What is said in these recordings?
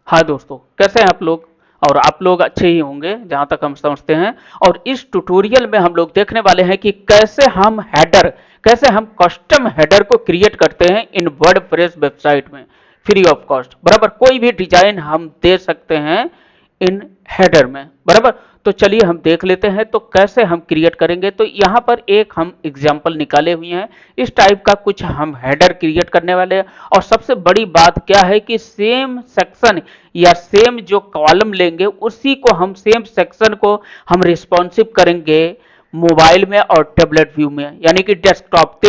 हाँ दोस्तों, कैसे हैं आप लोग? और आप लोग अच्छे ही होंगे जहां तक हम समझते हैं। और इस ट्यूटोरियल में हम लोग देखने वाले हैं कि कैसे हम कस्टम हेडर को क्रिएट करते हैं इन वर्डप्रेस वेबसाइट में फ्री ऑफ कॉस्ट। बराबर, कोई भी डिजाइन हम दे सकते हैं इन हेडर में। बराबर, तो चलिए हम देख लेते हैं तो कैसे हम क्रिएट करेंगे। तो यहाँ पर एक हम एग्जाम्पल निकाले हुए हैं, इस टाइप का कुछ हम हेडर क्रिएट करने वाले हैं। और सबसे बड़ी बात क्या है कि सेम सेक्शन या सेम जो कॉलम लेंगे उसी को हम सेम सेक्शन को हम रिस्पॉन्सिव करेंगे मोबाइल में और टेबलेट व्यू में, यानी कि डेस्कटॉप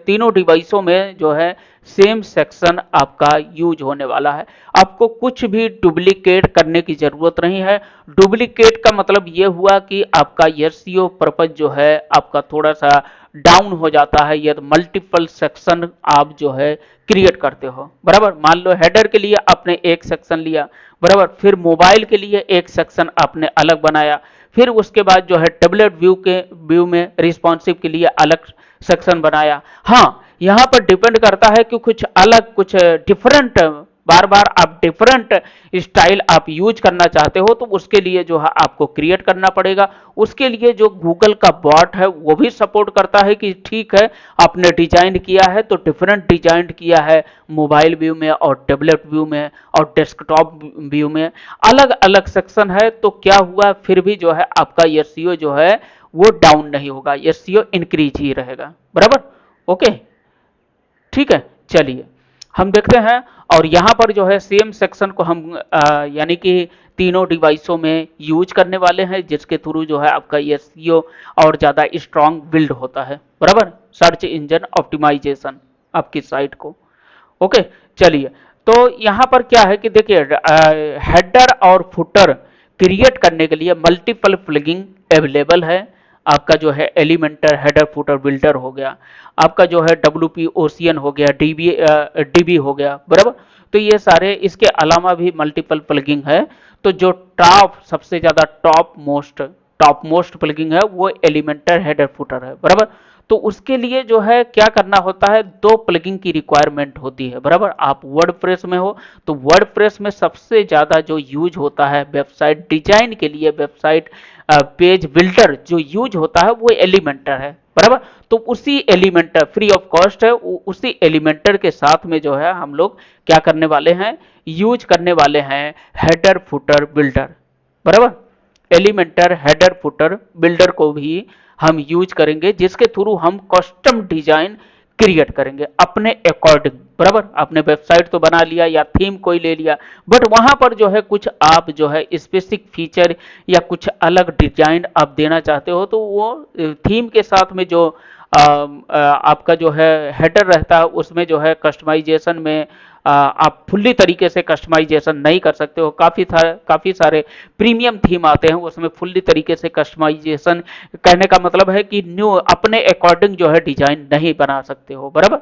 तीनों डिवाइसों में जो है सेम सेक्शन आपका यूज होने वाला है। आपको कुछ भी डुप्लीकेट करने की जरूरत नहीं है। डुप्लीकेट का मतलब ये हुआ कि आपका एसईओ पर्पज जो है आपका थोड़ा सा डाउन हो जाता है यदि मल्टीपल सेक्शन आप जो है क्रिएट करते हो। बराबर, मान लो हेडर के लिए आपने एक सेक्शन लिया, बराबर, फिर मोबाइल के लिए एक सेक्शन आपने अलग बनाया, फिर उसके बाद जो है टेबलेट व्यू में रिस्पॉन्सिव के लिए अलग सेक्शन बनाया। हाँ, यहाँ पर डिपेंड करता है कि कुछ अलग कुछ डिफरेंट बार बार आप डिफरेंट स्टाइल आप यूज करना चाहते हो तो उसके लिए जो है आपको क्रिएट करना पड़ेगा। उसके लिए जो गूगल का बॉट है वो भी सपोर्ट करता है कि ठीक है, आपने डिजाइन किया है तो डिफरेंट डिजाइन किया है मोबाइल व्यू में और टेबलेट व्यू में और डेस्कटॉप व्यू में अलग अलग सेक्शन है, तो क्या हुआ फिर भी जो है आपका एसईओ जो है वो डाउन नहीं होगा, एसईओ इंक्रीज ही रहेगा। बराबर, ओके, ठीक है। चलिए हम देखते हैं। और यहाँ पर जो है सेम सेक्शन को हम यानी कि तीनों डिवाइसों में यूज करने वाले हैं, जिसके थ्रू जो है आपका एसईओ और ज़्यादा स्ट्रांग बिल्ड होता है। बराबर, सर्च इंजन ऑप्टिमाइजेशन आपकी साइट को। ओके, चलिए। तो यहाँ पर क्या है कि देखिए हेडर और फुटर क्रिएट करने के लिए मल्टीपल प्लगिंग अवेलेबल है। आपका जो है एलिमेंटर हेडर फुटर बिल्डर हो गया, आपका जो है डब्ल्यूपी ओशियन हो गया, डीबी हो गया। बराबर, तो ये सारे, इसके अलावा भी मल्टीपल प्लगिंग है। तो जो सबसे ज्यादा टॉप मोस्ट प्लगिंग है वो एलिमेंटर हेडर फुटर है। बराबर, तो उसके लिए जो है क्या करना होता है, दो प्लगिंग की रिक्वायरमेंट होती है। बराबर, आप वर्डप्रेस में हो तो वर्डप्रेस में सबसे ज्यादा जो यूज होता है वेबसाइट डिजाइन के लिए, वेबसाइट पेज बिल्डर जो यूज होता है वो एलिमेंटर है। बराबर, तो उसी एलिमेंटर फ्री ऑफ कॉस्ट है, उसी एलिमेंटर के साथ में जो है हम लोग क्या करने वाले हैं, यूज करने वाले हैं हेडर फुटर बिल्डर। बराबर, एलिमेंटर हेडर फुटर बिल्डर को भी हम यूज करेंगे, जिसके थ्रू हम कस्टम डिजाइन क्रिएट करेंगे अपने अकॉर्डिंग। बराबर, आपने वेबसाइट तो बना लिया या थीम कोई ले लिया, बट वहां पर जो है कुछ आप जो है स्पेसिफिक फीचर या कुछ अलग डिजाइन आप देना चाहते हो तो वो थीम के साथ में जो आपका जो है हेडर रहता है उसमें जो है कस्टमाइजेशन में आप फुल्ली तरीके से कस्टमाइजेशन नहीं कर सकते हो। काफ़ी सारे प्रीमियम थीम आते हैं उसमें फुल्ली तरीके से कस्टमाइजेशन, कहने का मतलब है कि न्यू अपने अकॉर्डिंग जो है डिजाइन नहीं बना सकते हो। बराबर,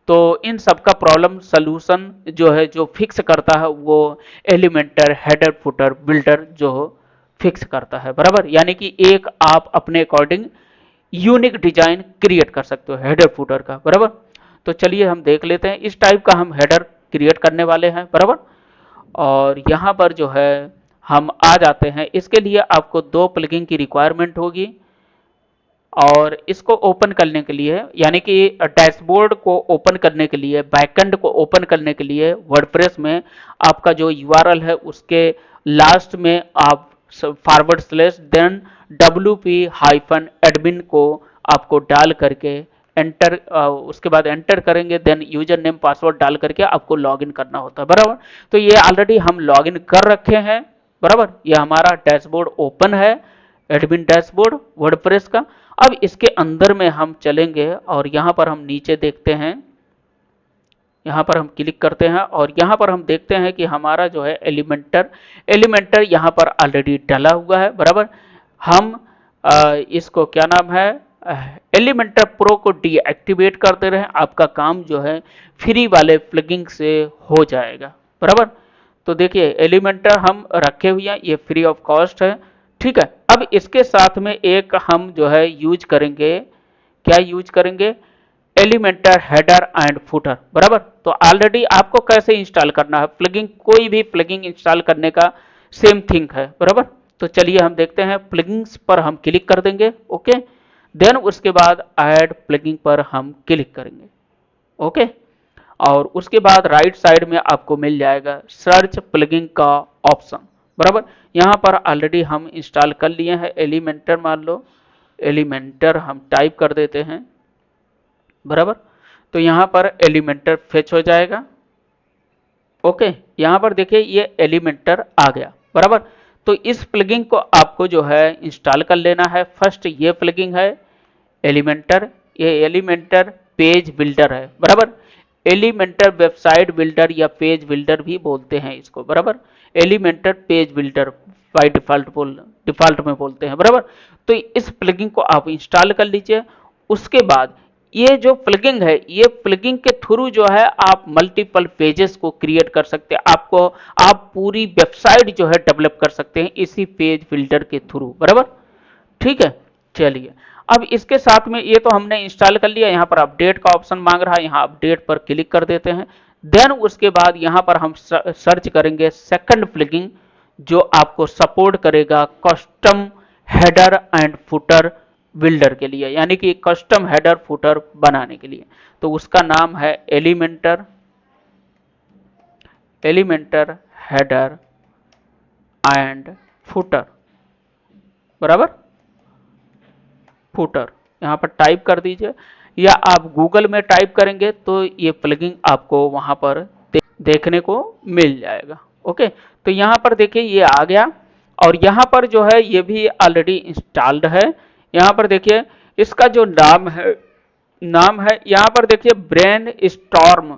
तो इन सब का प्रॉब्लम सलूशन जो है जो फिक्स करता है वो एलिमेंटर हेडर फुटर बिल्डर जो फिक्स करता है। बराबर, यानी कि एक आप अपने अकॉर्डिंग यूनिक डिजाइन क्रिएट कर सकते हो हेडर फुटर का। बराबर, तो चलिए हम देख लेते हैं, इस टाइप का हम हेडर क्रिएट करने वाले हैं। बराबर, और यहाँ पर जो है हम आ जाते हैं, इसके लिए आपको दो प्लगिंग की रिक्वायरमेंट होगी। और इसको ओपन करने के लिए, यानी कि डैशबोर्ड को ओपन करने के लिए, बैकएंड को ओपन करने के लिए वर्डप्रेस में आपका जो यूआरएल है उसके लास्ट में आप फॉरवर्ड स्लैश देन wp-admin को आपको डाल करके एंटर, उसके बाद एंटर करेंगे, देन यूजर नेम पासवर्ड डाल करके आपको लॉगिन करना होता है। बराबर, तो ये ऑलरेडी हम लॉगिन कर रखे हैं। बराबर, ये हमारा डैशबोर्ड ओपन है, एडमिन डैशबोर्ड वर्डप्रेस का। अब इसके अंदर में हम चलेंगे और यहाँ पर हम नीचे देखते हैं, यहाँ पर हम क्लिक करते हैं और यहाँ पर हम देखते हैं कि हमारा जो है एलिमेंटर यहाँ पर ऑलरेडी डला हुआ है। बराबर, हम इसको क्या नाम है, एलिमेंटर प्रो को डीएक्टिवेट करते रहें, आपका काम जो है फ्री वाले प्लगिंग से हो जाएगा। बराबर, तो देखिए एलिमेंटर हम रखे हुए हैं, ये फ्री ऑफ कॉस्ट है। ठीक है, अब इसके साथ में एक हम जो है यूज करेंगे, क्या यूज करेंगे, एलिमेंटर हेडर एंड फुटर, बराबर। तो ऑलरेडी आपको कैसे इंस्टॉल करना है प्लगइन, कोई भी प्लगइन इंस्टॉल करने का सेम थिंग है, बराबर। तो चलिए हम देखते हैं, प्लगइन्स पर हम क्लिक कर देंगे, ओके। देन उसके बाद ऐड प्लगइन पर हम क्लिक करेंगे, ओके। और उसके बाद राइट साइड में आपको मिल जाएगा सर्च प्लगइन का ऑप्शन, बराबर। यहाँ पर ऑलरेडी हम इंस्टॉल कर लिए हैं एलिमेंटर, मान लो एलिमेंटर हम टाइप कर देते हैं, बराबर। तो यहाँ पर एलिमेंटर फेच हो जाएगा, ओके। यहाँ पर देखिए ये एलिमेंटर आ गया, बराबर। तो इस प्लगइन को आपको जो है इंस्टॉल कर लेना है। फर्स्ट ये प्लगइन है एलिमेंटर, ये एलिमेंटर पेज बिल्डर है, बराबर। एलिमेंटर वेबसाइट बिल्डर या पेज बिल्डर भी बोलते हैं इसको, बराबर। Elementor page builder by default में बोलते हैं, बराबर। तो इस प्लगइन को आप इंस्टॉल कर लीजिए। उसके बाद ये जो प्लगइन है, ये प्लगइन के थ्रू जो है आप मल्टीपल पेजेस को क्रिएट कर सकते हैं। आप पूरी वेबसाइट जो है डेवलप कर सकते हैं इसी पेज बिल्डर के थ्रू, बराबर। ठीक है, चलिए अब इसके साथ में ये तो हमने इंस्टॉल कर लिया। यहाँ पर अपडेट का ऑप्शन मांग रहा है, यहाँ अपडेट पर क्लिक कर देते हैं। देन उसके बाद यहाँ पर हम सर्च करेंगे सेकंड प्लगइन जो आपको सपोर्ट करेगा custom header and footer builder के लिए, यानी कि कस्टम हेडर फुटर बनाने के लिए। तो उसका नाम है एलिमेंटर हेडर एंड फुटर, बराबर। फुटर यहाँ पर टाइप कर दीजिए, या आप गूगल में टाइप करेंगे तो ये प्लगइन आपको वहां पर देखने को मिल जाएगा, ओके। तो यहाँ पर देखिए ये आ गया, और यहाँ पर जो है ये भी ऑलरेडी इंस्टॉल्ड है। यहाँ पर देखिए इसका जो नाम है यहाँ पर देखिए ब्रेन स्टॉर्म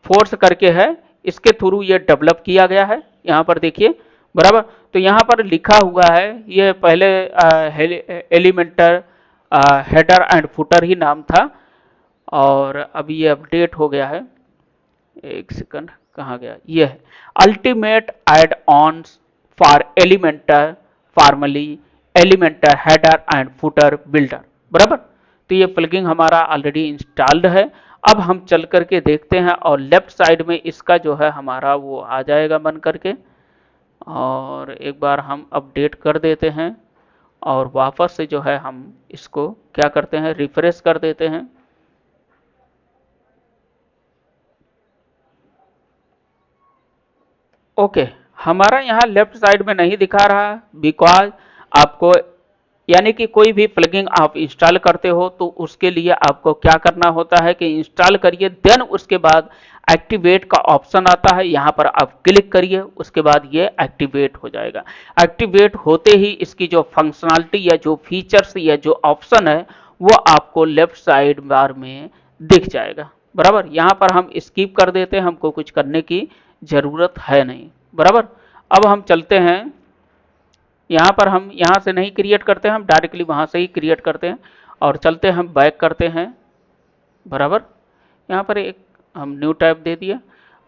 फोर्स करके है, इसके थ्रू ये डेवलप किया गया है, यहाँ पर देखिए, बराबर। तो यहाँ पर लिखा हुआ है, ये पहले एलिमेंटर हेडर एंड फुटर ही नाम था, और अभी ये अपडेट हो गया है। एक सेकंड, कहाँ गया, ये है ultimate add ons for Elementor, formerly Elementor header and footer builder, बराबर। तो ये प्लगइन हमारा ऑलरेडी इंस्टॉल्ड है। अब हम चल करके देखते हैं, और लेफ्ट साइड में इसका जो है हमारा वो आ जाएगा बन करके, और एक बार हम अपडेट कर देते हैं, और वापस से जो है हम इसको क्या करते हैं, रिफ्रेश कर देते हैं। ओके, हमारा यहाँ लेफ्ट साइड में नहीं दिखा रहा, बिकॉज आपको, यानी कि कोई भी प्लगइन आप इंस्टॉल करते हो तो उसके लिए आपको क्या करना होता है कि इंस्टॉल करिए, देन उसके बाद एक्टिवेट का ऑप्शन आता है, यहाँ पर आप क्लिक करिए, उसके बाद ये एक्टिवेट हो जाएगा। एक्टिवेट होते ही इसकी जो फंक्शनलिटी या जो फीचर्स या जो ऑप्शन है वो आपको लेफ्ट साइड बार में दिख जाएगा, बराबर। यहाँ पर हम स्किप कर देते हैं, हमको कुछ करने की जरूरत है नहीं, बराबर। अब हम चलते हैं, यहाँ पर हम यहाँ से नहीं क्रिएट करते हैं, हम डायरेक्टली वहाँ से ही क्रिएट करते हैं, और चलते हैं, हम बैक करते हैं, बराबर। यहाँ पर एक हम न्यू टाइप दे दिया।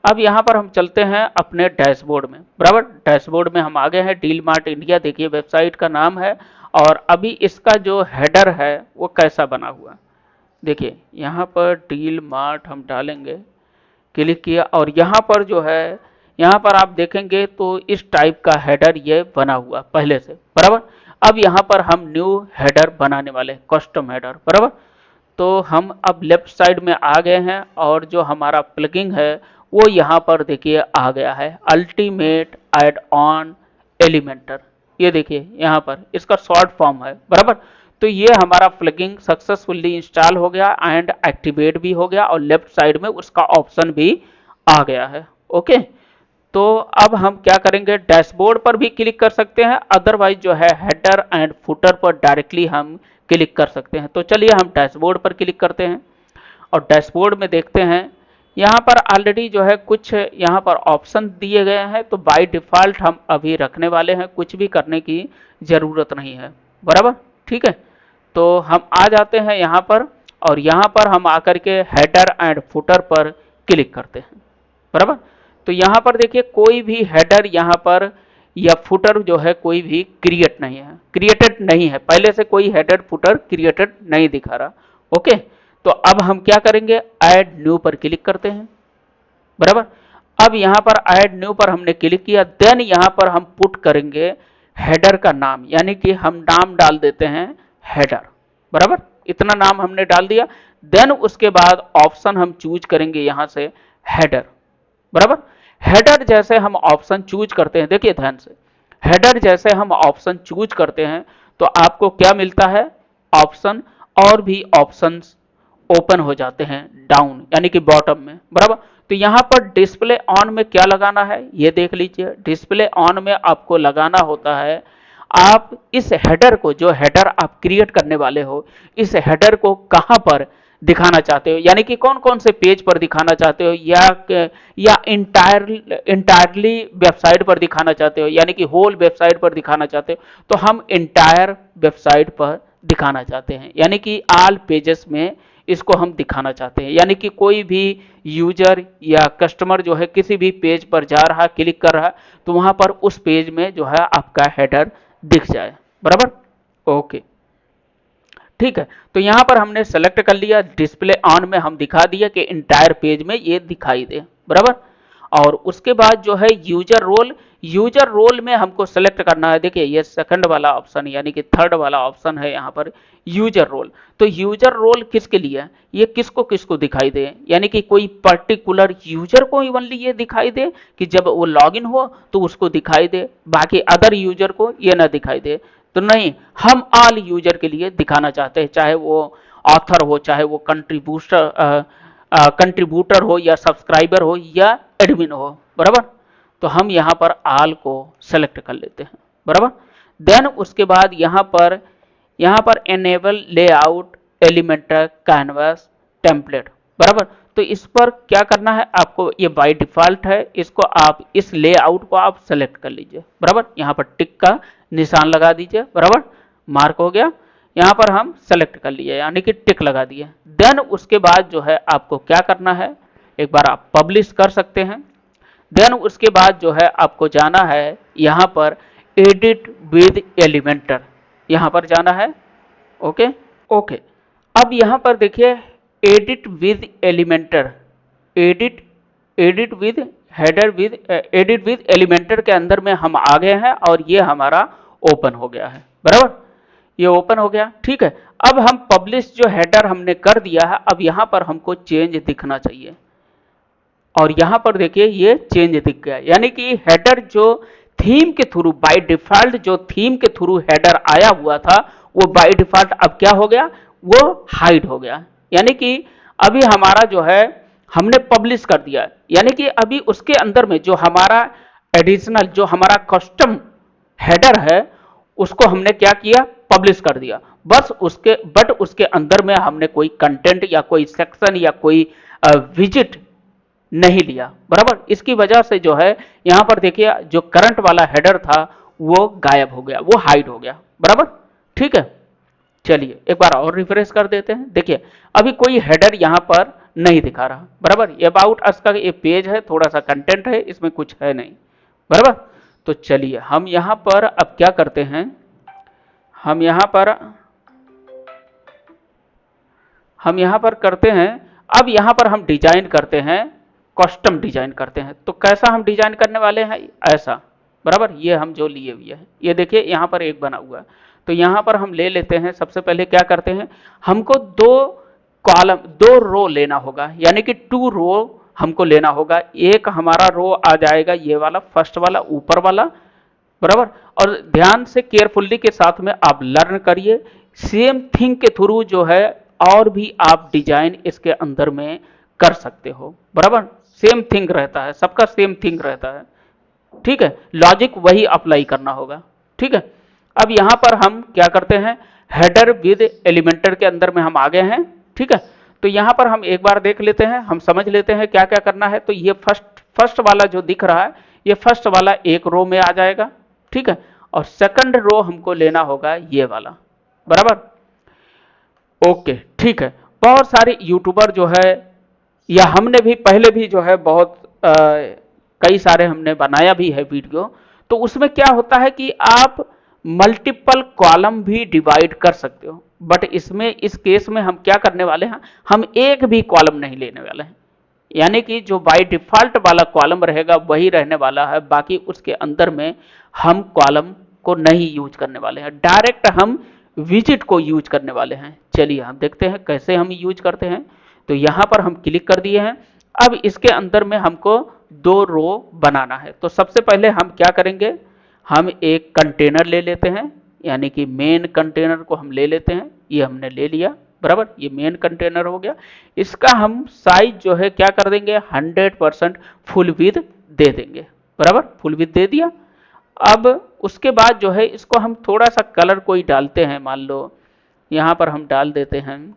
अब यहाँ पर हम चलते हैं अपने डैशबोर्ड में, बराबर। डैशबोर्ड में हम आ गए हैं, डील मार्ट इंडिया, देखिए वेबसाइट का नाम है, और अभी इसका जो हेडर है वो कैसा बना हुआ, देखिए यहाँ पर डील मार्ट हम डालेंगे, क्लिक किया, और यहाँ पर जो है, यहाँ पर आप देखेंगे तो इस टाइप का हेडर ये बना हुआ पहले से, बराबर। अब यहाँ पर हम न्यू हेडर बनाने वाले, कस्टम हेडर, बराबर। तो हम अब लेफ्ट साइड में आ गए हैं, और जो हमारा प्लगइन है वो यहाँ पर देखिए आ गया है, अल्टीमेट एड ऑन एलिमेंटर, ये देखिए यहाँ पर इसका शॉर्ट फॉर्म है, बराबर। तो ये हमारा प्लगइन सक्सेसफुली इंस्टॉल हो गया एंड एक्टिवेट भी हो गया, और लेफ्ट साइड में उसका ऑप्शन भी आ गया है, ओके। तो अब हम क्या करेंगे, डैशबोर्ड पर भी क्लिक कर सकते हैं, अदरवाइज जो है हेडर एंड फुटर पर डायरेक्टली हम क्लिक कर सकते हैं। तो चलिए हम डैशबोर्ड पर क्लिक करते हैं, और डैशबोर्ड में देखते हैं, यहाँ पर ऑलरेडी जो है कुछ यहाँ पर ऑप्शन दिए गए हैं, तो बाय डिफ़ॉल्ट हम अभी रखने वाले हैं, कुछ भी करने की ज़रूरत नहीं है, बराबर। ठीक है, तो हम आ जाते हैं यहाँ पर, और यहाँ पर हम आकर के हेडर एंड फुटर पर क्लिक करते हैं, बराबर। तो यहाँ पर देखिए कोई भी हेडर यहाँ पर या फुटर जो है कोई भी क्रिएटेड नहीं है, पहले से कोई हेडर फुटर क्रिएटेड नहीं दिखा रहा, ओके। तो अब हम क्या करेंगे, ऐड न्यू पर क्लिक करते हैं, बराबर। अब यहां पर ऐड न्यू पर हमने क्लिक किया, देन यहां पर हम पुट करेंगे हेडर का नाम, यानी कि हम नाम डाल देते हैं हेडर, बराबर। इतना नाम हमने डाल दिया। देन उसके बाद ऑप्शन हम चूज करेंगे यहां से हेडर, बराबर। हेडर जैसे हम ऑप्शन चूज करते हैं, देखिए ध्यान से, हेडर जैसे हम ऑप्शन चूज करते हैं तो आपको क्या मिलता है, ऑप्शन, और भी ऑप्शंस ओपन हो जाते हैं डाउन, यानी कि बॉटम में, बराबर। तो यहां पर डिस्प्ले ऑन में क्या लगाना है, ये देख लीजिए। डिस्प्ले ऑन में आपको लगाना होता है, आप इस हेडर को, जो हेडर आप क्रिएट करने वाले हो, इस हेडर को कहां पर दिखाना चाहते हो, यानी कि कौन कौन से पेज पर दिखाना चाहते हो, या इंटायरली वेबसाइट पर दिखाना चाहते हो, यानी कि होल वेबसाइट पर दिखाना चाहते हो। तो हम इंटायर वेबसाइट पर दिखाना चाहते हैं, यानी कि ऑल पेजेस में इसको हम दिखाना चाहते हैं, यानी कि कोई भी यूजर या कस्टमर जो है किसी भी पेज पर जा रहा, क्लिक कर रहा, तो वहां पर उस पेज में जो है आपका हेडर दिख जाए, बराबर। ओके, ठीक है। तो यहां पर हमने सेलेक्ट कर लिया, डिस्प्ले ऑन में हम दिखा दिया कि इंटायर पेज में ये दिखाई दे, बराबर। और उसके बाद जो है यूजर रोल, यूजर रोल में हमको सेलेक्ट करना है, देखिए ये सेकंड वाला ऑप्शन, यानी कि थर्ड वाला ऑप्शन है यहाँ पर यूजर रोल। तो यूजर रोल किसके लिए है, ये किसको किसको दिखाई दे, यानी कि कोई पर्टिकुलर यूजर को ओनली ये दिखाई दे कि जब वो लॉगिन हो तो उसको दिखाई दे, बाकी अदर यूजर को ये ना दिखाई दे। तो नहीं, हम ऑल यूजर के लिए दिखाना चाहते हैं, चाहे वो ऑथर हो, चाहे वो कंट्रीब्यूटर हो, या सब्सक्राइबर हो, या एडमिन हो, बराबर। तो हम यहां पर ऑल को सेलेक्ट कर लेते हैं, बराबर। देन उसके बाद यहां पर enable layout Elementor canvas template, बराबर। तो इस पर क्या करना है आपको, ये बाय डिफॉल्ट है, इसको आप, इस लेआउट को आप सेलेक्ट कर लीजिए, बराबर। यहां पर टिक का निशान लगा दीजिए, बराबर, मार्क हो गया। यहां पर हम सेलेक्ट कर लिए, यानी कि टिक लगा दिए। देन उसके बाद जो है आपको क्या करना है, एक बार आप पब्लिश कर सकते हैं। देन उसके बाद जो है आपको जाना है यहां पर एडिट विद एलिमेंटर, यहां पर जाना है। Okay, okay. अब यहां पर देखिए edit with Elementor, edit edit with header with edit with Elementor के अंदर में हम आ गए हैं, और ये हमारा ओपन हो गया है, बराबर। ये ओपन हो गया, ठीक है। अब हम पब्लिश जो हेडर हमने कर दिया है, अब यहां पर हमको चेंज दिखना चाहिए, और यहां पर देखिए ये चेंज दिख गया, यानी कि हेडर जो थीम के थ्रू, बाय डिफॉल्ट जो थीम के थ्रू हेडर आया हुआ था, वो बाय डिफॉल्ट अब क्या हो गया, वो हाइड हो गया। यानी कि अभी हमारा जो है हमने पब्लिश कर दिया, यानी कि अभी उसके अंदर में जो हमारा एडिशनल, जो हमारा कस्टम हेडर है, उसको हमने क्या किया, पब्लिश कर दिया। बस उसके अंदर में हमने कोई कंटेंट या कोई सेक्शन या कोई विजिट नहीं लिया, बराबर। इसकी वजह से जो है यहां पर देखिए जो करंट वाला हेडर था वो गायब हो गया, वो हाइड हो गया, बराबर, ठीक है। चलिए एक बार और रिफ्रेश कर देते हैं, देखिए अभी कोई हेडर यहां पर नहीं दिखा रहा, बराबर। ये अबाउट अस का ये पेज है, थोड़ा सा कंटेंट है, इसमें कुछ है नहीं, बराबर। तो चलिए हम यहां पर अब क्या करते हैं, हम यहां पर करते हैं, अब यहां पर हम डिजाइन करते हैं, कस्टम डिजाइन करते हैं। तो कैसा हम डिजाइन करने वाले हैं, ऐसा, बराबर। ये हम जो लिए हुए हैं, ये देखिए यहां पर एक बना हुआ है, तो यहां पर हम ले लेते हैं। सबसे पहले क्या करते हैं, हमको दो कॉलम, दो रो लेना होगा, यानी कि 2 रो हमको लेना होगा। एक हमारा रो आ जाएगा ये वाला, फर्स्ट वाला, ऊपर वाला, बराबर। और ध्यान से केयरफुल्ली के साथ में आप लर्न करिए, सेम थिंग के थ्रू जो है और भी आप डिजाइन इसके अंदर में कर सकते हो, बराबर। सेम थिंग रहता है, सबका सेम थिंग रहता है, ठीक है। लॉजिक वही अप्लाई करना होगा, ठीक है। अब यहां पर हम क्या करते हैं, हेडर विद एलिमेंटर के अंदर में हम आ गए हैं, ठीक है। तो यहां पर हम एक बार देख लेते हैं, हम समझ लेते हैं क्या क्या करना है। तो ये फर्स्ट वाला जो दिख रहा है, ये फर्स्ट वाला एक रो में आ जाएगा, ठीक है। और सेकंड रो हमको लेना होगा ये वाला, बराबर। ओके, ठीक है। बहुत सारे यूट्यूबर जो है, या हमने भी पहले भी जो है बहुत कई सारे हमने बनाया भी है वीडियो, तो उसमें क्या होता है कि आप मल्टीपल कॉलम भी डिवाइड कर सकते हो, बट इसमें इस केस में हम क्या करने वाले हैं, हम एक भी कॉलम नहीं लेने वाले हैं, यानी कि जो बाय डिफॉल्ट वाला कॉलम रहेगा वही रहने वाला है, बाकी उसके अंदर में हम कॉलम को नहीं यूज करने वाले हैं, डायरेक्ट हम विजिट को यूज करने वाले हैं। चलिए हम देखते हैं कैसे हम यूज करते हैं। तो यहां पर हम क्लिक कर दिए हैं। अब इसके अंदर में हमको दो रो बनाना है। तो सबसे पहले हम क्या करेंगे, हम एक कंटेनर ले लेते हैं, यानी कि मेन कंटेनर को हम ले लेते हैं। ये हमने ले लिया, बराबर, ये मेन कंटेनर हो गया। इसका हम साइज जो है क्या कर देंगे, 100% फुल विड्थ दे देंगे, बराबर, फुल विड्थ दे दिया। अब उसके बाद जो है इसको हम थोड़ा सा कलर कोई डालते हैं, मान लो यहाँ पर हम डाल देते हैं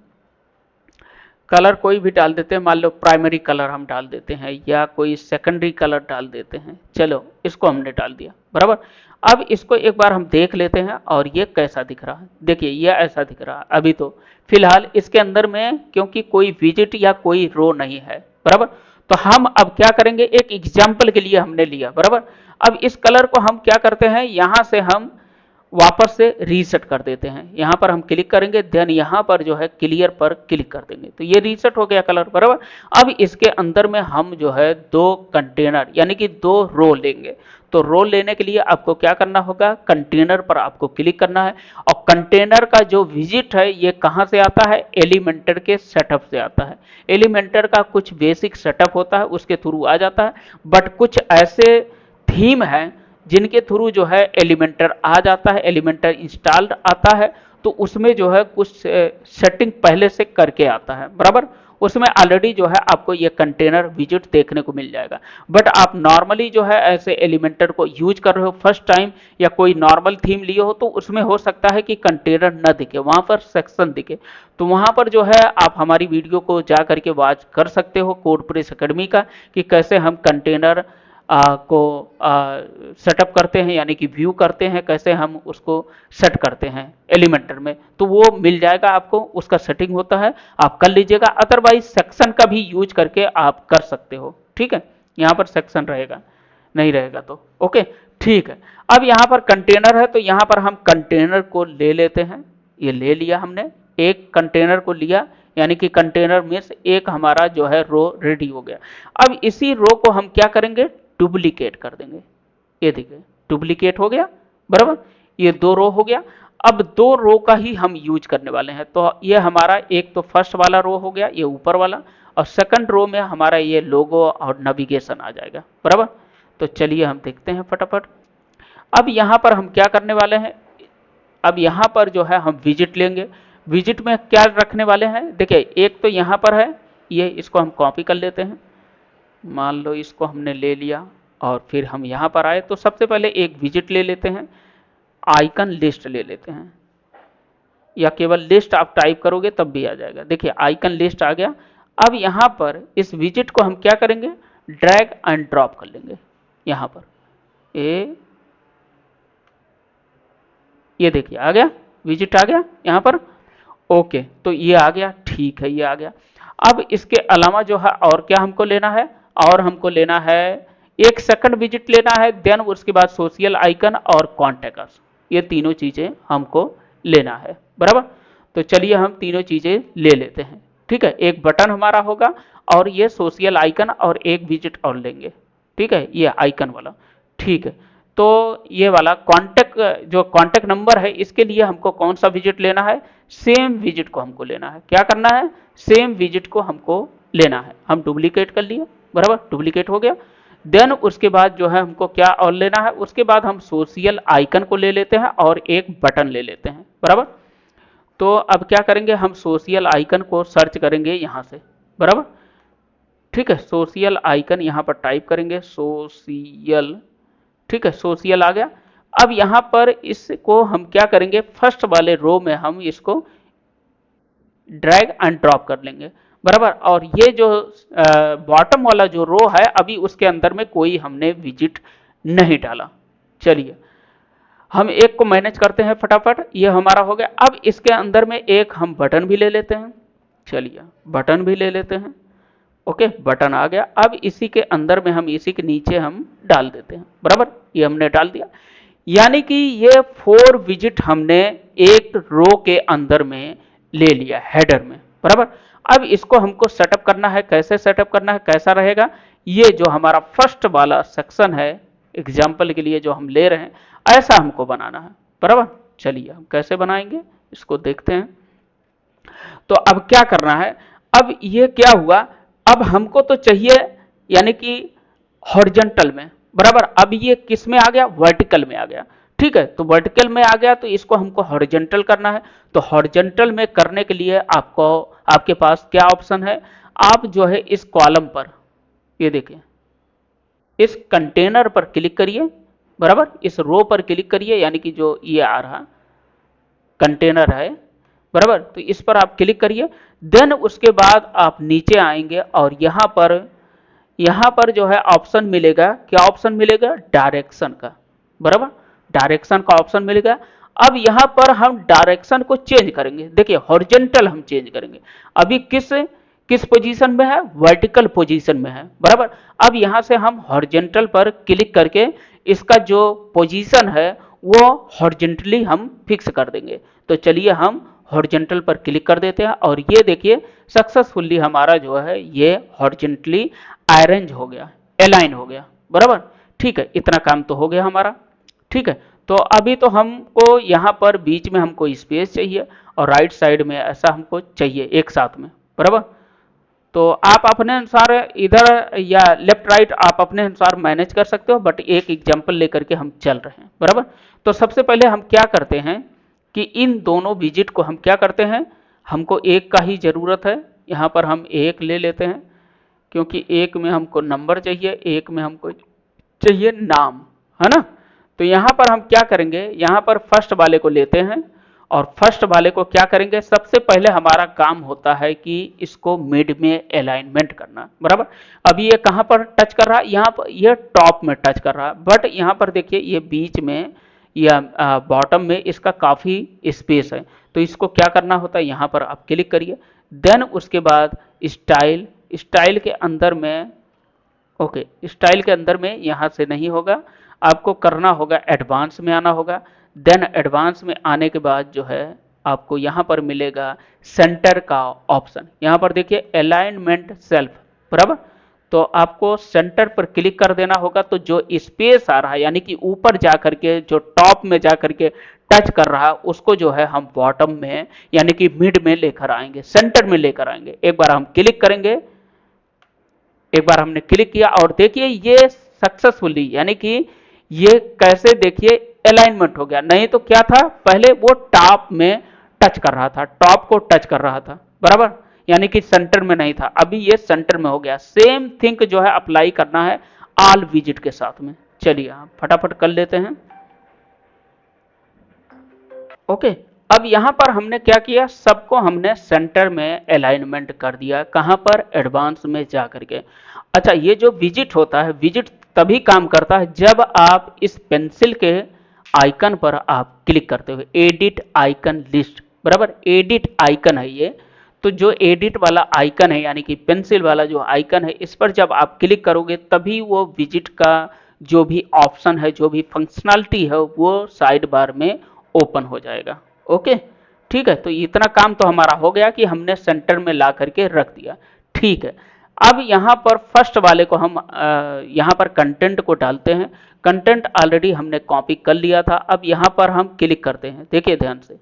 कलर कोई भी डाल देते हैं, मान लो प्राइमरी कलर हम डाल देते हैं या कोई सेकेंडरी कलर डाल देते हैं। चलो इसको हमने डाल दिया, बराबर। अब इसको एक बार हम देख लेते हैं और ये कैसा दिख रहा है। देखिए ये ऐसा दिख रहा है अभी तो फिलहाल इसके अंदर में, क्योंकि कोई विजिट या कोई रो नहीं है, बराबर। तो हम अब क्या करेंगे, एक एग्जाम्पल के लिए हमने लिया, बराबर। अब इस कलर को हम क्या करते हैं, यहां से हम वापस से रीसेट कर देते हैं। यहां पर हम क्लिक करेंगे, देन यहां पर जो है क्लियर पर क्लिक कर देंगे, तो ये रीसेट हो गया कलर, बराबर। अब इसके अंदर में हम जो है दो कंटेनर यानी कि दो रो लेंगे। तो रो लेने के लिए आपको क्या करना होगा, कंटेनर पर आपको क्लिक करना है। और कंटेनर का जो विजिट है ये कहां से आता है, एलिमेंटर के सेटअप से आता है। एलिमेंटर का कुछ बेसिक सेटअप होता है, उसके थ्रू आ जाता है। बट कुछ ऐसे थीम है जिनके थ्रू जो है एलिमेंटर आ जाता है, एलिमेंटर इंस्टॉल्ड आता है, तो उसमें जो है कुछ सेटिंग पहले से करके आता है, बराबर। उसमें ऑलरेडी जो है आपको ये कंटेनर विजिट देखने को मिल जाएगा। बट आप नॉर्मली जो है ऐसे एलिमेंटर को यूज कर रहे हो फर्स्ट टाइम, या कोई नॉर्मल थीम लिए हो, तो उसमें हो सकता है कि कंटेनर न दिखे, वहां पर सेक्शन दिखे। तो वहां पर जो है आप हमारी वीडियो को जा करके वॉच कर सकते हो कोडप्रेस एकेडमी का, कि कैसे हम कंटेनर को सेटअप करते हैं, यानी कि व्यू करते हैं, कैसे हम उसको सेट करते हैं एलिमेंटर में। तो वो मिल जाएगा आपको, उसका सेटिंग होता है, आप कर लीजिएगा। अदरवाइज सेक्शन का भी यूज करके आप कर सकते हो, ठीक है। यहाँ पर सेक्शन रहेगा, नहीं रहेगा तो ओके, ठीक है। अब यहाँ पर कंटेनर है, तो यहाँ पर हम कंटेनर को ले लेते हैं। ये ले लिया हमने, एक कंटेनर को लिया, यानी कि कंटेनर में से एक हमारा जो है रो रेडी हो गया। अब इसी रो को हम क्या करेंगे, डुप्लीकेट कर देंगे। ये देखिए डुप्लीकेट हो गया, बराबर। ये दो रो हो गया। अब दो रो का ही हम यूज करने वाले हैं। तो ये हमारा एक तो फर्स्ट वाला रो हो गया, ये ऊपर वाला, और सेकंड रो में हमारा ये लोगो और नेविगेशन आ जाएगा, बराबर। तो चलिए हम देखते हैं फटाफट। अब यहाँ पर हम क्या करने वाले हैं, अब यहाँ पर जो है हम विजिट लेंगे। विजिट में क्या रखने वाले हैं, देखिए एक तो यहाँ पर है, ये इसको हम कॉपी कर लेते हैं। मान लो इसको हमने ले लिया और फिर हम यहाँ पर आए, तो सबसे पहले एक विजिट ले लेते हैं, आइकन लिस्ट ले लेते हैं, या केवल लिस्ट आप टाइप करोगे तब भी आ जाएगा। देखिए आइकन लिस्ट आ गया। अब यहाँ पर इस विजिट को हम क्या करेंगे, ड्रैग एंड ड्रॉप कर लेंगे यहाँ पर। ये देखिए आ गया, विजिट आ गया यहाँ पर, ओके। तो ये आ गया, ठीक है, ये आ गया। अब इसके अलावा जो है और क्या हमको लेना है, और हमको लेना है एक सेकंड विजिट लेना है, देन उसके बाद सोशल आइकन और कॉन्टेक्ट, ये तीनों चीजें हमको लेना है, बराबर। तो चलिए हम तीनों चीजें ले लेते हैं, ठीक है। एक बटन हमारा होगा और ये सोशल आइकन और एक विजिट और लेंगे, ठीक है, ये आइकन वाला, ठीक है। तो ये वाला कॉन्टेक्ट, जो कॉन्टेक्ट नंबर है, इसके लिए हमको कौन सा विजिट लेना है, सेम विजिट को हमको लेना है। क्या करना है, सेम विजिट को हमको लेना है। हम डुप्लीकेट कर लिए, बराबर, डुप्लीकेट हो गया। देन उसके बाद जो है हमको क्या और लेना है, उसके बाद हम सोशल आइकन को ले लेते हैं और एक बटन ले लेते हैं, बराबर। तो अब क्या करेंगे, हम सोशल आइकन को सर्च करेंगे यहाँ से, बराबर, ठीक है। सोशल आइकन यहाँ पर टाइप करेंगे, सोशल, ठीक है, सोशल आ गया। अब यहाँ पर इसको हम क्या करेंगे, फर्स्ट वाले रो में हम इसको ड्रैग एंड ड्रॉप कर लेंगे, बराबर। और ये जो बॉटम वाला जो रो है, अभी उसके अंदर में कोई हमने विजिट नहीं डाला। चलिए हम एक को मैनेज करते हैं फटाफट, ये हमारा हो गया। अब इसके अंदर में एक हम बटन भी ले लेते हैं, चलिए बटन भी ले लेते हैं, ओके, बटन आ गया। अब इसी के अंदर में हम इसी के नीचे हम डाल देते हैं, बराबर, ये हमने डाल दिया। यानी कि ये 4 विजिट हमने एक रो के अंदर में ले लिया हेडर में, बराबर। अब इसको हमको सेटअप करना है, कैसे सेटअप करना है, कैसा रहेगा, ये जो हमारा फर्स्ट वाला सेक्शन है एग्जाम्पल के लिए जो हम ले रहे हैं, ऐसा हमको बनाना है, बराबर। चलिए हम कैसे बनाएंगे इसको देखते हैं। तो अब क्या करना है, अब ये क्या हुआ, अब हमको तो चाहिए यानी कि हॉरिजॉन्टल में, बराबर। अब ये किस में आ गया, वर्टिकल में आ गया, ठीक है। तो वर्टिकल में आ गया तो इसको हमको हॉरिजॉन्टल करना है। तो हॉरिजॉन्टल में करने के लिए आपको, आपके पास क्या ऑप्शन है, आप जो है इस कॉलम पर, ये देखिए इस कंटेनर पर क्लिक करिए, बराबर। इस रो पर क्लिक करिए, यानी कि जो ये आ रहा कंटेनर है, बराबर। तो इस पर आप क्लिक करिए। देन उसके बाद आप नीचे आएंगे और यहां पर जो है ऑप्शन मिलेगा, क्या ऑप्शन मिलेगा, डायरेक्शन का, बराबर। डायरेक्शन का ऑप्शन मिलेगा। अब यहां पर हम डायरेक्शन को चेंज करेंगे, देखिए हॉरिजॉन्टल हम चेंज करेंगे। अभी किस किस पोजीशन में है, वर्टिकल पोजीशन में है, बराबर। अब यहां से हम हॉरिजॉन्टल पर क्लिक करके इसका जो पोजीशन है वो हॉरिजॉन्टली हम फिक्स कर देंगे। तो चलिए हम हॉरिजॉन्टल पर क्लिक कर देते हैं और ये देखिए सक्सेसफुली हमारा जो है ये हॉरिजॉन्टली अरेंज हो गया, अलाइन हो गया, बराबर। ठीक है, इतना काम तो हो गया हमारा, ठीक है। तो अभी तो हमको यहाँ पर बीच में हमको स्पेस चाहिए और राइट साइड में ऐसा हमको चाहिए एक साथ में, बराबर। तो आप अपने अनुसार इधर या लेफ्ट राइट आप अपने अनुसार मैनेज कर सकते हो, बट एक एग्जांपल लेकर के हम चल रहे हैं, बराबर। तो सबसे पहले हम क्या करते हैं कि इन दोनों विजिट को हम क्या करते हैं, हमको एक का ही जरूरत है, यहाँ पर हम एक ले लेते हैं क्योंकि एक में हमको नंबर चाहिए, एक में हमको चाहिए नाम, है ना। तो यहाँ पर हम क्या करेंगे, यहाँ पर फर्स्ट वाले को लेते हैं और फर्स्ट वाले को क्या करेंगे, सबसे पहले हमारा काम होता है कि इसको मिड में अलाइनमेंट करना, बराबर। अभी ये कहाँ पर टच कर रहा है, यहाँ पर ये टॉप में टच कर रहा है, बट यहाँ पर देखिए ये बीच में या बॉटम में इसका काफ़ी स्पेस है। तो इसको क्या करना होता है, यहाँ पर आप क्लिक करिए। देन उसके बाद स्टाइल, स्टाइल के अंदर में, ओके स्टाइल के अंदर में यहाँ से नहीं होगा, आपको करना होगा एडवांस में आना होगा। देन एडवांस में आने के बाद जो है आपको यहाँ पर मिलेगा सेंटर का ऑप्शन, यहाँ पर देखिए अलाइनमेंट सेल्फ, बराबर। तो आपको सेंटर पर क्लिक कर देना होगा। तो जो स्पेस आ रहा है यानी कि ऊपर जा करके जो टॉप में जा करके टच कर रहा है उसको जो है हम बॉटम में यानी कि मिड में लेकर आएंगे, सेंटर में लेकर आएंगे। एक बार हम क्लिक करेंगे, एक बार हमने क्लिक किया और देखिए ये सक्सेसफुली यानी कि ये कैसे देखिए अलाइनमेंट हो गया। नहीं तो क्या था, पहले वो टॉप में टच कर रहा था, टॉप को टच कर रहा था, बराबर, यानी कि सेंटर में नहीं था। अभी ये सेंटर में हो गया। सेम थिंग जो है अप्लाई करना है ऑल विजिट के साथ में। चलिए आप फटाफट कर लेते हैं, ओके। अब यहां पर हमने क्या किया, सबको हमने सेंटर में अलाइनमेंट कर दिया, कहां पर, एडवांस में जा करके। अच्छा, ये जो विजिट होता है, विजिट तभी काम करता है जब आप इस पेंसिल के आइकन पर आप क्लिक करते हो, एडिट आइकन लिस्ट, बराबर। एडिट आइकन है ये। तो जो एडिट वाला आइकन है यानी कि पेंसिल वाला जो आइकन है, इस पर जब आप क्लिक करोगे तभी वो विजिट का जो भी ऑप्शन है, जो भी फंक्शनलिटी है वो साइड बार में ओपन हो जाएगा, ओके। ठीक है, तो इतना काम तो हमारा हो गया कि हमने सेंटर में ला करके रख दिया, ठीक है। अब यहाँ पर फर्स्ट वाले को हम यहाँ पर कंटेंट को डालते हैं। कंटेंट ऑलरेडी हमने कॉपी कर लिया था। अब यहाँ पर हम क्लिक करते हैं, देखिए ध्यान से,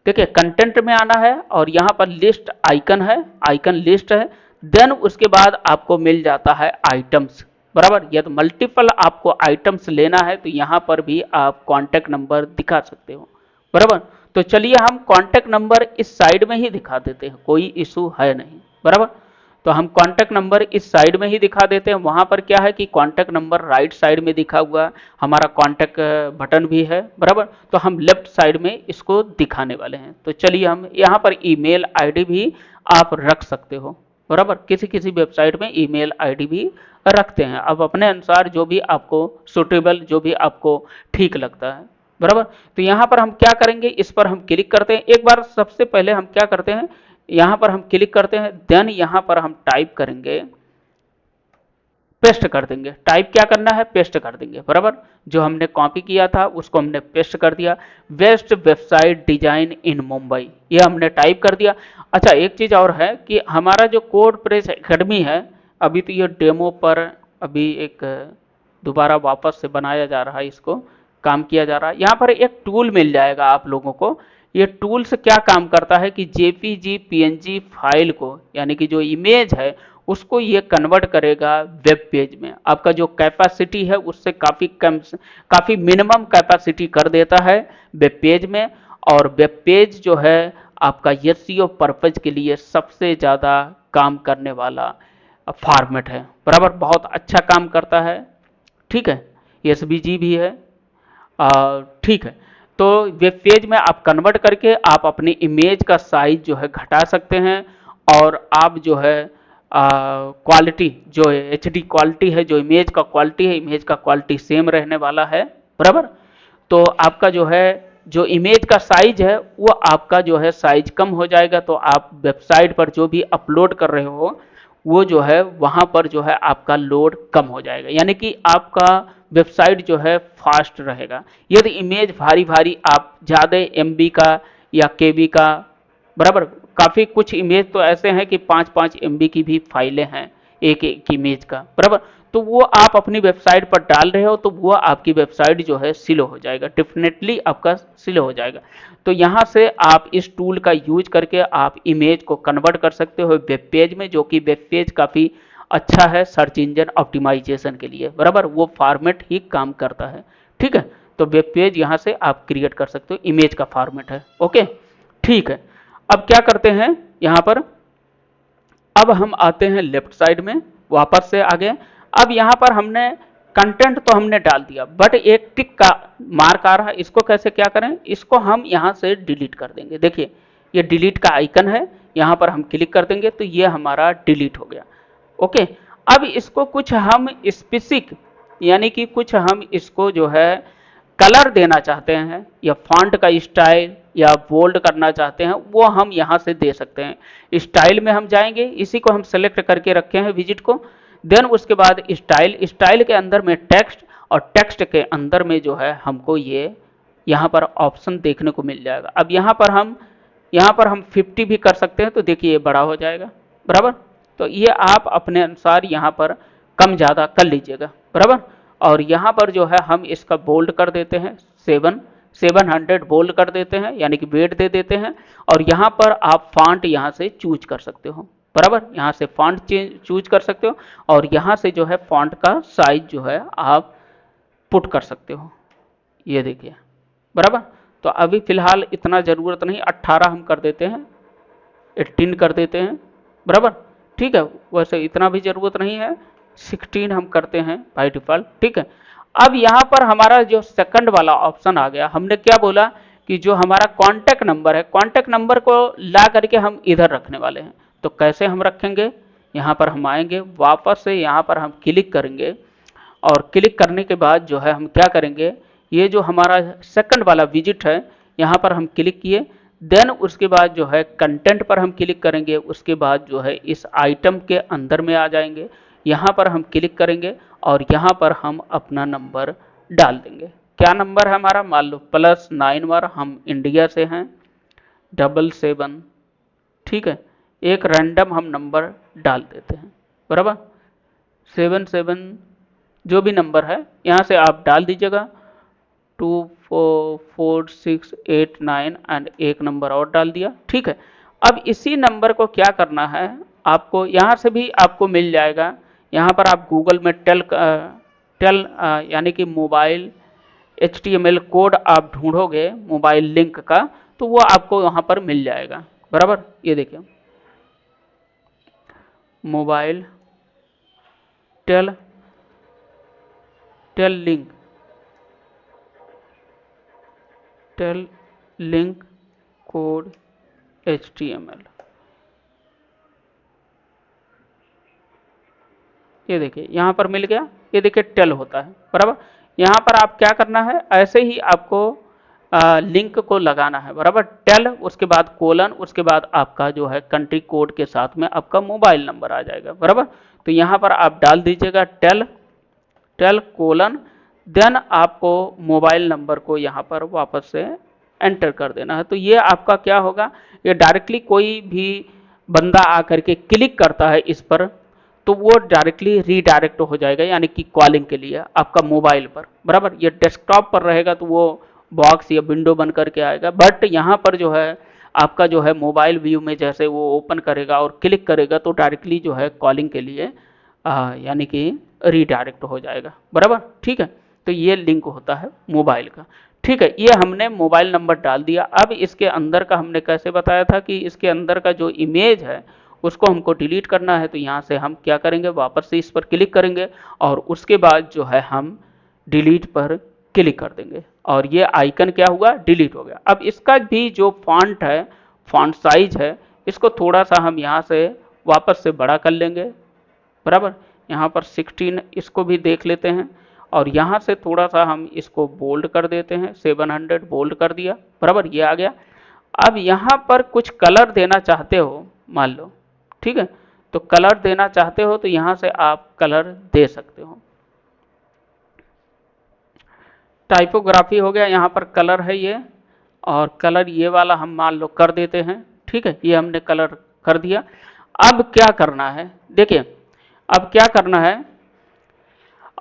देखिए कंटेंट में आना है और यहाँ पर लिस्ट आइकन है, आइकन लिस्ट है। देन उसके बाद आपको मिल जाता है आइटम्स, बराबर। या तो मल्टीपल आपको आइटम्स लेना है तो यहाँ पर भी आप कॉन्टैक्ट नंबर दिखा सकते हो, बराबर। तो चलिए हम कॉन्टैक्ट नंबर इस साइड में ही दिखा देते हैं, कोई इशू है नहीं, बराबर। तो हम कॉन्टैक्ट नंबर इस साइड में ही दिखा देते हैं। वहाँ पर क्या है कि कॉन्टैक्ट नंबर राइट साइड में दिखा हुआ है, हमारा कॉन्टैक्ट बटन भी है, बराबर। तो हम लेफ्ट साइड में इसको दिखाने वाले हैं। तो चलिए हम यहाँ पर ईमेल आईडी भी आप रख सकते हो, बराबर। किसी किसी वेबसाइट में ईमेल आईडी भी रखते हैं, अब अपने अनुसार जो भी आपको सुटेबल, जो भी आपको ठीक लगता है, बराबर। तो यहाँ पर हम क्या करेंगे, इस पर हम क्लिक करते हैं। एक बार सबसे पहले हम क्या करते हैं, यहाँ पर हम क्लिक करते हैं। देन यहाँ पर हम टाइप करेंगे पेस्ट कर देंगे। टाइप क्या करना है, पेस्ट कर देंगे, बराबर। जो हमने कॉपी किया था उसको हमने पेस्ट कर दिया। बेस्ट वेबसाइट डिजाइन इन मुंबई, ये हमने टाइप कर दिया। अच्छा, एक चीज और है कि हमारा जो कोड प्रेस एकेडमी है, अभी तो ये डेमो पर अभी एक दोबारा वापस से बनाया जा रहा है, इसको काम किया जा रहा है। यहाँ पर एक टूल मिल जाएगा आप लोगों को। ये टूल से क्या काम करता है कि जेपीजी पीएनजी फाइल को, यानी कि जो इमेज है उसको ये कन्वर्ट करेगा वेब पेज में। आपका जो कैपेसिटी है उससे काफ़ी कम, काफ़ी मिनिमम कैपेसिटी कर देता है वेब पेज में। और वेब पेज जो है आपका एसईओ पर्पज के लिए सबसे ज़्यादा काम करने वाला फॉर्मेट है, बराबर। बहुत अच्छा काम करता है, ठीक है। एसवीजी भी है, ठीक है। तो वेब पेज में आप कन्वर्ट करके आप अपनी इमेज का साइज जो है घटा सकते हैं, और आप जो है क्वालिटी जो है एचडी क्वालिटी है, जो इमेज का क्वालिटी है, इमेज का क्वालिटी सेम रहने वाला है, बराबर। तो आपका जो है जो इमेज का साइज है वो आपका जो है साइज कम हो जाएगा, तो आप वेबसाइट पर जो भी अपलोड कर रहे हो वो जो है वहां पर जो है आपका लोड कम हो जाएगा, यानी कि आपका वेबसाइट जो है फास्ट रहेगा। यदि इमेज भारी भारी आप ज़्यादा एमबी का या केबी का, बराबर, काफ़ी कुछ इमेज तो ऐसे हैं कि 5-5 एमबी की भी फाइलें हैं एक एक इमेज का, बराबर। तो वो आप अपनी वेबसाइट पर डाल रहे हो तो वो आपकी वेबसाइट जो है स्लो हो जाएगा, डेफिनेटली आपका स्लो हो जाएगा। तो यहाँ से आप इस टूल का यूज करके आप इमेज को कन्वर्ट कर सकते हो वेब पेज में, जो कि वेब पेज काफ़ी अच्छा है सर्च इंजन ऑप्टिमाइजेशन के लिए, बराबर। वो फॉर्मेट ही काम करता है, ठीक है। तो वेब पेज यहाँ से आप क्रिएट कर सकते हो, इमेज का फॉर्मेट है, ओके, ठीक है। अब क्या करते हैं यहाँ पर, अब हम आते हैं लेफ्ट साइड में, वापस से आगे। अब यहाँ पर हमने कंटेंट तो हमने डाल दिया, बट एक टिक का मार्क आ रहा है, इसको कैसे क्या करें, इसको हम यहाँ से डिलीट कर देंगे। देखिए ये डिलीट का आइकन है, यहाँ पर हम क्लिक कर देंगे तो ये हमारा डिलीट हो गया, ओके। अब इसको कुछ हम स्पेसिफिक, यानी कि कुछ हम इसको जो है कलर देना चाहते हैं, या फॉन्ट का स्टाइल या बोल्ड करना चाहते हैं, वो हम यहाँ से दे सकते हैं। स्टाइल में हम जाएंगे, इसी को हम सेलेक्ट करके रखे हैं विजिट को। देन उसके बाद स्टाइल, स्टाइल के अंदर में टेक्स्ट, और टेक्स्ट के अंदर में जो है हमको ये यहाँ पर ऑप्शन देखने को मिल जाएगा। अब यहाँ पर हम 50 भी कर सकते हैं, तो देखिए ये बड़ा हो जाएगा, बराबर। तो ये आप अपने अनुसार यहाँ पर कम ज़्यादा कर लीजिएगा, बराबर। और यहाँ पर जो है हम इसका बोल्ड कर देते हैं, 700 बोल्ड कर देते हैं, यानी कि वेट दे देते हैं। और यहाँ पर आप फॉन्ट यहाँ से चूज कर सकते हो, बराबर। यहाँ से फॉन्ट चूज कर सकते हो, और यहाँ से जो है फॉन्ट का साइज जो है आप पुट कर सकते हो, ये देखिए, बराबर। तो अभी फिलहाल इतना ज़रूरत नहीं, 18 हम कर देते हैं, 18 कर देते हैं, बराबर, ठीक है। वैसे इतना भी ज़रूरत नहीं है, 16 हम करते हैं बाय डिफ़ॉल्ट, ठीक है। अब यहाँ पर हमारा जो सेकंड वाला ऑप्शन आ गया, हमने क्या बोला कि जो हमारा कॉन्टैक्ट नंबर है, कॉन्टैक्ट नंबर को ला करके हम इधर रखने वाले हैं। तो कैसे हम रखेंगे, यहाँ पर हम आएंगे, वापस से यहाँ पर हम क्लिक करेंगे, और क्लिक करने के बाद जो है हम क्या करेंगे, ये जो हमारा सेकंड वाला विजिट है यहाँ पर हम क्लिक किए। देन उसके बाद जो है कंटेंट पर हम क्लिक करेंगे, उसके बाद जो है इस आइटम के अंदर में आ जाएंगे, यहाँ पर हम क्लिक करेंगे, और यहाँ पर हम अपना नंबर डाल देंगे। क्या नंबर है हमारा, मान लो +91, हम इंडिया से हैं, 77, ठीक है। एक रैंडम हम नंबर डाल देते हैं, बराबर, 77 जो भी नंबर है यहाँ से आप डाल दीजिएगा, 2 4 4 6 8 9 एंड एक नंबर और डाल दिया, ठीक है। अब इसी नंबर को क्या करना है आपको, यहाँ से भी आपको मिल जाएगा। यहाँ पर आप गूगल में टेल यानी कि मोबाइल HTML कोड आप ढूंढोगे मोबाइल लिंक का, तो वो आपको वहाँ पर मिल जाएगा, बराबर। ये देखिए mobile tel link code HTML, ये देखिए यहाँ पर मिल गया। ये देखिए टेल होता है, बराबर। यहाँ पर आप क्या करना है, ऐसे ही आपको लिंक को लगाना है, बराबर। टेल, उसके बाद कोलन, उसके बाद आपका जो है कंट्री कोड के साथ में आपका मोबाइल नंबर आ जाएगा, बराबर। तो यहाँ पर आप डाल दीजिएगा टेल कोलन, देन आपको मोबाइल नंबर को यहाँ पर वापस से एंटर कर देना है। तो ये आपका क्या होगा, ये डायरेक्टली कोई भी बंदा आकर के क्लिक करता है इस पर तो वो डायरेक्टली रीडायरेक्ट हो जाएगा, यानी कि कॉलिंग के लिए आपका मोबाइल पर, बराबर। ये डेस्कटॉप पर रहेगा तो वो बॉक्स या विंडो बन करके आएगा, बट यहाँ पर जो है आपका जो है मोबाइल व्यू में जैसे वो ओपन करेगा और क्लिक करेगा तो डायरेक्टली जो है कॉलिंग के लिए यानी कि रीडायरेक्ट हो जाएगा, बराबर, ठीक है। तो ये लिंक होता है मोबाइल का, ठीक है। ये हमने मोबाइल नंबर डाल दिया। अब इसके अंदर का हमने कैसे बताया था कि इसके अंदर का जो इमेज है उसको हमको डिलीट करना है, तो यहाँ से हम क्या करेंगे, वापस से इस पर क्लिक करेंगे और उसके बाद जो है हम डिलीट पर क्लिक कर देंगे और ये आइकन क्या हुआ, डिलीट हो गया। अब इसका भी जो फॉन्ट है, फॉन्ट साइज है, इसको थोड़ा सा हम यहाँ से वापस से बड़ा कर लेंगे, बराबर। यहाँ पर 16 इसको भी देख लेते हैं और यहाँ से थोड़ा सा हम इसको बोल्ड कर देते हैं, 700 बोल्ड कर दिया, बराबर, ये आ गया। अब यहाँ पर कुछ कलर देना चाहते हो मान लो, ठीक है, तो कलर देना चाहते हो तो यहाँ से आप कलर दे सकते हो। टाइपोग्राफी हो गया, यहाँ पर कलर है ये, और कलर ये वाला हम मान लो कर देते हैं, ठीक है, ये हमने कलर कर दिया। अब क्या करना है, देखिए अब क्या करना है,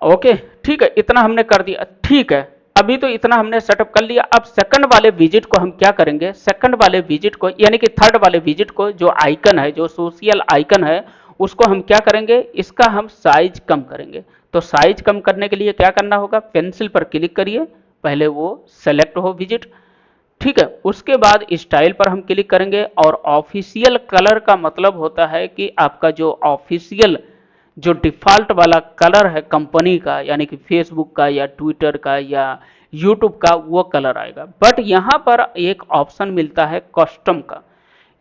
ओके, ठीक है, इतना हमने कर दिया, ठीक है। अभी तो इतना हमने सेटअप कर लिया। अब सेकंड वाले विजिट को हम क्या करेंगे, सेकंड वाले विजिट को यानी कि थर्ड वाले विजिट को, जो आइकन है, जो सोशल आइकन है, उसको हम क्या करेंगे, इसका हम साइज कम करेंगे। तो साइज कम करने के लिए क्या करना होगा, पेंसिल पर क्लिक करिए, पहले वो सेलेक्ट हो विजिट, ठीक है। उसके बाद स्टाइल पर हम क्लिक करेंगे और ऑफिशियल कलर का मतलब होता है कि आपका जो ऑफिशियल जो डिफ़ॉल्ट वाला कलर है कंपनी का, यानी कि फेसबुक का या ट्विटर का या यूट्यूब का, वो कलर आएगा। बट यहाँ पर एक ऑप्शन मिलता है कस्टम का।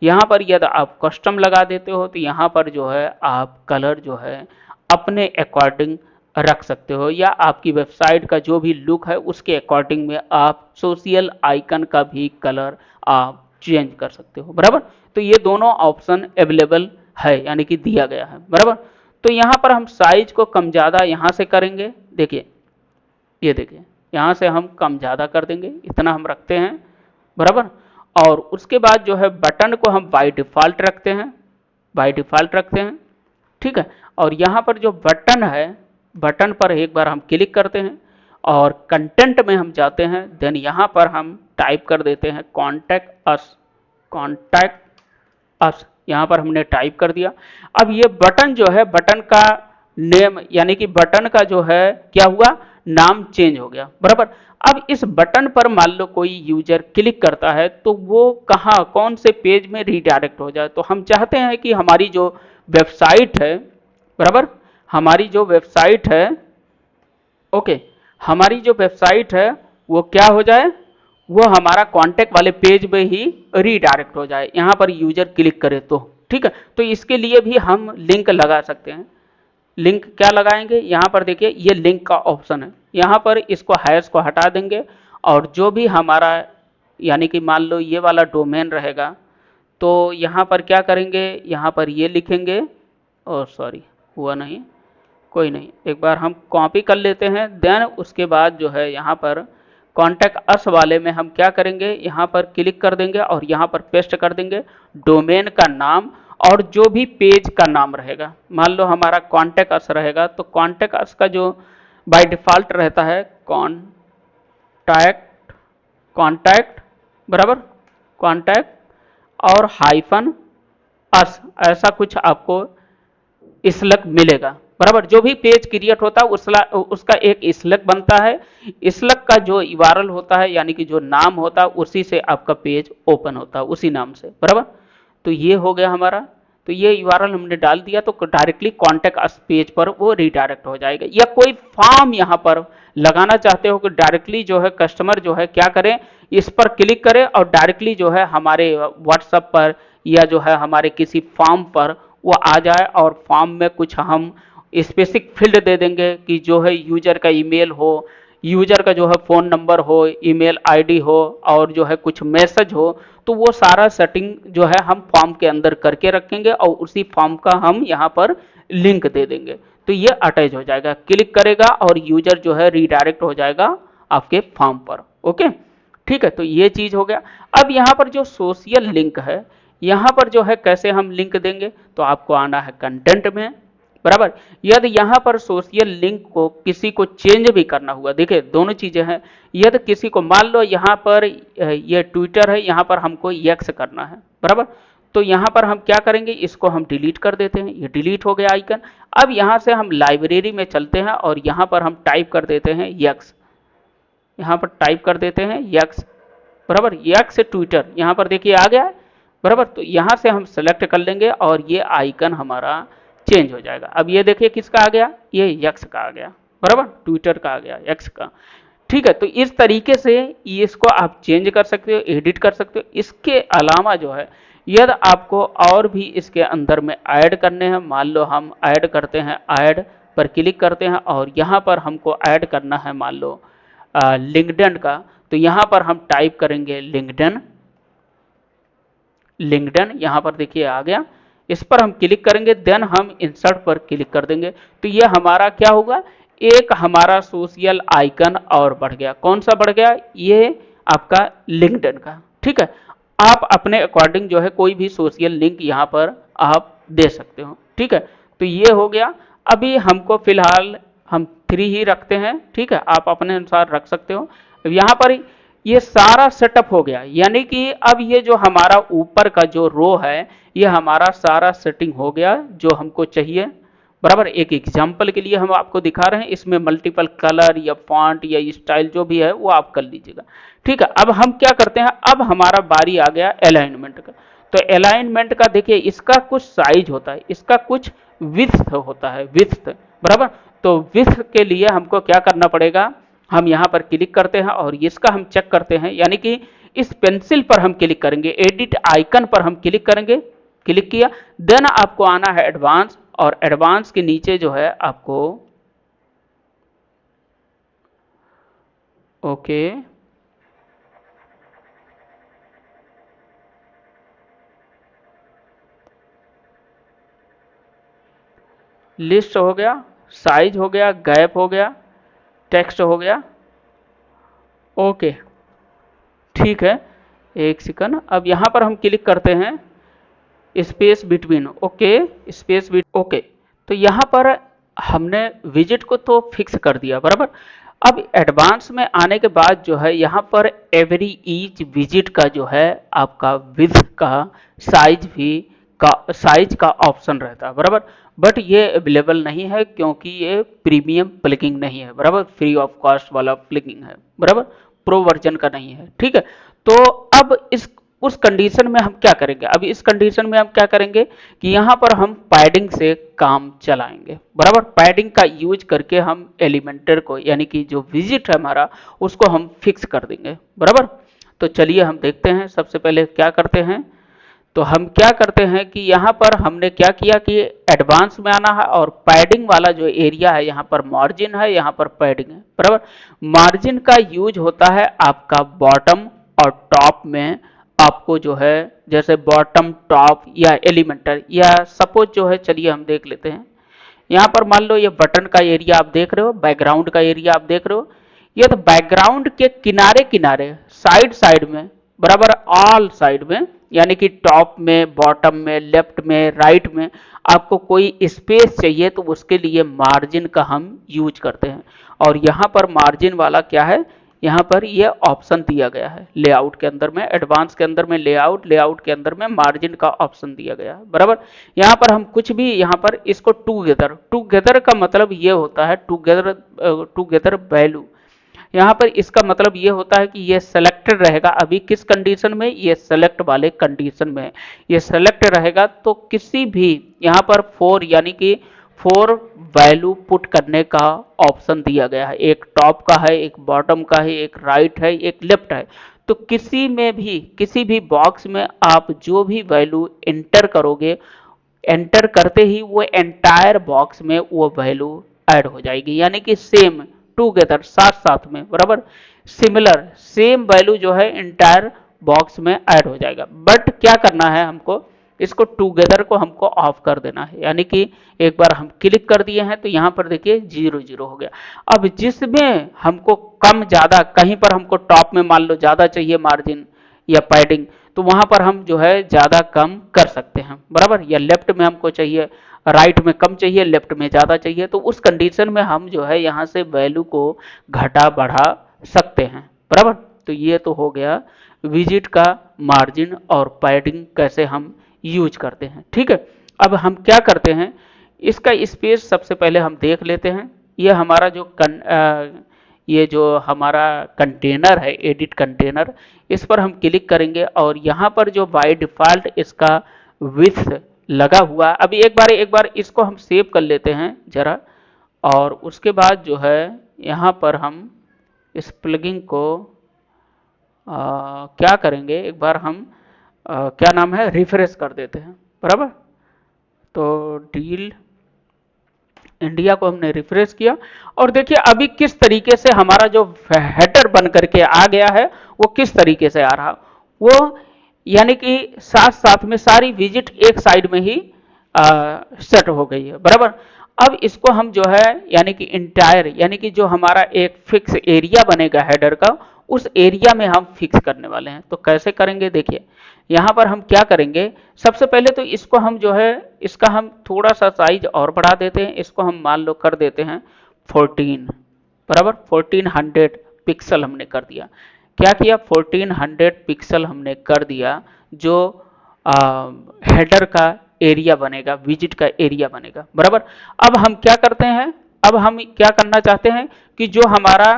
यहाँ पर यदि आप कस्टम लगा देते हो तो यहाँ पर जो है आप कलर जो है अपने अकॉर्डिंग रख सकते हो, या आपकी वेबसाइट का जो भी लुक है उसके अकॉर्डिंग में आप सोशल आइकन का भी कलर आप चेंज कर सकते हो, बराबर। तो ये दोनों ऑप्शन अवेलेबल है, यानी कि दिया गया है, बराबर। तो यहाँ पर हम साइज को कम ज़्यादा यहाँ से करेंगे, देखिए ये देखिए यहाँ से हम कम ज़्यादा कर देंगे, इतना हम रखते हैं, बराबर। और उसके बाद जो है बटन को हम बाय डिफ़ॉल्ट रखते हैं, बाय डिफ़ॉल्ट रखते हैं, ठीक है। और यहाँ पर जो बटन है, बटन पर एक बार हम क्लिक करते हैं और कंटेंट में हम जाते हैं, देन यहाँ पर हम टाइप कर देते हैं कॉन्टैक्ट अस, कॉन्टैक्ट अस, यहाँ पर हमने टाइप कर दिया। अब ये बटन जो है, बटन का नेम यानी कि बटन का जो है क्या हुआ, नाम चेंज हो गया, बराबर। अब इस बटन पर मान लो कोई यूजर क्लिक करता है तो वो कहाँ, कौन से पेज में रीडायरेक्ट हो जाए। तो हम चाहते हैं कि हमारी जो वेबसाइट है, बराबर, हमारी जो वेबसाइट है, ओके, हमारी जो वेबसाइट है वो क्या हो जाए, वो हमारा कांटेक्ट वाले पेज में ही रीडायरेक्ट हो जाए, यहाँ पर यूजर क्लिक करे तो, ठीक है। तो इसके लिए भी हम लिंक लगा सकते हैं। लिंक क्या लगाएंगे, यहाँ पर देखिए ये लिंक का ऑप्शन है, यहाँ पर इसको हैश को हटा देंगे और जो भी हमारा यानी कि मान लो ये वाला डोमेन रहेगा तो यहाँ पर क्या करेंगे, यहाँ पर ये लिखेंगे, और सॉरी हुआ नहीं, कोई नहीं, एक बार हम कॉपी कर लेते हैं। देन उसके बाद जो है यहाँ पर कॉन्टैक्ट अस वाले में हम क्या करेंगे, यहाँ पर क्लिक कर देंगे और यहाँ पर पेस्ट कर देंगे डोमेन का नाम और जो भी पेज का नाम रहेगा। मान लो हमारा कॉन्टैक्ट अस रहेगा तो कॉन्टैक्ट अस का जो बाय डिफ़ॉल्ट रहता है कॉन्टैक्ट, कॉन्टैक्ट, बराबर, कॉन्टैक्ट और हाइफन अस, ऐसा कुछ आपको स्लग मिलेगा, बराबर। जो भी पेज क्रिएट होता है उसका एक स्लग बनता है, स्लग का जो यूआरएल होता है यानी कि जो नाम होता है उसी से आपका पेज ओपन होता है, उसी नाम से, बराबर। तो ये हो गया हमारा, तो ये यूआरएल हमने डाल दिया तो डायरेक्टली कॉन्टैक्ट अस पेज पर वो रीडायरेक्ट हो जाएगा। या कोई फॉर्म यहाँ पर लगाना चाहते हो कि डायरेक्टली जो है कस्टमर जो है क्या करें, इस पर क्लिक करें और डायरेक्टली जो है हमारे व्हाट्सएप पर या जो है हमारे किसी फॉर्म पर वो आ जाए और फॉर्म में कुछ हम स्पेसिफिक फील्ड दे देंगे कि जो है यूजर का ईमेल हो, यूजर का जो है फ़ोन नंबर हो, ईमेल आईडी हो और जो है कुछ मैसेज हो, तो वो सारा सेटिंग जो है हम फॉर्म के अंदर करके रखेंगे और उसी फॉर्म का हम यहाँ पर लिंक दे देंगे तो ये अटैच हो जाएगा, क्लिक करेगा और यूजर जो है रीडायरेक्ट हो जाएगा आपके फॉर्म पर। ओके, ठीक है, तो ये चीज हो गया। अब यहाँ पर जो सोशल लिंक है, यहाँ पर जो है कैसे हम लिंक देंगे, तो आपको आना है कंटेंट में, बराबर। यदि यहाँ पर सोशल लिंक को किसी को चेंज भी करना हुआ, देखिए दोनों चीजें हैं। यदि किसी को मान लो यहाँ पर ये ट्विटर है, यहाँ पर हमको एक्स करना है, बराबर। तो यहाँ पर हम क्या करेंगे, इसको हम डिलीट कर देते हैं, ये डिलीट हो गया आइकन। अब यहाँ से हम लाइब्रेरी में चलते हैं और यहाँ पर हम टाइप कर देते हैं एक्स, यहाँ पर टाइप कर देते हैं एक्स, बराबर। एक्स ट्विटर यहाँ पर देखिए आ गया है, बराबर। तो यहाँ से हम सेलेक्ट कर लेंगे और ये आइकन हमारा चेंज हो जाएगा। अब ये देखिए किसका आ गया, ये एक्स का आ गया, बराबर, ट्विटर का आ गया एक्स का। ठीक है, तो इस तरीके से इसको आप चेंज कर सकते हो, एडिट कर सकते हो। इसके अलावा जो है यदि आपको और भी इसके अंदर में ऐड करने हैं, मान लो हम ऐड करते हैं, ऐड पर क्लिक करते हैं और यहाँ पर हमको ऐड करना है मान लो लिंक्डइन का, तो यहाँ पर हम टाइप करेंगे लिंक्डइन, लिंक्डइन यहाँ पर देखिए आ गया। इस पर हम क्लिक करेंगे, देन हम इंसर्ट पर क्लिक कर देंगे, तो ये हमारा क्या होगा, एक हमारा सोशल आइकन और बढ़ गया। कौन सा बढ़ गया, ये आपका लिंक्डइन का। ठीक है, आप अपने अकॉर्डिंग जो है कोई भी सोशल लिंक यहाँ पर आप दे सकते हो। ठीक है, तो ये हो गया। अभी हमको फिलहाल हम 3 ही रखते हैं, ठीक है, आप अपने अनुसार रख सकते हो। यहाँ पर ये सारा सेटअप हो गया, यानी कि अब ये जो हमारा ऊपर का जो रो है, ये हमारा सारा सेटिंग हो गया जो हमको चाहिए, बराबर। एक एग्जांपल के लिए हम आपको दिखा रहे हैं, इसमें मल्टीपल कलर या फॉन्ट या स्टाइल जो भी है वो आप कर लीजिएगा। ठीक है, अब हम क्या करते हैं, अब हमारा बारी आ गया अलाइनमेंट का। तो अलाइनमेंट का देखिए, इसका कुछ साइज होता है, इसका कुछ विड्थ होता है, विड्थ, बराबर। तो विड्थ के लिए हमको क्या करना पड़ेगा, हम यहाँ पर क्लिक करते हैं और इसका हम चेक करते हैं, यानी कि इस पेंसिल पर हम क्लिक करेंगे, एडिट आइकन पर हम क्लिक करेंगे, क्लिक किया, देन आपको आना है एडवांस, और एडवांस के नीचे जो है आपको ओके लिस्ट हो गया, साइज हो गया, गैप हो गया, टेक्स्ट हो गया। ओके, ठीक है, एक सेकंड। अब यहाँ पर हम क्लिक करते हैं space between, okay, space bit, okay. तो यहाँ पर हमने विजिट को तो फिक्स कर दिया, बराबर। अब एडवांस में आने के बाद जो है यहाँ पर एवरी ईच विजिट का जो है आपका विड्थ का साइज भी का साइज का ऑप्शन रहता है, बराबर। बट ये अवेलेबल नहीं है क्योंकि ये प्रीमियम प्लगिंग नहीं है, बराबर, फ्री ऑफ कॉस्ट वाला प्लगिंग है, बराबर, प्रो वर्जन का नहीं है। ठीक है, तो अब इस उस कंडीशन में हम क्या करेंगे, अब इस कंडीशन में हम क्या करेंगे कि यहाँ पर हम पैडिंग से काम चलाएंगे, बराबर। पैडिंग का यूज करके हम एलिमेंटर को, यानी कि जो विजिट है हमारा, उसको हम फिक्स कर देंगे, बराबर। तो चलिए हम देखते हैं, सबसे पहले क्या करते हैं। तो हम क्या करते हैं कि यहाँ पर हमने क्या किया कि एडवांस में आना है और पैडिंग वाला जो एरिया है, यहाँ पर मार्जिन है, यहाँ पर पैडिंग है, बराबर। मार्जिन का यूज होता है आपका बॉटम और टॉप में, आपको जो है जैसे बॉटम, टॉप या एलिमेंटर, या सपोज जो है, चलिए हम देख लेते हैं। यहाँ पर मान लो ये बटन का एरिया आप देख रहे हो, बैकग्राउंड का एरिया आप देख रहे हो, ये तो बैकग्राउंड के किनारे किनारे, साइड साइड में, बराबर, ऑल साइड में, यानी कि टॉप में, बॉटम में, लेफ्ट में, राइट में आपको कोई स्पेस चाहिए तो उसके लिए मार्जिन का हम यूज करते हैं। और यहाँ पर मार्जिन वाला क्या है, यहाँ पर ये ऑप्शन दिया गया है लेआउट के अंदर में, एडवांस के अंदर में लेआउट, लेआउट के अंदर में मार्जिन का ऑप्शन दिया गया है, बराबर। यहाँ पर हम कुछ भी, यहाँ पर इसको टूगेदर, टूगेदर का मतलब ये होता है टूगेदर, टूगेदर वैल्यू। यहाँ पर इसका मतलब ये होता है कि ये सेलेक्टेड रहेगा, अभी किस कंडीशन में, ये सेलेक्ट वाले कंडीशन में ये सेलेक्ट रहेगा। तो किसी भी यहाँ पर 4 यानी कि 4 वैल्यू पुट करने का ऑप्शन दिया गया है, एक टॉप का है, एक बॉटम का है, एक राइट है, एक लेफ्ट है। तो किसी में भी, किसी भी बॉक्स में आप जो भी वैल्यू एंटर करोगे, एंटर करते ही वो एंटायर बॉक्स में वो वैल्यू ऐड हो जाएगी, यानी कि सेम, टूगेदर, साथ साथ में, बराबर, सिमिलर, सेम वैल्यू जो है एंटायर बॉक्स में ऐड हो जाएगा। बट क्या करना है हमको इसको टुगेदर को हमको ऑफ कर देना है, यानी कि एक बार हम क्लिक कर दिए हैं तो यहाँ पर देखिए 0 0 हो गया। अब जिसमें हमको कम ज़्यादा, कहीं पर हमको टॉप में मान लो ज़्यादा चाहिए मार्जिन या पैडिंग, तो वहाँ पर हम जो है ज़्यादा कम कर सकते हैं, बराबर। या लेफ्ट में हमको चाहिए, राइट में कम चाहिए, लेफ्ट में ज़्यादा चाहिए, तो उस कंडीशन में हम जो है यहाँ से वैल्यू को घटा बढ़ा सकते हैं, बराबर। तो ये तो हो गया विजिट का मार्जिन और पैडिंग कैसे हम यूज करते हैं, ठीक है। अब हम क्या करते हैं, इसका स्पेस सबसे पहले हम देख लेते हैं। ये हमारा जो ये जो हमारा कंटेनर है, एडिट कंटेनर, इस पर हम क्लिक करेंगे और यहाँ पर जो बाय डिफ़ॉल्ट इसका विड्थ लगा हुआ, अभी एक बार इसको हम सेव कर लेते हैं ज़रा, और उसके बाद जो है यहाँ पर हम इस प्लगिंग को क्या करेंगे, एक बार हम क्या नाम है, रिफ्रेश कर देते हैं, बराबर। तो डील इंडिया को हमने रिफ्रेश किया और देखिए अभी किस तरीके से हमारा जो हेडर बन करके आ गया है वो किस तरीके से आ रहा, वो यानी कि साथ साथ में सारी विजिट एक साइड में ही सेट हो गई है, बराबर। अब इसको हम जो है यानी कि इंटायर, यानी कि जो हमारा एक फिक्स एरिया बनेगा हेडर का, उस एरिया में हम फिक्स करने वाले हैं। तो कैसे करेंगे, देखिए यहाँ पर हम क्या करेंगे, सबसे पहले तो इसको हम जो है इसका हम थोड़ा सा साइज और बढ़ा देते हैं, इसको हम मान लो कर देते हैं 14, बराबर। 1400 पिक्सल हमने कर दिया। क्या किया, 1400 पिक्सल हमने कर दिया, जो हेडर का एरिया बनेगा, विजिट का एरिया बनेगा, बराबर। अब हम क्या करते हैं, अब हम क्या करना चाहते हैं कि जो हमारा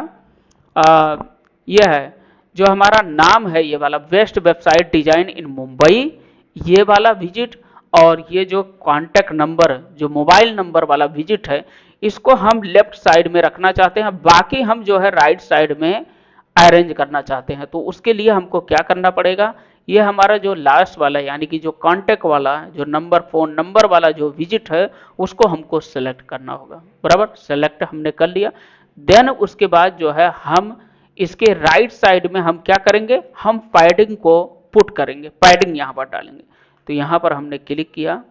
यह है, जो हमारा नाम है ये वाला, बेस्ट वेबसाइट डिजाइन इन मुंबई, ये वाला विजिट, और ये जो कांटेक्ट नंबर, जो मोबाइल नंबर वाला विजिट है, इसको हम लेफ्ट साइड में रखना चाहते हैं, बाकी हम जो है राइट साइड में अरेंज करना चाहते हैं। तो उसके लिए हमको क्या करना पड़ेगा, ये हमारा जो लास्ट वाला यानी कि जो कांटेक्ट वाला, जो नंबर, फोन नंबर वाला जो विजिट है, उसको हमको सेलेक्ट करना होगा, बराबर। सेलेक्ट हमने कर लिया। देन उसके बाद जो है हम इसके राइट साइड में हम क्या करेंगे, हम पैडिंग को पुट करेंगे, पैडिंग यहाँ पर डालेंगे। तो यहाँ पर हमने क्लिक किया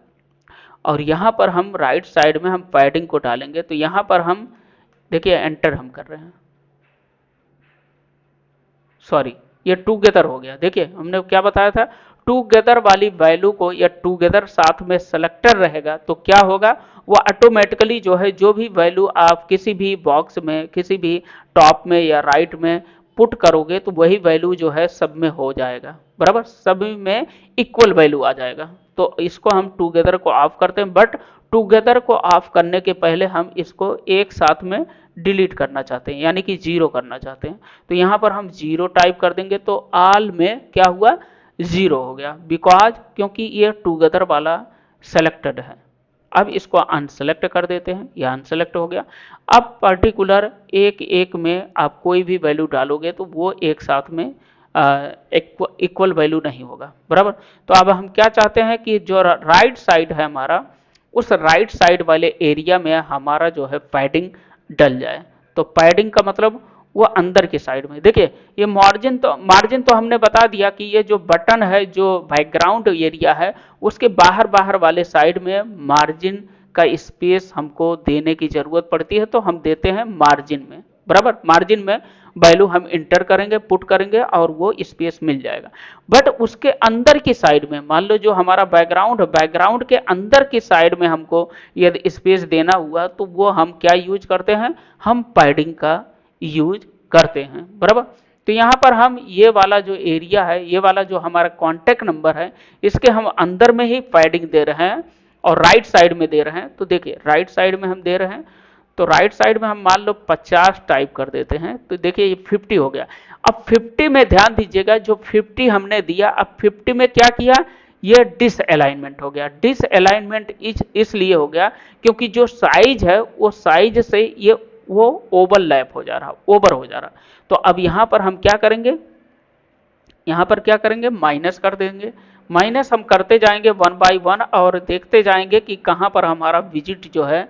और यहाँ पर हम राइट साइड में हम पैडिंग को डालेंगे। तो यहाँ पर हम देखिए एंटर हम कर रहे हैं, सॉरी ये टुगेदर हो गया। देखिए हमने क्या बताया था, टुगेदर वाली वैल्यू को, या टुगेदर साथ में सेलेक्टर रहेगा तो क्या होगा, वो ऑटोमेटिकली जो है जो भी वैल्यू आप किसी भी बॉक्स में, किसी भी टॉप में या राइट में पुट करोगे तो वही वैल्यू जो है सब में हो जाएगा, बराबर। सब में इक्वल वैल्यू आ जाएगा। तो इसको हम टुगेदर को ऑफ करते हैं, बट टुगेदर को ऑफ करने के पहले हम इसको एक साथ में डिलीट करना चाहते हैं, यानी कि 0 करना चाहते हैं। तो यहाँ पर हम 0 टाइप कर देंगे तो ऑल में क्या हुआ, 0 हो गया, बिकॉज क्योंकि ये टुगेदर वाला सेलेक्टेड है। अब इसको अनसेलेक्ट कर देते हैं, यह अनसेलेक्ट हो गया। अब पर्टिकुलर एक एक में आप कोई भी वैल्यू डालोगे तो वो एक साथ में इक्वल वैल्यू नहीं होगा, बराबर। तो अब हम क्या चाहते हैं कि जो राइट साइड है हमारा, उस राइट साइड वाले एरिया में हमारा जो है पैडिंग डल जाए। तो पैडिंग का मतलब वो अंदर की साइड में, देखिए ये मार्जिन तो हमने बता दिया कि ये जो बटन है, जो बैकग्राउंड एरिया है, उसके बाहर बाहर वाले साइड में मार्जिन का स्पेस हमको देने की जरूरत पड़ती है, तो हम देते हैं मार्जिन में, बराबर। मार्जिन में वैल्यू हम इंटर करेंगे, पुट करेंगे और वो स्पेस मिल जाएगा। बट उसके अंदर की साइड में, मान लो जो हमारा बैकग्राउंड है, बैकग्राउंड के अंदर की साइड में हमको यदि स्पेस देना हुआ तो वो हम क्या यूज करते हैं, हम पैडिंग का यूज करते हैं, बराबर। तो यहाँ पर हम ये वाला जो एरिया है, ये वाला जो हमारा कॉन्टेक्ट नंबर है, इसके हम अंदर में ही पैडिंग दे रहे हैं और राइट साइड में दे रहे हैं। तो देखिए राइट साइड में हम दे रहे हैं, तो राइट साइड में हम मान लो 50 टाइप कर देते हैं, तो देखिए ये 50 हो गया। अब 50 में ध्यान दीजिएगा, जो 50 हमने दिया, अब 50 में क्या किया, ये डिसअलाइनमेंट हो गया। डिसअलाइनमेंट इसलिए हो गया क्योंकि जो साइज है वो साइज से ये वो ओवरलैप हो जा रहा, ओवर हो जा रहा। तो अब यहाँ पर हम क्या करेंगे, यहाँ पर क्या करेंगे, माइनस कर देंगे। माइनस हम करते जाएंगे 1 बाई 1 और देखते जाएंगे कि कहाँ पर हमारा विजिट जो है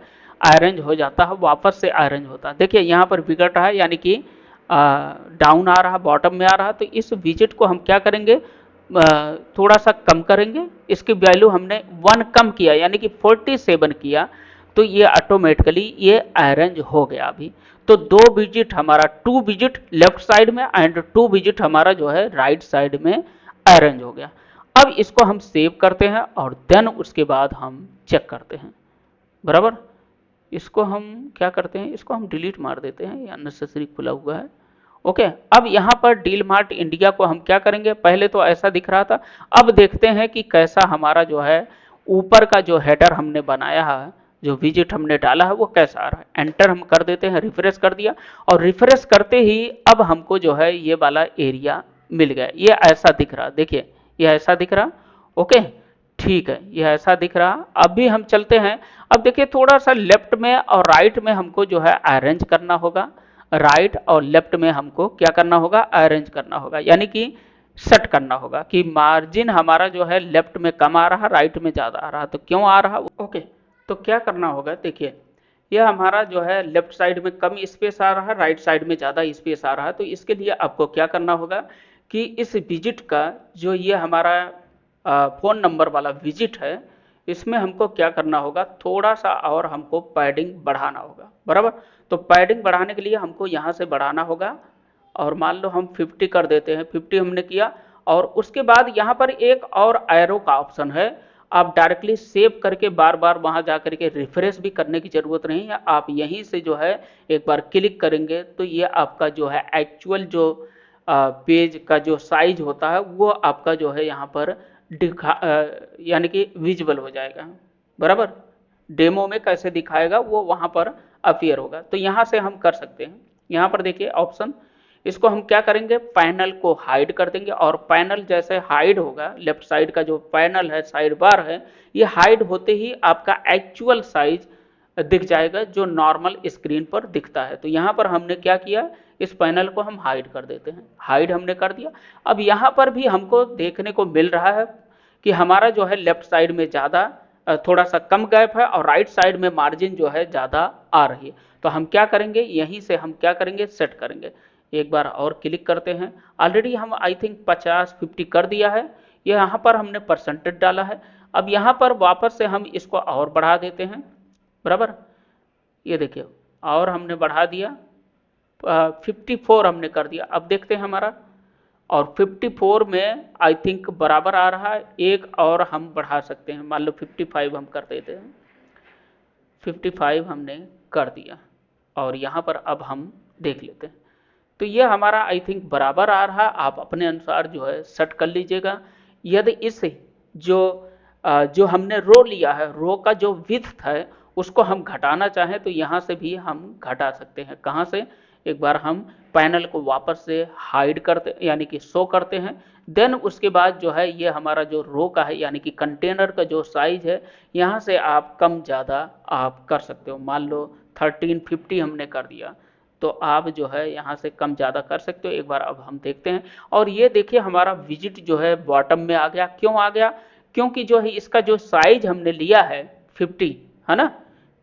अरेंज हो जाता है, वापस से अरेंज होता है। देखिए यहाँ पर बिगड़ रहा है, यानी कि डाउन आ रहा, बॉटम में आ रहा। तो इस विजिट को हम क्या करेंगे, थोड़ा सा कम करेंगे, इसकी वैल्यू हमने 1 कम किया यानी कि 47 किया, तो ये ऑटोमेटिकली ये अरेंज हो गया अभी। तो 2 विजिट हमारा 2 विजिट लेफ्ट साइड में एंड 2 विजिट हमारा जो है राइट साइड में अरेंज हो गया। अब इसको हम सेव करते हैं और देन उसके बाद हम चेक करते हैं, बराबर। इसको हम क्या करते हैं, इसको हम डिलीट मार देते हैं, ये अननेसेसरी खुला हुआ है। ओके, अब यहाँ पर डील मार्ट इंडिया को हम क्या करेंगे, पहले तो ऐसा दिख रहा था, अब देखते हैं कि कैसा हमारा जो है ऊपर का जो हेडर हमने बनाया है, जो विजिट हमने डाला है वो कैसा आ रहा है। एंटर हम कर देते हैं, रिफ्रेश कर दिया, और रिफ्रेश करते ही अब हमको जो है ये वाला एरिया मिल गया, ये ऐसा दिख रहा, देखिए ये ऐसा दिख रहा। ओके, ठीक है, ये ऐसा दिख रहा। अब भी हम चलते हैं, अब देखिए थोड़ा सा लेफ्ट में और राइट में हमको जो है अरेंज करना होगा, राइट और लेफ्ट में हमको क्या करना होगा, अरेंज करना होगा, यानी कि सेट करना होगा कि मार्जिन हमारा जो है लेफ्ट में कम आ रहा, राइट में ज़्यादा आ रहा, तो क्यों आ रहा। ओके, तो क्या करना होगा, देखिए यह हमारा जो है लेफ्ट साइड में कम स्पेस आ रहा है, राइट साइड में ज़्यादा स्पेस आ रहा है, तो इसके लिए आपको क्या करना होगा कि इस विजिट का जो ये हमारा फ़ोन नंबर वाला विजिट है, इसमें हमको क्या करना होगा, थोड़ा सा और हमको पैडिंग बढ़ाना होगा, बराबर। तो पैडिंग बढ़ाने के लिए हमको यहाँ से बढ़ाना होगा, और मान लो हम 50 कर देते हैं, 50 हमने किया, और उसके बाद यहाँ पर एक और एरो का ऑप्शन है, आप डायरेक्टली सेव करके बार बार वहाँ जा करके रिफ्रेश भी करने की ज़रूरत नहीं है, आप यहीं से जो है एक बार क्लिक करेंगे तो ये आपका जो है एक्चुअल जो पेज का जो साइज होता है वो आपका जो है यहाँ पर दिखा यानी कि विजिबल हो जाएगा, बराबर। डेमो में कैसे दिखाएगा वो वहाँ पर अपीयर होगा, तो यहाँ से हम कर सकते हैं। यहाँ पर देखिए ऑप्शन, इसको हम क्या करेंगे, पैनल को हाइड कर देंगे, और पैनल जैसे हाइड होगा, लेफ्ट साइड का जो पैनल है, साइड बार है, ये हाइड होते ही आपका एक्चुअल साइज दिख जाएगा जो नॉर्मल स्क्रीन पर दिखता है। तो यहाँ पर हमने क्या किया, इस पैनल को हम हाइड कर देते हैं, हाइड हमने कर दिया। अब यहाँ पर भी हमको देखने को मिल रहा है कि हमारा जो है लेफ्ट साइड में ज़्यादा थोड़ा सा कम गैप है, और राइट साइड में मार्जिन जो है ज़्यादा आ रही है। तो हम क्या करेंगे, यहीं से हम क्या करेंगे, सेट करेंगे। एक बार और क्लिक करते हैं, ऑलरेडी हम आई थिंक 50-50 कर दिया है, ये यहाँ पर हमने परसेंटेज डाला है। अब यहाँ पर वापस से हम इसको और बढ़ा देते हैं, बराबर। ये देखिए और हमने बढ़ा दिया, 54 हमने कर दिया। अब देखते हैं हमारा, और 54 में आई थिंक बराबर आ रहा है, एक और हम बढ़ा सकते हैं, मान लो 55 हम कर देते हैं, 55 हमने कर दिया, और यहाँ पर अब हम देख लेते हैं। तो ये हमारा आई थिंक बराबर आ रहा है, आप अपने अनुसार जो है सेट कर लीजिएगा। यदि इस जो हमने रो लिया है, रो का जो विड्थ है उसको हम घटाना चाहें तो यहाँ से भी हम घटा सकते हैं। कहाँ से, एक बार हम पैनल को वापस से हाइड करते यानी कि शो करते हैं, देन उसके बाद जो है ये हमारा जो रो का है यानी कि कंटेनर का जो साइज है, यहाँ से आप कम ज़्यादा आप कर सकते हो। मान लो 1350 हमने कर दिया, तो आप जो है यहाँ से कम ज़्यादा कर सकते हो। एक बार अब हम देखते हैं, और ये देखिए हमारा विजिट जो है बॉटम में आ गया। क्यों आ गया, क्योंकि जो है इसका जो साइज हमने लिया है 50 है ना,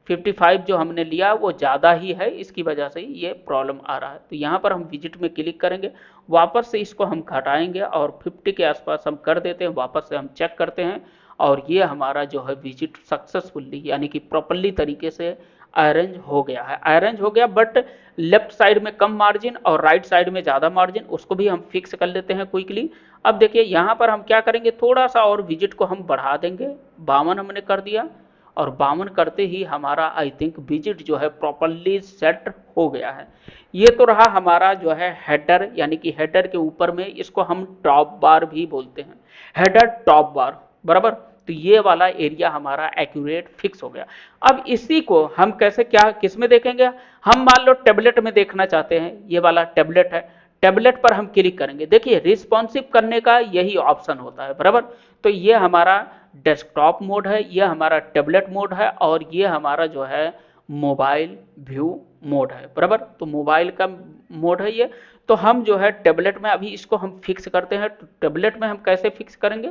55 जो हमने लिया वो ज़्यादा ही है, इसकी वजह से ये प्रॉब्लम आ रहा है। तो यहाँ पर हम विजिट में क्लिक करेंगे, वापस से इसको हम घटाएंगे और 50 के आसपास हम कर देते हैं, वापस से हम चेक करते हैं, और ये हमारा जो है विजिट सक्सेसफुली यानी कि प्रॉपरली तरीके से अरेंज हो गया है। अरेंज हो गया, बट लेफ्ट साइड में कम मार्जिन और राइट साइड में ज़्यादा मार्जिन, उसको भी हम फिक्स कर लेते हैं क्विकली। अब देखिए यहाँ पर हम क्या करेंगे, थोड़ा सा और विजिट को हम बढ़ा देंगे, 52 हमने कर दिया, और 52 करते ही हमारा आई थिंक विजिट जो है प्रॉपरली सेट हो गया है। ये तो रहा हमारा जो है हेडर, यानी कि हेडर के ऊपर में इसको हम टॉप बार भी बोलते हैं, हेडर टॉप बार, बराबर। तो ये वाला एरिया हमारा एक्यूरेट फिक्स हो गया। अब इसी को हम कैसे क्या किस में देखेंगे, हम मान लो टेबलेट में देखना चाहते हैं, ये वाला टेबलेट है, टेबलेट पर हम क्लिक करेंगे। देखिए रिस्पॉन्सिव करने का यही ऑप्शन होता है, बराबर। तो ये हमारा डेस्कटॉप मोड है, ये हमारा टेबलेट मोड है, और ये हमारा जो है मोबाइल व्यू मोड है, बराबर। तो मोबाइल का मोड है ये। तो हम जो है टेबलेट में अभी इसको हम फिक्स करते हैं। तो टेबलेट में हम कैसे फिक्स करेंगे,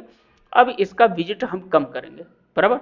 अब इसका विजिट हम कम करेंगे, बराबर।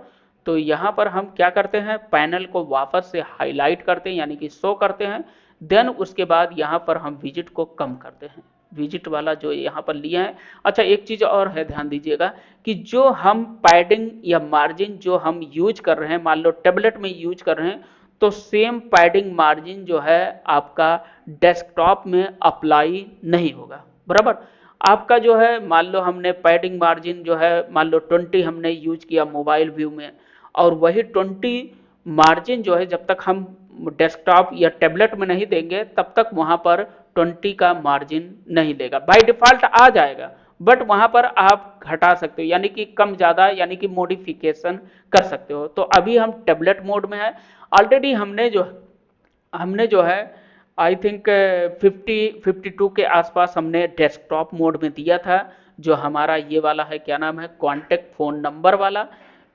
तो यहाँ पर हम क्या करते हैं, पैनल को वापस से हाईलाइट करते हैं यानी कि शो करते हैं, देन उसके बाद यहाँ पर हम विजिट को कम करते हैं, विजिट वाला जो यहाँ पर लिया है। अच्छा एक चीज और है, ध्यान दीजिएगा कि जो हम पैडिंग या मार्जिन जो हम यूज कर रहे हैं, मान लो टेबलेट में यूज कर रहे हैं, तो सेम पैडिंग मार्जिन जो है आपका डेस्कटॉप में अप्लाई नहीं होगा, बराबर। आपका जो है मान लो हमने पैडिंग मार्जिन जो है मान लो 20 हमने यूज किया मोबाइल व्यू में, और वही 20 मार्जिन जो है जब तक हम डेस्कटॉप या टैबलेट में नहीं देंगे तब तक वहां पर 20 का मार्जिन नहीं लेगा, बाय डिफॉल्ट आ जाएगा, बट वहां पर आप घटा सकते हो, यानी कि कम ज्यादा यानी कि मॉडिफिकेशन कर सकते हो। तो अभी हम टैबलेट मोड में है, ऑलरेडी हमने जो है आई थिंक 52 के आसपास हमने डेस्कटॉप मोड में दिया था, जो हमारा ये वाला है, क्या नाम है, कॉन्टेक्ट फोन नंबर वाला,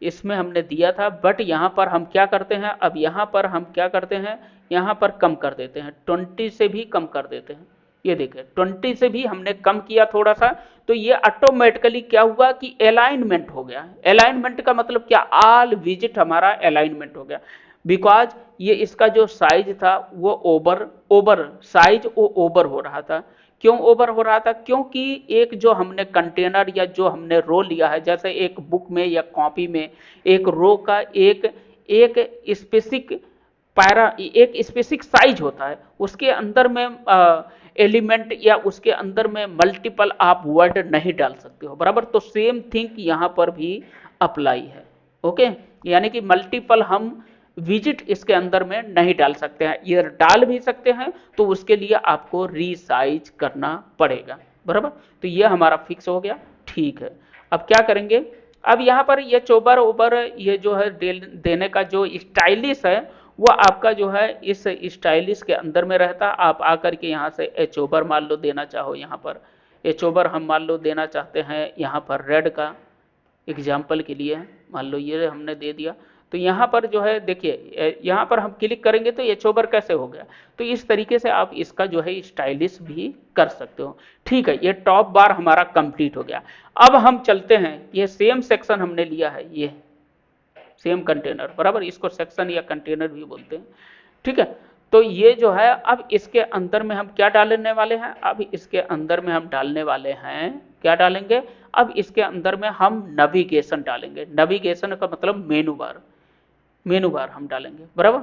इसमें हमने दिया था। बट यहाँ पर हम क्या करते हैं, अब यहाँ पर हम क्या करते हैं, यहाँ पर कम कर देते हैं, 20 से भी कम कर देते हैं। ये देखें 20 से भी हमने कम किया थोड़ा सा, तो ये ऑटोमेटिकली क्या हुआ कि अलाइनमेंट हो गया। अलाइनमेंट का मतलब क्या, ऑल विजिट हमारा अलाइनमेंट हो गया, बिकॉज ये इसका जो साइज था वो ओवर साइज वो ओवर हो रहा था। क्यों ओवर हो रहा था, क्योंकि एक जो हमने कंटेनर या जो हमने रो लिया है, जैसे एक बुक में या कॉपी में एक रो का एक स्पेसिफिक एक स्पेसिफिक साइज होता है, उसके अंदर में एलिमेंट या उसके अंदर में मल्टीपल आप वर्ड नहीं डाल सकते हो, बराबर। तो सेम थिंग यहाँ पर भी अप्लाई है, ओके। यानी कि मल्टीपल हम विजिट इसके अंदर में नहीं डाल सकते हैं, ये डाल भी सकते हैं तो उसके लिए आपको रीसाइज करना पड़ेगा, बराबर। तो ये हमारा फिक्स हो गया, ठीक है। अब क्या करेंगे, अब यहाँ पर ये चोबर ओबर ये जो है देने का जो स्टाइलिश है वो आपका जो है इस स्टाइलिश के अंदर में रहता। आप आकर के यहाँ से एच ओवर मान लो देना चाहो, यहाँ पर एच ओवर हम मान लो देना चाहते हैं यहाँ पर रेड का एग्जाम्पल के लिए, मान लो ये हमने दे दिया। तो यहाँ पर जो है देखिए, यहाँ पर हम क्लिक करेंगे तो ये चोबर कैसे हो गया। तो इस तरीके से आप इसका जो है स्टाइलिश भी कर सकते हो, ठीक है। ये टॉप बार हमारा कंप्लीट हो गया। अब हम चलते हैं, ये सेम सेक्शन हमने लिया है, ये सेम कंटेनर, बराबर, इसको सेक्शन या कंटेनर भी बोलते हैं, ठीक है। तो ये जो है अब इसके अंदर में हम क्या डालने वाले हैं, अब इसके अंदर में हम डालने वाले हैं, क्या डालेंगे, अब इसके अंदर में हम नेविगेशन डालेंगे। नेविगेशन का मतलब मेनू बार हम डालेंगे, बराबर।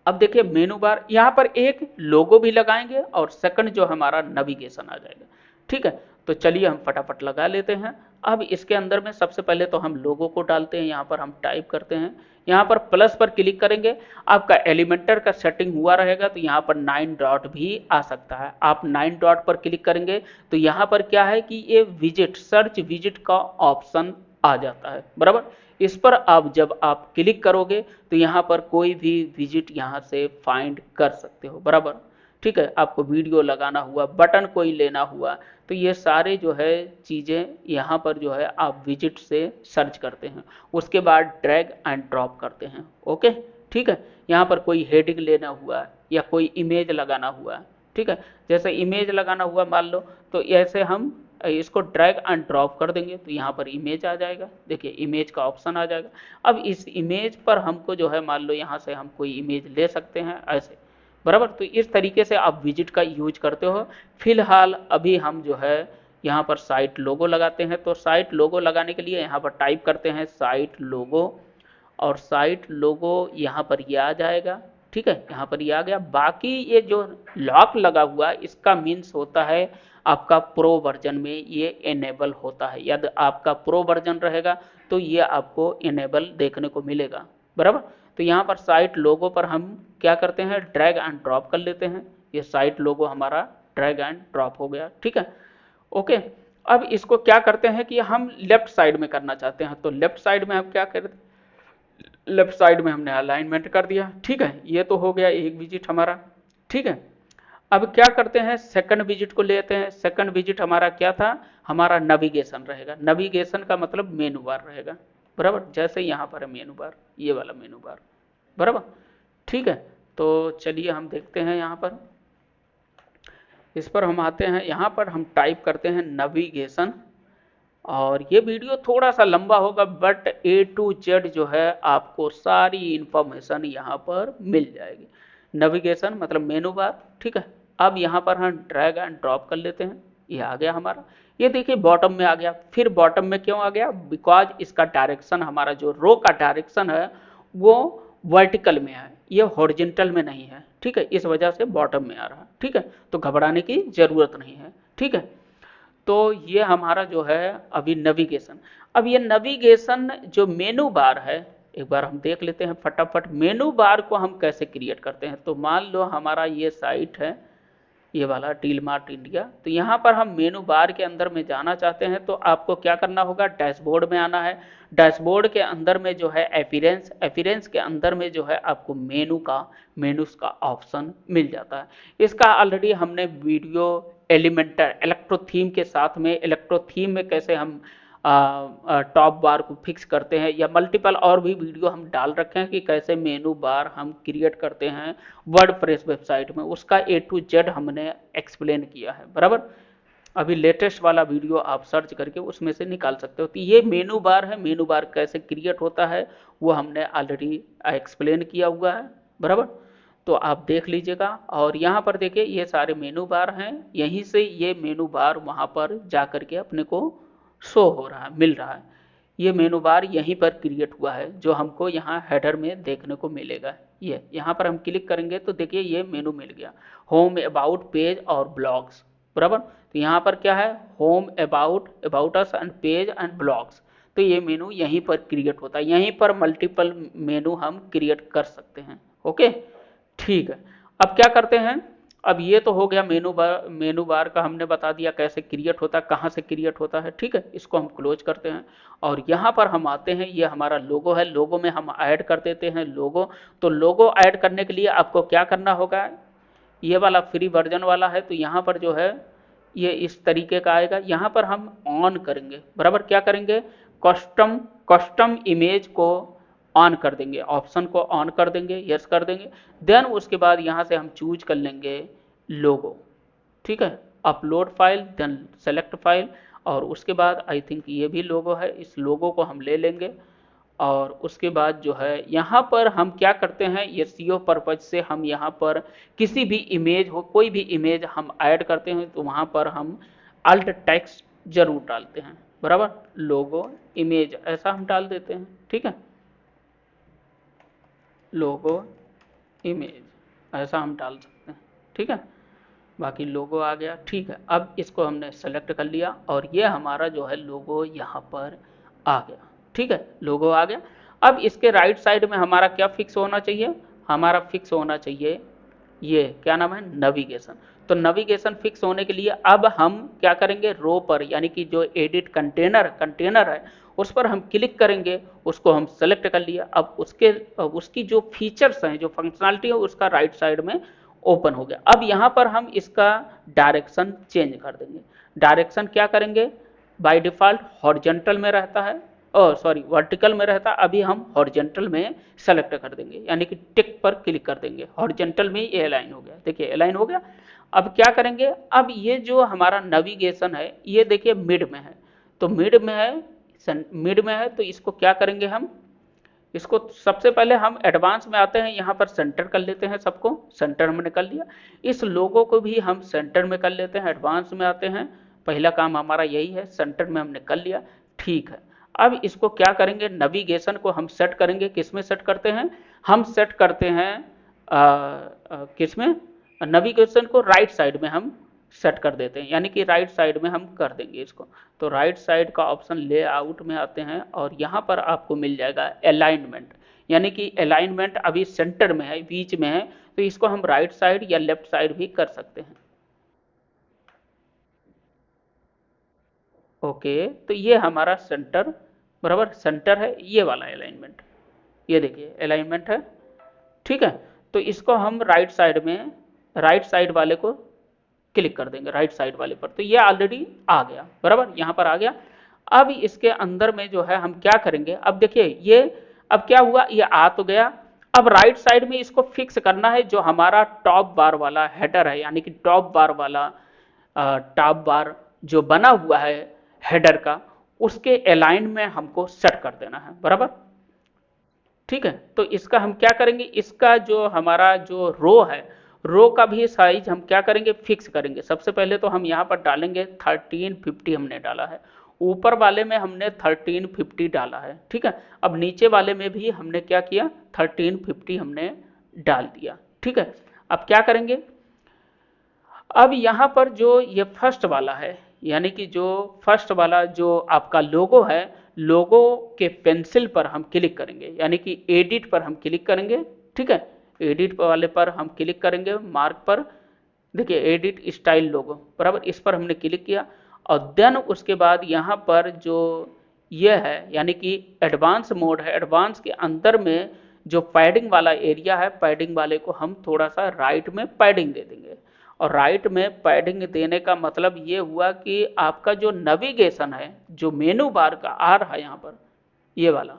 अब देखिए मेनू बार, यहाँ पर एक लोगो भी लगाएंगे और सेकंड जो हमारा नेविगेशन आ जाएगा, ठीक है। तो चलिए हम फटाफट लगा लेते हैं। अब इसके अंदर में सबसे पहले तो हम लोगो को डालते हैं, यहाँ पर हम टाइप करते हैं, यहाँ पर प्लस पर क्लिक करेंगे, आपका एलिमेंटर का सेटिंग हुआ रहेगा तो यहाँ पर 9 डॉट भी आ सकता है। आप 9 डॉट पर क्लिक करेंगे तो यहाँ पर क्या है कि ये विजिट, सर्च विजिट का ऑप्शन आ जाता है, बराबर। इस पर आप जब आप क्लिक करोगे तो यहाँ पर कोई भी विजिट यहाँ से फाइंड कर सकते हो, बराबर, ठीक है। आपको वीडियो लगाना हुआ, बटन कोई लेना हुआ, तो ये सारे जो है चीज़ें यहाँ पर जो है आप विजिट से सर्च करते हैं, उसके बाद ड्रैग एंड ड्रॉप करते हैं, ओके, ठीक है। यहाँ पर कोई हेडिंग लेना हुआ या कोई इमेज लगाना हुआ, ठीक है, जैसे इमेज लगाना हुआ मान लो, तो ऐसे हम इसको ड्रैग एंड ड्रॉप कर देंगे तो यहाँ पर इमेज आ जाएगा, देखिए इमेज का ऑप्शन आ जाएगा। अब इस इमेज पर हमको जो है मान लो यहाँ से हम कोई इमेज ले सकते हैं ऐसे, बराबर। तो इस तरीके से आप विजिट का यूज करते हो। फिलहाल अभी हम जो है यहाँ पर साइट लोगो लगाते हैं, तो साइट लोगो लगाने के लिए यहाँ पर टाइप करते हैं साइट लोगो, और साइट लोगो यहाँ पर ये आ जाएगा, ठीक है, यहाँ पर ये आ गया। बाकी ये जो लॉक लगा हुआ इसका मीन्स होता है आपका प्रो वर्जन में ये इनेबल होता है, यदि आपका प्रो वर्जन रहेगा तो ये आपको इनेबल देखने को मिलेगा, बराबर। तो यहाँ पर साइट लोगो पर हम क्या करते हैं, ड्रैग एंड ड्रॉप कर लेते हैं, ये साइट लोगो हमारा ड्रैग एंड ड्रॉप हो गया, ठीक है, ओके। अब इसको क्या करते हैं कि हम लेफ्ट साइड में करना चाहते हैं, तो लेफ्ट साइड में हम क्या करते, लेफ्ट साइड में हमने अलाइनमेंट कर दिया, ठीक है। ये तो हो गया एक विजिट हमारा, ठीक है। अब क्या करते हैं, सेकंड विजिट को लेते हैं। सेकंड विजिट हमारा क्या था, हमारा नेविगेशन रहेगा। नेविगेशन का मतलब मेनू बार रहेगा, बराबर, जैसे यहाँ पर है मेनू बार, ये वाला मेनू बार, बराबर, ठीक है। तो चलिए हम देखते हैं, यहाँ पर इस पर हम आते हैं, यहाँ पर हम टाइप करते हैं नेविगेशन, और ये वीडियो थोड़ा सा लंबा होगा बट A to Z जो है आपको सारी इंफॉर्मेशन यहाँ पर मिल जाएगी, नेविगेशन मतलब मेनू बार, ठीक है। अब यहाँ पर हम ड्रैग एंड ड्रॉप कर लेते हैं, ये आ गया हमारा। ये देखिए बॉटम में आ गया। फिर बॉटम में क्यों आ गया? बिकॉज इसका डायरेक्शन, हमारा जो रो का डायरेक्शन है वो वर्टिकल में है, ये हॉरिजॉन्टल में नहीं है, ठीक है। इस वजह से बॉटम में आ रहा है, ठीक है। तो घबराने की जरूरत नहीं है, ठीक है। तो ये हमारा जो है अभी नेविगेशन। अब ये नेविगेशन जो मेनू बार है, एक बार हम देख लेते हैं फटाफट मेनू बार को हम कैसे क्रिएट करते हैं। तो मान लो हमारा ये साइट है, ये वाला डील मार्ट इंडिया। तो यहाँ पर हम मेनू बार के अंदर में जाना चाहते हैं, तो आपको क्या करना होगा? डैशबोर्ड में आना है। डैशबोर्ड के अंदर में जो है एपीरेंस, एपीरेंस के अंदर में जो है आपको मेनूस का ऑप्शन मिल जाता है। इसका ऑलरेडी हमने वीडियो एलिमेंटर इलेक्ट्रो थीम के साथ में, इलेक्ट्रो थीम में कैसे हम टॉप बार को फिक्स करते हैं, या मल्टीपल और भी वीडियो हम डाल रखे हैं कि कैसे मेनू बार हम क्रिएट करते हैं वर्डप्रेस वेबसाइट में। उसका A to Z हमने एक्सप्लेन किया है, बराबर। अभी लेटेस्ट वाला वीडियो आप सर्च करके उसमें से निकाल सकते हो। तो ये मेनू बार है, मेनू बार कैसे क्रिएट होता है वो हमने ऑलरेडी एक्सप्लेन किया हुआ है, बराबर। तो आप देख लीजिएगा। और यहाँ पर देखिए ये सारे मेनू बार हैं, यहीं से ये मेनू बार वहाँ पर जा करके अपने को शो हो रहा है, मिल रहा है। ये मेनू बार यहीं पर क्रिएट हुआ है जो हमको यहाँ हेडर में देखने को मिलेगा। ये यहाँ पर हम क्लिक करेंगे तो देखिए ये मेनू मिल गया, होम, अबाउट, पेज और ब्लॉग्स, बराबर। तो यहाँ पर क्या है? Home, about, about us and page and blogs. तो ये मेनू यहीं पर क्रिएट होता है, यहीं पर मल्टीपल मेनू हम क्रिएट कर सकते हैं। ओके, ठीक है। अब क्या करते हैं? अब ये तो हो गया मेनू बार का हमने बता दिया कैसे क्रिएट होता है, कहाँ से क्रिएट होता है, ठीक है। इसको हम क्लोज करते हैं और यहाँ पर हम आते हैं, ये हमारा लोगो है, लोगो में हम ऐड कर देते हैं लोगो। तो लोगो ऐड करने के लिए आपको क्या करना होगा? ये वाला फ्री वर्जन वाला है, तो यहाँ पर जो है ये इस तरीके का आएगा। यहाँ पर हम ऑन करेंगे, बराबर। क्या करेंगे? कस्टम इमेज को ऑन कर देंगे, ऑप्शन को ऑन कर देंगे, यस कर देंगे। देन उसके बाद यहाँ से हम चूज कर लेंगे लोगो, ठीक है। Upload file, then select file, और उसके बाद आई थिंक ये भी लोगो है, इस लोगो को हम ले लेंगे। और उसके बाद जो है यहाँ पर हम क्या करते हैं, ये SEO पर्पज से हम यहाँ पर किसी भी इमेज हो, कोई भी इमेज हम ऐड करते हैं तो वहाँ पर हम अल्ट टेक्स्ट जरूर डालते हैं, बराबर। लोगो इमेज ऐसा हम डाल देते हैं, ठीक है। लोगो इमेज ऐसा हम डाल सकते हैं, ठीक है। बाकी लोगो आ गया, ठीक है। अब इसको हमने सेलेक्ट कर लिया और ये हमारा जो है लोगो यहाँ पर आ गया, ठीक है। लोगो आ गया। अब इसके राइट साइड में हमारा क्या फिक्स होना चाहिए? हमारा फिक्स होना चाहिए ये क्या नाम है? नेविगेशन। तो नेविगेशन फिक्स होने के लिए अब हम क्या करेंगे? रो पर, यानी कि जो एडिट कंटेनर है उस पर हम क्लिक करेंगे, उसको हम सेलेक्ट कर लिया। अब उसकी जो फीचर्स हैं, जो फंक्शनलिटी है, उसका राइट साइड में ओपन हो गया। अब यहाँ पर हम इसका डायरेक्शन चेंज कर देंगे। डायरेक्शन क्या करेंगे? बाय डिफॉल्ट हॉरिजॉन्टल में रहता है, वर्टिकल में रहता है। अभी हम हॉरिजॉन्टल में सेलेक्ट कर देंगे, यानी कि टिक पर क्लिक कर देंगे, हॉरिजॉन्टल में ये अलाइन हो गया। देखिए अलाइन हो गया। अब क्या करेंगे? अब ये जो हमारा नेविगेशन है ये देखिए मिड में है, तो मिड में है तो इसको क्या करेंगे हम? इसको सबसे पहले हम एडवांस में आते हैं, यहाँ पर सेंटर कर लेते हैं, सबको सेंटर हमने कर लिया। इस लोगो को भी हम सेंटर में कर लेते हैं, एडवांस में आते हैं। पहला काम हमारा यही है, सेंटर में हमने कर लिया, ठीक है। अब इसको क्या करेंगे? नेविगेशन को हम सेट करेंगे। किस में सेट करते हैं? हम सेट करते हैं किस में? नेविगेशन को राइट साइड में हम सेट कर देते हैं, यानी कि राइट साइड में हम कर देंगे इसको। तो राइट साइड का ऑप्शन लेआउट में आते हैं और यहाँ पर आपको मिल जाएगा अलाइनमेंट, यानी कि अलाइनमेंट अभी सेंटर में है, बीच में है, तो इसको हम राइट साइड या लेफ्ट साइड भी कर सकते हैं। ओके, तो ये हमारा सेंटर, बराबर सेंटर है, ये वाला अलाइनमेंट, ये देखिए अलाइनमेंट है, ठीक है। तो इसको हम राइट साइड वाले को क्लिक कर देंगे, राइट साइड वाले पर। तो ये ऑलरेडी आ गया, बराबर, यहाँ पर आ गया। अब इसके अंदर में जो है हम क्या करेंगे? अब देखिए ये अब क्या हुआ, ये आ तो गया। अब राइट साइड में इसको फिक्स करना है, जो हमारा टॉप बार वाला हेडर है, यानी कि टॉप बार जो बना हुआ है हेडर का, उसके अलाइन में हमको सेट कर देना है, बराबर, ठीक है, तो इसका हम क्या करेंगे, इसका जो हमारा जो रो है, रो का भी साइज हम क्या करेंगे, फिक्स करेंगे। सबसे पहले तो हम यहाँ पर डालेंगे 1350 हमने डाला है, ऊपर वाले में हमने 1350 डाला है। ठीक है, अब नीचे वाले में भी हमने क्या किया, 1350 हमने डाल दिया। ठीक है, अब क्या करेंगे, अब यहाँ पर जो ये फर्स्ट वाला है, यानी कि जो फर्स्ट वाला जो आपका लोगो है, लोगो के पेंसिल पर हम क्लिक करेंगे, यानी कि एडिट पर हम क्लिक करेंगे। ठीक है, एडिट वाले पर हम क्लिक करेंगे, मार्क पर देखिए एडिट स्टाइल लोगो, बराबर, इस पर हमने क्लिक किया। और देन उसके बाद यहाँ पर जो ये है, यानी कि एडवांस मोड है, एडवांस के अंदर में जो पैडिंग वाला एरिया है, पैडिंग वाले को हम थोड़ा सा राइट में पैडिंग दे देंगे। और राइट में पैडिंग देने का मतलब ये हुआ कि आपका जो नेविगेशन है, जो मेनू बार का आ रहा है यहाँ पर, ये वाला,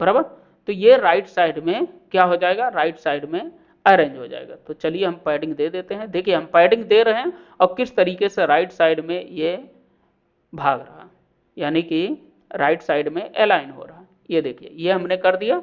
बराबर, तो ये राइट साइड में क्या हो जाएगा, राइट साइड में अरेंज हो जाएगा। तो चलिए हम पैडिंग दे देते हैं। देखिए हम पैडिंग दे रहे हैं और किस तरीके से राइट साइड में ये भाग रहा, यानी कि राइट साइड में अलाइन हो रहा। ये देखिए ये हमने कर दिया।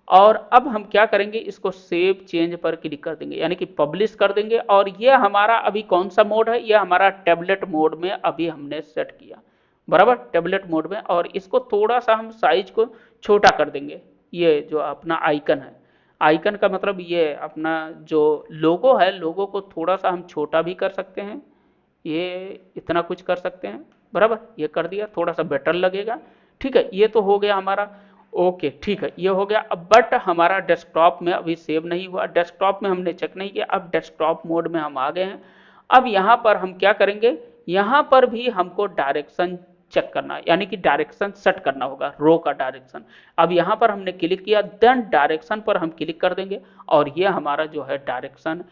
और अब हम क्या करेंगे, इसको सेव चेंज पर क्लिक कर देंगे, यानी कि पब्लिश कर देंगे। और ये हमारा अभी कौन सा मोड है, ये हमारा टैबलेट मोड में अभी हमने सेट किया, बराबर, टैबलेट मोड में। और इसको थोड़ा सा हम साइज को छोटा कर देंगे। ये जो अपना आइकन है, आइकन का मतलब ये अपना जो लोगो है, लोगो को थोड़ा सा हम छोटा भी कर सकते हैं, ये इतना कुछ कर सकते हैं, बराबर, ये कर दिया, थोड़ा सा बेटर लगेगा। ठीक है, ये तो हो गया हमारा, ओके ठीक है, ये हो गया। अब बट हमारा डेस्कटॉप में अभी सेव नहीं हुआ, डेस्कटॉप में हमने चेक नहीं किया, अब डेस्कटॉप मोड में हम आ गए हैं। अब यहाँ पर हम क्या करेंगे, यहाँ पर भी हमको डायरेक्शन चेक करना है, यानी कि डायरेक्शन सेट करना होगा, रो का डायरेक्शन। अब यहाँ पर हमने क्लिक किया, देन डायरेक्शन पर हम क्लिक कर देंगे और ये हमारा जो है डायरेक्शन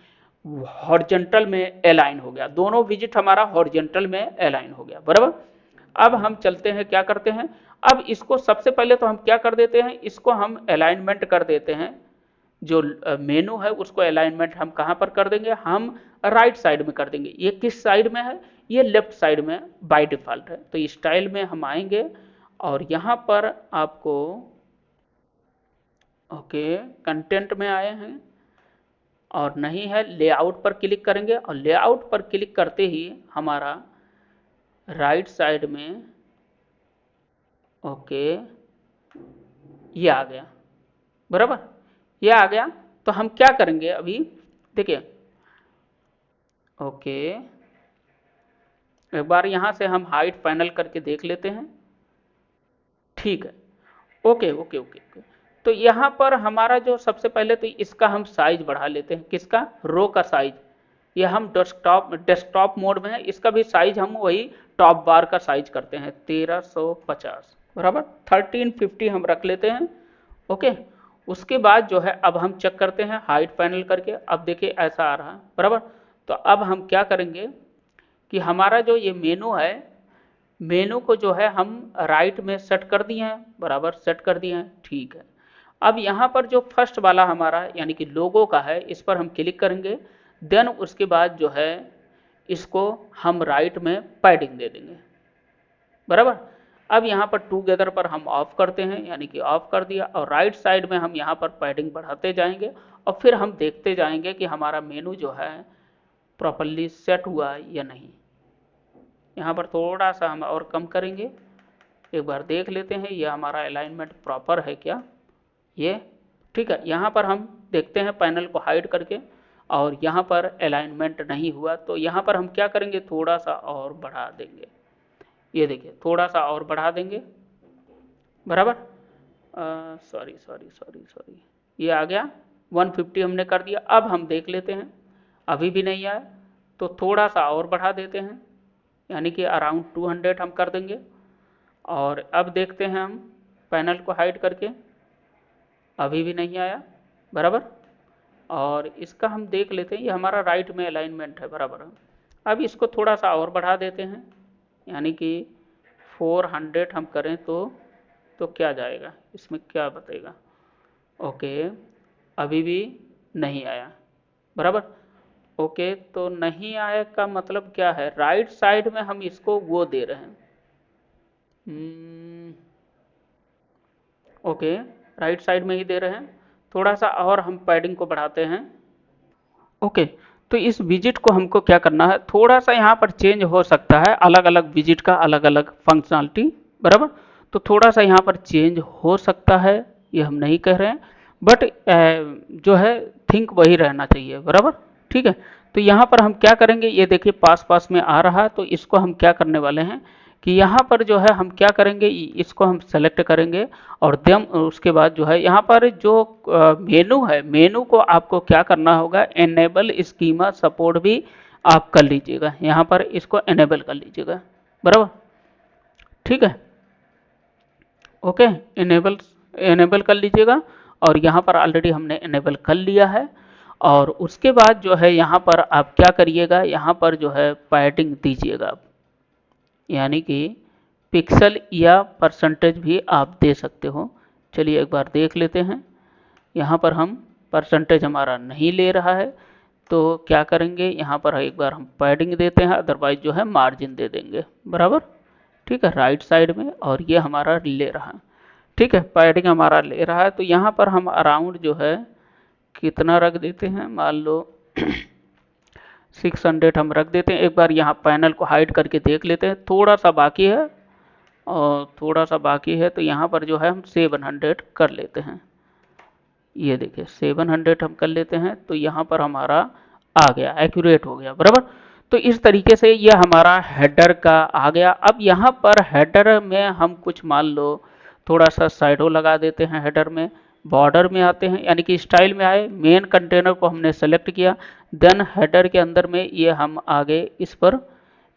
हॉरिजॉन्टल में अलाइन हो गया, दोनों विजिट हमारा हॉरिजॉन्टल में अलाइन हो गया, बराबर। अब हम चलते हैं, क्या करते हैं, अब इसको सबसे पहले तो हम क्या कर देते हैं, इसको हम अलाइनमेंट कर देते हैं। जो मेनू है उसको अलाइनमेंट हम कहाँ पर कर देंगे, हम राइट साइड में कर देंगे। ये किस साइड में है, ये लेफ्ट साइड में बाय डिफॉल्ट है। तो स्टाइल में हम आएंगे और यहाँ पर आपको ओके कंटेंट में आए हैं और नहीं है, लेआउट पर क्लिक करेंगे और लेआउट पर क्लिक करते ही हमारा राइट साइड में ओके ये आ गया, बराबर, ये आ गया। तो हम क्या करेंगे अभी, देखिए ओके, एक बार यहाँ से हम हाइट फाइनल करके देख लेते हैं। ठीक है, ओके ओके ओके ओके। तो यहाँ पर हमारा जो सबसे पहले तो इसका हम साइज बढ़ा लेते हैं, किसका, रो का साइज। ये हम डेस्कटॉप मोड में है, इसका भी साइज हम वही टॉप बार का साइज करते हैं 1350, बराबर, 1350 हम रख लेते हैं। ओके, उसके बाद जो है अब हम चेक करते हैं हाइट पैनल करके। अब देखिए ऐसा आ रहा है, बराबर। तो अब हम क्या करेंगे कि हमारा जो ये मेनू है, मेनू को जो है हम राइट में सेट कर दिए हैं, बराबर, सेट कर दिए हैं। ठीक है, अब यहाँ पर जो फर्स्ट वाला हमारा यानी कि लोगो का है, इस पर हम क्लिक करेंगे। देन उसके बाद जो है इसको हम राइट में पैडिंग दे देंगे, बराबर। अब यहाँ पर टूगेदर पर हम ऑफ करते हैं, यानी कि ऑफ कर दिया। और राइट साइड में हम यहाँ पर पैडिंग बढ़ाते जाएंगे और फिर हम देखते जाएंगे कि हमारा मेनू जो है प्रॉपरली सेट हुआ या नहीं। यहाँ पर थोड़ा सा हम और कम करेंगे, एक बार देख लेते हैं ये हमारा अलाइनमेंट प्रॉपर है क्या, ये ठीक है। यहाँ पर हम देखते हैं पैनल को हाइड करके और यहाँ पर अलाइनमेंट नहीं हुआ, तो यहाँ पर हम क्या करेंगे, थोड़ा सा और बढ़ा देंगे। ये देखिए थोड़ा सा और बढ़ा देंगे, बराबर, सॉरी सॉरी सॉरी सॉरी, ये आ गया 150 हमने कर दिया। अब हम देख लेते हैं, अभी भी नहीं आया, तो थोड़ा सा और बढ़ा देते हैं, यानी कि अराउंड 200 हम कर देंगे। और अब देखते हैं हम पैनल को हाइड करके, अभी भी नहीं आया, बराबर। और इसका हम देख लेते हैं, ये हमारा राइट में अलाइनमेंट है, बराबर। अब इसको थोड़ा सा और बढ़ा देते हैं, यानी कि 400 हम करें तो क्या जाएगा, इसमें क्या बताएगा, ओके, अभी भी नहीं आया, बराबर। ओके, तो नहीं आया का मतलब क्या है, राइट साइड में हम इसको वो दे रहे हैं, ओके, राइट साइड में ही दे रहे हैं। थोड़ा सा और हम पैडिंग को बढ़ाते हैं। ओके, तो इस विजिट को हमको क्या करना है, थोड़ा सा यहाँ पर चेंज हो सकता है, अलग अलग विजिट का अलग अलग फंक्शनलिटी, बराबर। तो थोड़ा सा यहाँ पर चेंज हो सकता है, ये हम नहीं कह रहे हैं, बट जो है थिंक वही रहना चाहिए, बराबर। ठीक है, तो यहाँ पर हम क्या करेंगे, ये देखिए पास पास में आ रहा है, तो इसको हम क्या करने वाले हैं कि यहाँ पर जो है हम क्या करेंगे, इसको हम सेलेक्ट करेंगे और देन उसके बाद जो है यहाँ पर जो मेनू है, मेनू को आपको क्या करना होगा, एनेबल स्कीमा सपोर्ट भी आप कर लीजिएगा, यहाँ पर इसको एनेबल कर लीजिएगा, बराबर। ठीक है, ओके, इनेबल इनेबल कर लीजिएगा और यहाँ पर ऑलरेडी हमने इनेबल कर लिया है। और उसके बाद जो है यहाँ पर आप क्या करिएगा, यहाँ पर जो है पैडिंग दीजिएगा, यानी कि पिक्सल या परसेंटेज भी आप दे सकते हो। चलिए एक बार देख लेते हैं, यहाँ पर हम परसेंटेज हमारा नहीं ले रहा है, तो क्या करेंगे, यहाँ पर एक बार हम पैडिंग देते हैं, अदरवाइज जो है मार्जिन दे देंगे, बराबर। ठीक है, राइट साइड में, और ये हमारा ले रहा है। ठीक है, पैडिंग हमारा ले रहा है, तो यहाँ पर हम अराउंड जो है कितना रख देते हैं, मान लो 600 हम रख देते हैं। एक बार यहाँ पैनल को हाइड करके देख लेते हैं, थोड़ा सा बाकी है और थोड़ा सा बाकी है, तो यहाँ पर जो है हम 700 कर लेते हैं। ये देखिए 700 हम कर लेते हैं, तो यहाँ पर हमारा आ गया, एक्यूरेट हो गया, बराबर। तो इस तरीके से ये हमारा हेडर का आ गया। अब यहाँ पर हेडर में हम कुछ मान लो थोड़ा सा साइडो लगा देते हैं, हेडर में बॉर्डर में आते हैं, यानी कि स्टाइल में आए, मेन कंटेनर को हमने सेलेक्ट किया, देन हेडर के अंदर में ये हम आगे इस पर,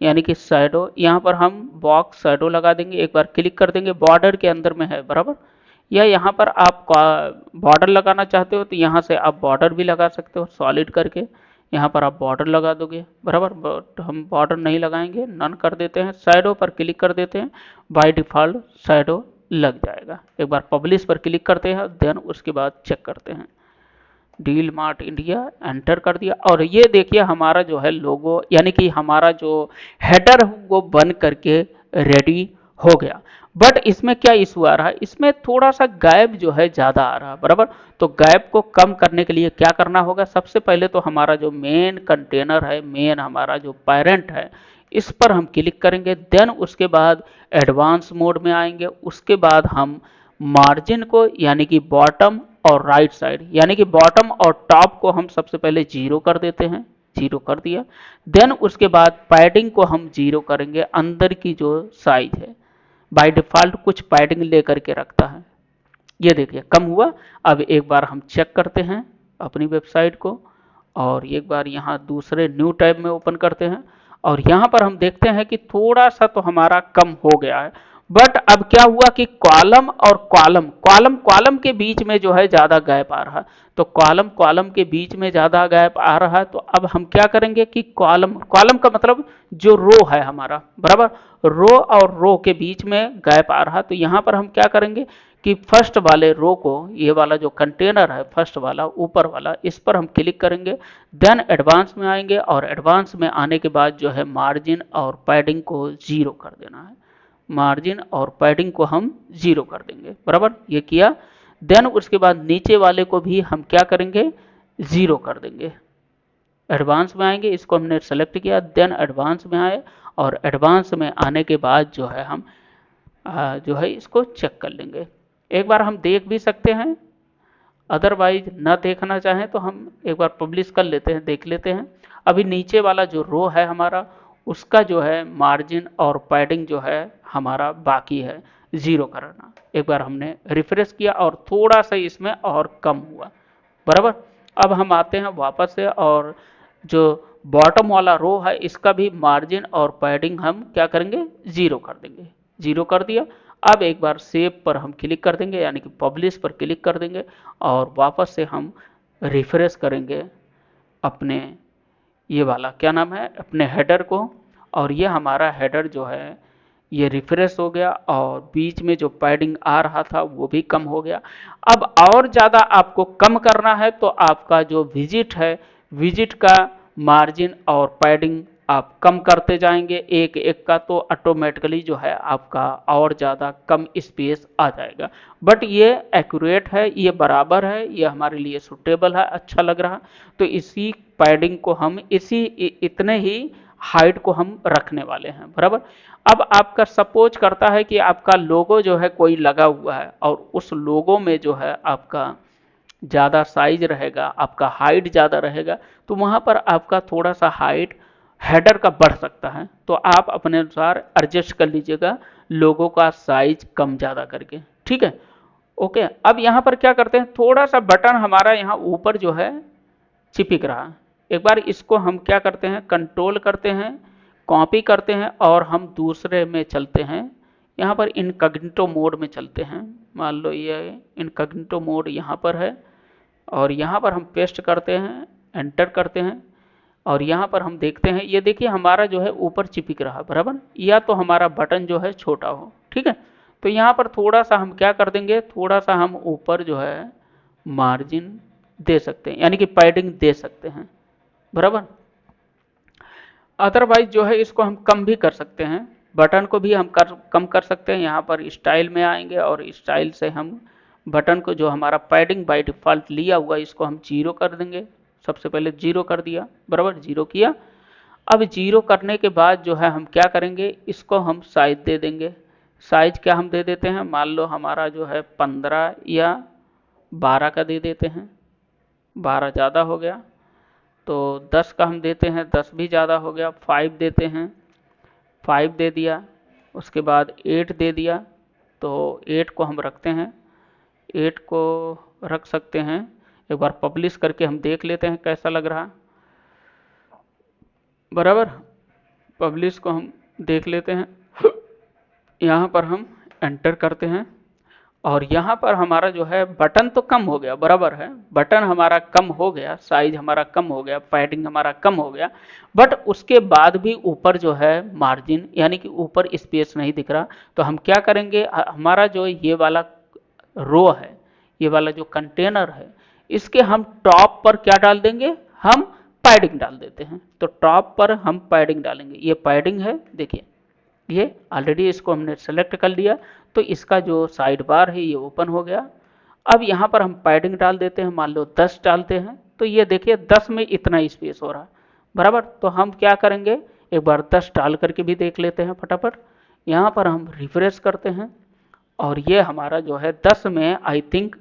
यानी कि शैडो, यहाँ पर हम बॉक्स शैडो लगा देंगे, एक बार क्लिक कर देंगे, बॉर्डर के अंदर में है, बराबर। या यहाँ पर आप बॉर्डर लगाना चाहते हो तो यहाँ से आप बॉर्डर भी लगा सकते हो, सॉलिड करके यहाँ पर आप बॉर्डर लगा दोगे, बराबर। बट हम बॉर्डर नहीं लगाएंगे, नन कर देते हैं, शैडो पर क्लिक कर देते हैं, बाय डिफ़ॉल्ट शैडो लग जाएगा। एक बार पब्लिश पर क्लिक करते हैं, देन उसके बाद चेक करते हैं, डील मार्ट इंडिया एंटर कर दिया, और ये देखिए हमारा जो है लोगो, यानी कि हमारा जो हेडर वो बन करके रेडी हो गया। बट इसमें क्या इशू आ रहा है, इसमें थोड़ा सा गैप जो है ज़्यादा आ रहा है, बराबर। तो गैप को कम करने के लिए क्या करना होगा, सबसे पहले तो हमारा जो मेन कंटेनर है, मेन हमारा जो पेरेंट है, इस पर हम क्लिक करेंगे, देन उसके बाद एडवांस मोड में आएंगे, उसके बाद हम मार्जिन को, यानी कि बॉटम और राइट साइड, यानी कि बॉटम और टॉप को हम सबसे पहले 0 कर देते हैं, 0 कर दिया। देन उसके बाद पैडिंग को हम 0 करेंगे, अंदर की जो साइज है बाय डिफ़ॉल्ट कुछ पैडिंग लेकर के रखता है, ये देखिए कम हुआ। अब एक बार हम चेक करते हैं अपनी वेबसाइट को, और एक बार यहाँ दूसरे न्यू टैब में ओपन करते हैं, और यहाँ पर हम देखते हैं कि थोड़ा सा तो हमारा कम हो गया है। बट अब क्या हुआ कि कॉलम और कॉलम कॉलम कॉलम के बीच में जो है ज़्यादा गैप आ रहा है, तो कॉलम कॉलम के बीच में ज़्यादा गैप आ रहा है, तो अब हम क्या करेंगे कि कॉलम कॉलम का मतलब जो रो है हमारा, बराबर, रो और रो के बीच में गैप आ रहा है, तो यहाँ पर हम क्या करेंगे कि फर्स्ट वाले रो को, ये वाला जो कंटेनर है फर्स्ट वाला ऊपर वाला, इस पर हम क्लिक करेंगे, देन एडवांस में आएंगे, और एडवांस में आने के बाद जो है मार्जिन और पैडिंग को 0 कर देना है, मार्जिन और पैडिंग को हम 0 कर देंगे, बराबर, ये किया। देन उसके बाद नीचे वाले को भी हम क्या करेंगे, 0 कर देंगे, एडवांस में आएंगे, इसको हमने सेलेक्ट किया, देन एडवांस में आए, और एडवांस में आने के बाद जो है हम जो है इसको चेक कर लेंगे। एक बार हम देख भी सकते हैं, अदरवाइज ना देखना चाहें तो हम एक बार पब्लिश कर लेते हैं, देख लेते हैं। अभी नीचे वाला जो रो है हमारा, उसका जो है मार्जिन और पैडिंग जो है हमारा बाकी है 0 करना। एक बार हमने रिफ्रेश किया और थोड़ा सा इसमें और कम हुआ, बराबर। अब हम आते हैं वापस से, और जो बॉटम वाला रो है इसका भी मार्जिन और पैडिंग हम क्या करेंगे, 0 कर देंगे, 0 कर दिया। अब एक बार सेव पर हम क्लिक कर देंगे, यानी कि पब्लिश पर क्लिक कर देंगे, और वापस से हम रिफ्रेश करेंगे अपने ये वाला क्या नाम है, अपने हेडर को, और ये हमारा हेडर जो है ये रिफ्रेश हो गया, और बीच में जो पैडिंग आ रहा था वो भी कम हो गया। अब और ज़्यादा आपको कम करना है तो आपका जो विजिट है, विजिट का मार्जिन और पैडिंग आप कम करते जाएंगे एक एक का, तो ऑटोमेटिकली जो है आपका और ज़्यादा कम स्पेस आ जाएगा। बट ये एक्यूरेट है, ये बराबर है, ये हमारे लिए सुटेबल है, अच्छा लग रहा। तो इसी पैडिंग को हम इतने ही हाइट को हम रखने वाले हैं, बराबर। अब आपका सपोज करता है कि आपका लोगो जो है कोई लगा हुआ है और उस लोगो में जो है आपका ज़्यादा साइज रहेगा, आपका हाइट ज़्यादा रहेगा, तो वहाँ पर आपका थोड़ा सा हाइट हेडर का बढ़ सकता है। तो आप अपने अनुसार एडजस्ट कर लीजिएगा लोगों का साइज कम ज़्यादा करके, ठीक है। ओके, अब यहाँ पर क्या करते हैं, थोड़ा सा बटन हमारा यहाँ ऊपर जो है चिपक रहा है। एक बार इसको हम क्या करते हैं, कंट्रोल करते हैं, कॉपी करते हैं और हम दूसरे में चलते हैं। यहाँ पर इनकॉग्निटो मोड में चलते हैं। मान लो ये इनकॉग्निटो मोड यहाँ पर है और यहाँ पर हम पेस्ट करते हैं, एंटर करते हैं और यहाँ पर हम देखते हैं, ये देखिए हमारा जो है ऊपर चिपक रहा, बराबर। या तो हमारा बटन जो है छोटा हो, ठीक है। तो यहाँ पर थोड़ा सा हम क्या कर देंगे, थोड़ा सा हम ऊपर जो है मार्जिन दे सकते हैं, यानी कि पैडिंग दे सकते हैं, बराबर। अदरवाइज जो है इसको हम कम भी कर सकते हैं, बटन को भी हम कम कर सकते हैं। यहाँ पर स्टाइल में आएंगे और स्टाइल से हम बटन को, जो हमारा पैडिंग बाय डिफ़ॉल्ट लिया हुआ, इसको हम 0 कर देंगे। सबसे पहले 0 कर दिया, बराबर, 0 किया। अब 0 करने के बाद जो है हम क्या करेंगे, इसको हम साइज दे देंगे। साइज क्या हम दे देते हैं, मान लो हमारा जो है 15 या 12 का दे देते हैं, 12 ज़्यादा हो गया। तो 10 का हम देते हैं, 10 भी ज़्यादा हो गया। 5 देते हैं, 5 दे दिया। उसके बाद 8 दे दिया, तो 8 को हम रखते हैं, 8 को रख सकते हैं। एक बार पब्लिश करके हम देख लेते हैं कैसा लग रहा, बराबर। पब्लिश को हम देख लेते हैं, यहाँ पर हम एंटर करते हैं और यहाँ पर हमारा जो है बटन तो कम हो गया, बराबर है, बटन हमारा कम हो गया, साइज हमारा कम हो गया, पैडिंग हमारा कम हो गया। बट उसके बाद भी ऊपर जो है मार्जिन, यानी कि ऊपर स्पेस नहीं दिख रहा। तो हम क्या करेंगे, हमारा जो ये वाला रो है, ये वाला जो कंटेनर है, इसके हम टॉप पर क्या डाल देंगे, हम पैडिंग डाल देते हैं। तो टॉप पर हम पैडिंग डालेंगे, ये पैडिंग है, देखिए ये ऑलरेडी इसको हमने सेलेक्ट कर लिया। तो इसका जो साइड बार है ये ओपन हो गया। अब यहाँ पर हम पैडिंग डाल देते हैं, मान लो 10 डालते हैं, तो ये देखिए 10 में इतना स्पेस हो रहा, बराबर। तो हम क्या करेंगे, एक बार 10 डाल करके भी देख लेते हैं फटाफट। यहाँ पर हम रिफ्रेश करते हैं और ये हमारा जो है 10 में आई थिंक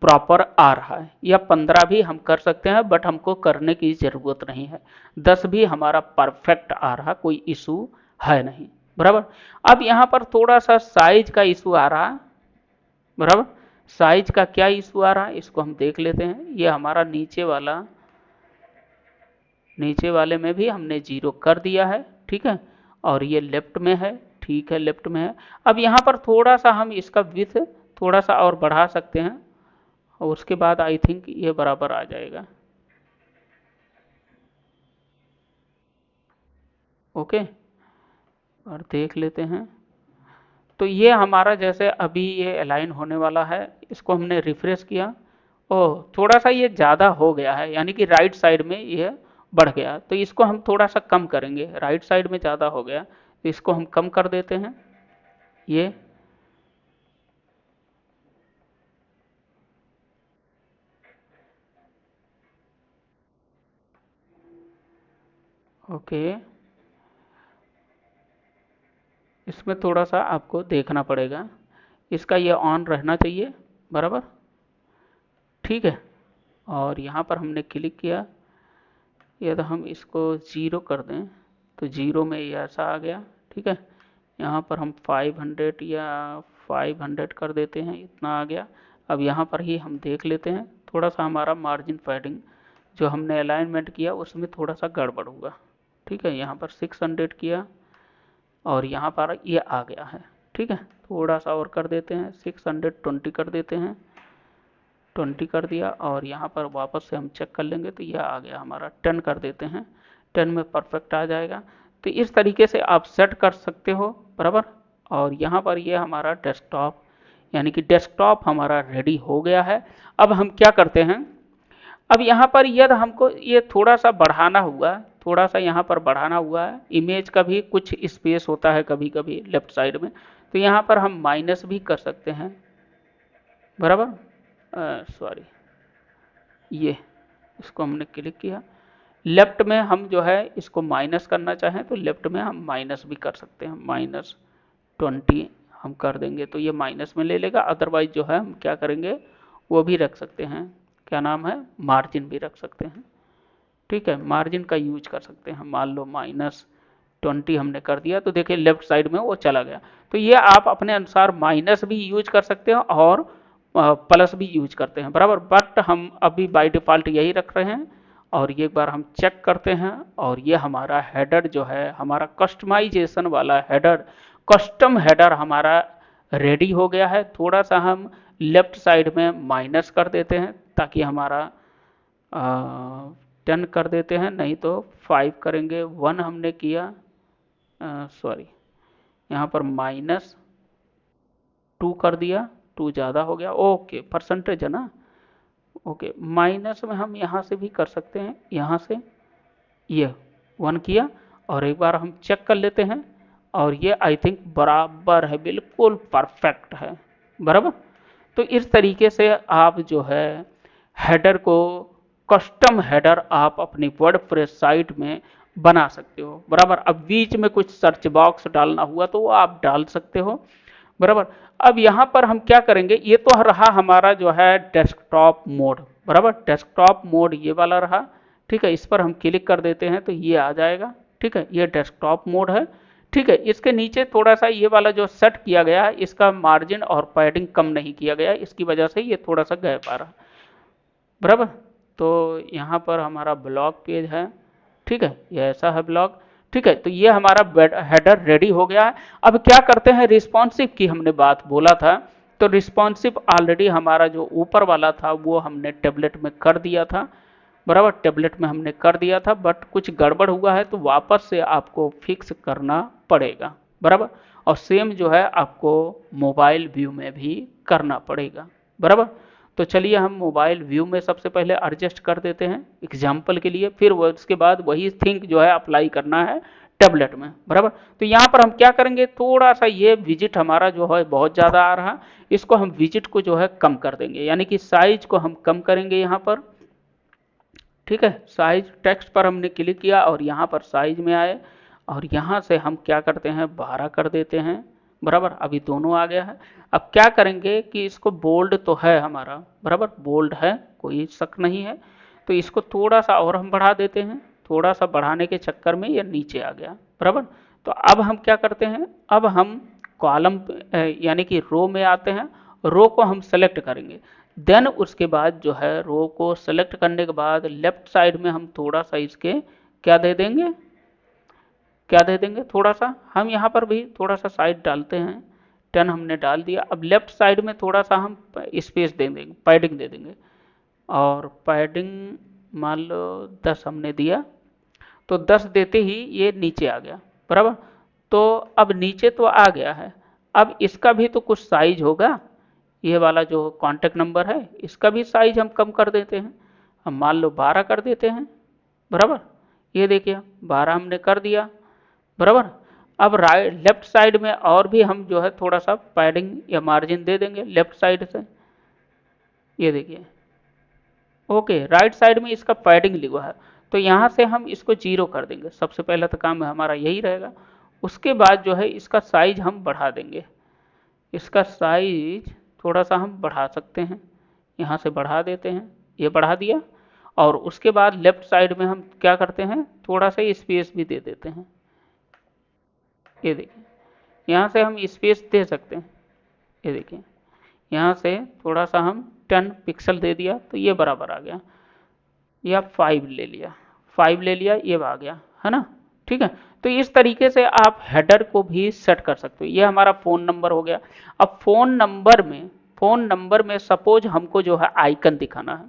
प्रॉपर आ रहा है, या 15 भी हम कर सकते हैं, बट हमको करने की ज़रूरत नहीं है। 10 भी हमारा परफेक्ट आ रहा, कोई इशू है नहीं, बराबर। अब यहाँ पर थोड़ा सा साइज का इशू आ रहा है, बराबर। साइज का क्या इशू आ रहा है, इसको हम देख लेते हैं। ये हमारा नीचे वाले में भी हमने 0 कर दिया है, ठीक है। और ये लेफ्ट में है, ठीक है, लेफ्ट में है। अब यहाँ पर थोड़ा सा हम इसका विड्थ थोड़ा सा और बढ़ा सकते हैं और उसके बाद आई थिंक ये बराबर आ जाएगा। ओके, और देख लेते हैं। तो ये हमारा जैसे अभी ये अलाइन होने वाला है, इसको हमने रिफ्रेश किया, ओह थोड़ा सा ये ज़्यादा हो गया है, यानी कि राइट साइड में ये बढ़ गया। तो इसको हम थोड़ा सा कम करेंगे, राइट साइड में ज़्यादा हो गया, तो इसको हम कम कर देते हैं, ये ओके। इसमें थोड़ा सा आपको देखना पड़ेगा, इसका ये ऑन रहना चाहिए, बराबर, ठीक है। और यहाँ पर हमने क्लिक किया, या तो हम इसको 0 कर दें, तो 0 में ये ऐसा आ गया, ठीक है। यहाँ पर हम 500 या 500 कर देते हैं, इतना आ गया। अब यहाँ पर ही हम देख लेते हैं, थोड़ा सा हमारा मार्जिन पैडिंग जो हमने अलाइनमेंट किया उसमें थोड़ा सा गड़बड़ हुआ, ठीक है। यहाँ पर 600 किया और यहाँ पर ये आ गया है, ठीक है। थोड़ा सा और कर देते हैं, 620 कर देते हैं, 20 कर दिया। और यहाँ पर वापस से हम चेक कर लेंगे, तो यह आ गया हमारा, 10 कर देते हैं, 10 में परफेक्ट आ जाएगा। तो इस तरीके से आप सेट कर सकते हो, बराबर। और यहाँ पर ये हमारा डेस्कटॉप, यानी कि डेस्कटॉप हमारा रेडी हो गया है। अब हम क्या करते हैं, अब यहाँ पर यदि हमको ये थोड़ा सा बढ़ाना हुआ, थोड़ा सा यहाँ पर बढ़ाना हुआ है। इमेज का भी कुछ स्पेस होता है कभी कभी लेफ्ट साइड में, तो यहाँ पर हम माइनस भी कर सकते हैं, बराबर। सॉरी, ये इसको हमने क्लिक किया। लेफ्ट में हम जो है इसको माइनस करना चाहें तो लेफ्ट में हम माइनस भी कर सकते हैं, -20 हम कर देंगे तो ये माइनस में ले लेगा। अदरवाइज जो है हम क्या करेंगे, वो भी रख सकते हैं, क्या नाम है, मार्जिन भी रख सकते हैं। ठीक है, मार्जिन का यूज कर सकते हैं। मान लो -20 हमने कर दिया तो देखिए लेफ्ट साइड में वो चला गया। तो ये आप अपने अनुसार माइनस भी यूज कर सकते हैं और प्लस भी यूज करते हैं, बराबर। बट हम अभी बाय डिफ़ॉल्ट यही रख रहे हैं। और ये एक बार हम चेक करते हैं, और ये हमारा हेडर जो है, हमारा कस्टमाइजेशन वाला हेडर, कस्टम हेडर हमारा रेडी हो गया है। थोड़ा सा हम लेफ्ट साइड में माइनस कर देते हैं ताकि हमारा 10 कर देते हैं, नहीं तो 5 करेंगे। 1 हमने किया, सॉरी यहाँ पर -2 कर दिया, 2 ज़्यादा हो गया। ओके, परसेंटेज है ना, ओके। माइनस में हम यहाँ से भी कर सकते हैं, यहाँ से ये 1 किया, और एक बार हम चेक कर लेते हैं, और ये आई थिंक बराबर है, बिल्कुल परफेक्ट है, बराबर। तो इस तरीके से आप जो है हेडर को, कस्टम हेडर आप अपनी वर्डप्रेस साइट में बना सकते हो, बराबर। अब बीच में कुछ सर्च बॉक्स डालना हुआ तो वो आप डाल सकते हो, बराबर। अब यहाँ पर हम क्या करेंगे, ये तो रहा हमारा जो है डेस्कटॉप मोड, बराबर। डेस्कटॉप मोड ये वाला रहा, ठीक है। इस पर हम क्लिक कर देते हैं तो ये आ जाएगा, ठीक है। ये डेस्कटॉप मोड है, ठीक है। इसके नीचे थोड़ा सा ये वाला जो सेट किया गया है, इसका मार्जिन और पैडिंग कम नहीं किया गया, इसकी वजह से ये थोड़ा सा गैप आ रहा, बराबर। तो यहाँ पर हमारा ब्लॉग पेज है, ठीक है, ये ऐसा है ब्लॉग, ठीक है। तो ये हमारा हेडर रेडी हो गया है। अब क्या करते हैं, रिस्पॉन्सिव की हमने बात बोला था, तो रिस्पॉन्सिव ऑलरेडी हमारा जो ऊपर वाला था वो हमने टेबलेट में कर दिया था, बराबर। टेबलेट में हमने कर दिया था, बट कुछ गड़बड़ हुआ है तो वापस से आपको फिक्स करना पड़ेगा, बराबर। और सेम जो है आपको मोबाइल व्यू में भी करना पड़ेगा, बराबर। तो चलिए हम मोबाइल व्यू में सबसे पहले एडजस्ट कर देते हैं एग्जाम्पल के लिए, फिर उसके बाद वही थिंक जो है अप्लाई करना है टेबलेट में, बराबर। तो यहाँ पर हम क्या करेंगे, थोड़ा सा ये विजिट हमारा जो है बहुत ज़्यादा आ रहा, इसको हम विजिट को जो है कम कर देंगे, यानी कि साइज को हम कम करेंगे यहाँ पर, ठीक है। साइज टेक्स्ट पर हमने क्लिक किया और यहाँ पर साइज में आए, और यहाँ से हम क्या करते हैं, 12 कर देते हैं, बराबर। अभी दोनों आ गया है। अब क्या करेंगे कि इसको बोल्ड तो है हमारा, बराबर, बोल्ड है, कोई शक नहीं है। तो इसको थोड़ा सा और हम बढ़ा देते हैं, थोड़ा सा बढ़ाने के चक्कर में ये नीचे आ गया, बराबर। तो अब हम क्या करते हैं, अब हम कॉलम यानी कि रो में आते हैं, रो को हम सेलेक्ट करेंगे। देन उसके बाद जो है रो को सेलेक्ट करने के बाद लेफ्ट साइड में हम थोड़ा सा इसके क्या दे देंगे, क्या दे देंगे, थोड़ा सा हम यहाँ पर भी थोड़ा सा साइड डालते हैं, 10 हमने डाल दिया। अब लेफ्ट साइड में थोड़ा सा हम स्पेस दे देंगे, पैडिंग दे देंगे, और पैडिंग मान लो 10 हमने दिया, तो 10 देते ही ये नीचे आ गया, बराबर। तो अब नीचे तो आ गया है, अब इसका भी तो कुछ साइज होगा, ये वाला जो कॉन्टेक्ट नंबर है इसका भी साइज हम कम कर देते हैं, हम मान लो 12 कर देते हैं, बराबर। ये देखिए 12 हमने कर दिया, बराबर। अब राइट लेफ्ट साइड में और भी हम जो है थोड़ा सा पैडिंग या मार्जिन दे देंगे लेफ्ट साइड से, ये देखिए, ओके। राइट साइड में इसका पैडिंग लिखा है, तो यहाँ से हम इसको 0 कर देंगे, सबसे पहला तो काम हमारा यही रहेगा। उसके बाद जो है इसका साइज हम बढ़ा देंगे, इसका साइज थोड़ा सा हम बढ़ा सकते हैं, यहाँ से बढ़ा देते हैं, ये बढ़ा दिया। और उसके बाद लेफ्ट साइड में हम क्या करते हैं, थोड़ा सा स्पेस भी दे देते हैं, ये देखिए, यहाँ से हम स्पेस दे सकते हैं, ये देखिए, यहाँ से थोड़ा सा हम 10 पिक्सल दे दिया तो ये बराबर आ गया, या 5 ले लिया, 5 ले लिया, ये आ गया, है ना, ठीक है। तो इस तरीके से आप हेडर को भी सेट कर सकते हो। ये हमारा फ़ोन नंबर हो गया। अब फ़ोन नंबर में सपोज हमको जो है आइकन दिखाना है,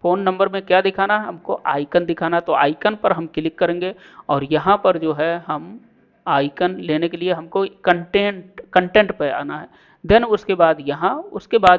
फ़ोन नंबर में क्या दिखाना है, हमको आइकन दिखाना, तो आइकन पर हम क्लिक करेंगे, और यहाँ पर जो है हम आइकन लेने के लिए हमको कंटेंट पे आना है। देन उसके बाद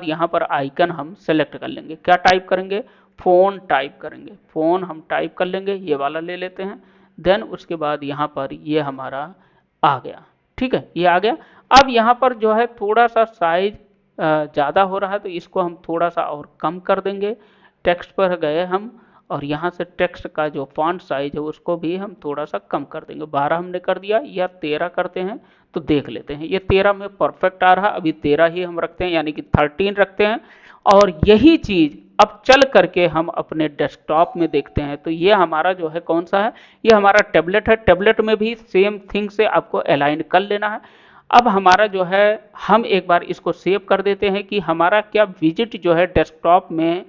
यहाँ पर आइकन हम सेलेक्ट कर लेंगे, क्या टाइप करेंगे, फ़ोन टाइप करेंगे, फ़ोन हम टाइप कर लेंगे, ये वाला ले लेते हैं। देन उसके बाद यहाँ पर ये हमारा आ गया। ठीक है, ये आ गया। अब यहाँ पर जो है थोड़ा सा साइज ज़्यादा हो रहा है, तो इसको हम थोड़ा सा और कम कर देंगे। टेक्स्ट पर गए हम, और यहाँ से टेक्स्ट का जो फॉन्ट साइज है उसको भी हम थोड़ा सा कम कर देंगे। 12 हमने कर दिया, या 13 करते हैं तो देख लेते हैं। ये 13 में परफेक्ट आ रहा, अभी 13 ही हम रखते हैं, यानी कि 13 रखते हैं। और यही चीज़ अब चल करके हम अपने डेस्कटॉप में देखते हैं, तो ये हमारा जो है कौन सा है, ये हमारा टैबलेट है। टैबलेट में भी सेम थिंग से आपको अलाइन कर लेना है। अब हमारा जो है, हम एक बार इसको सेव कर देते हैं कि हमारा क्या विजिट जो है डेस्कटॉप में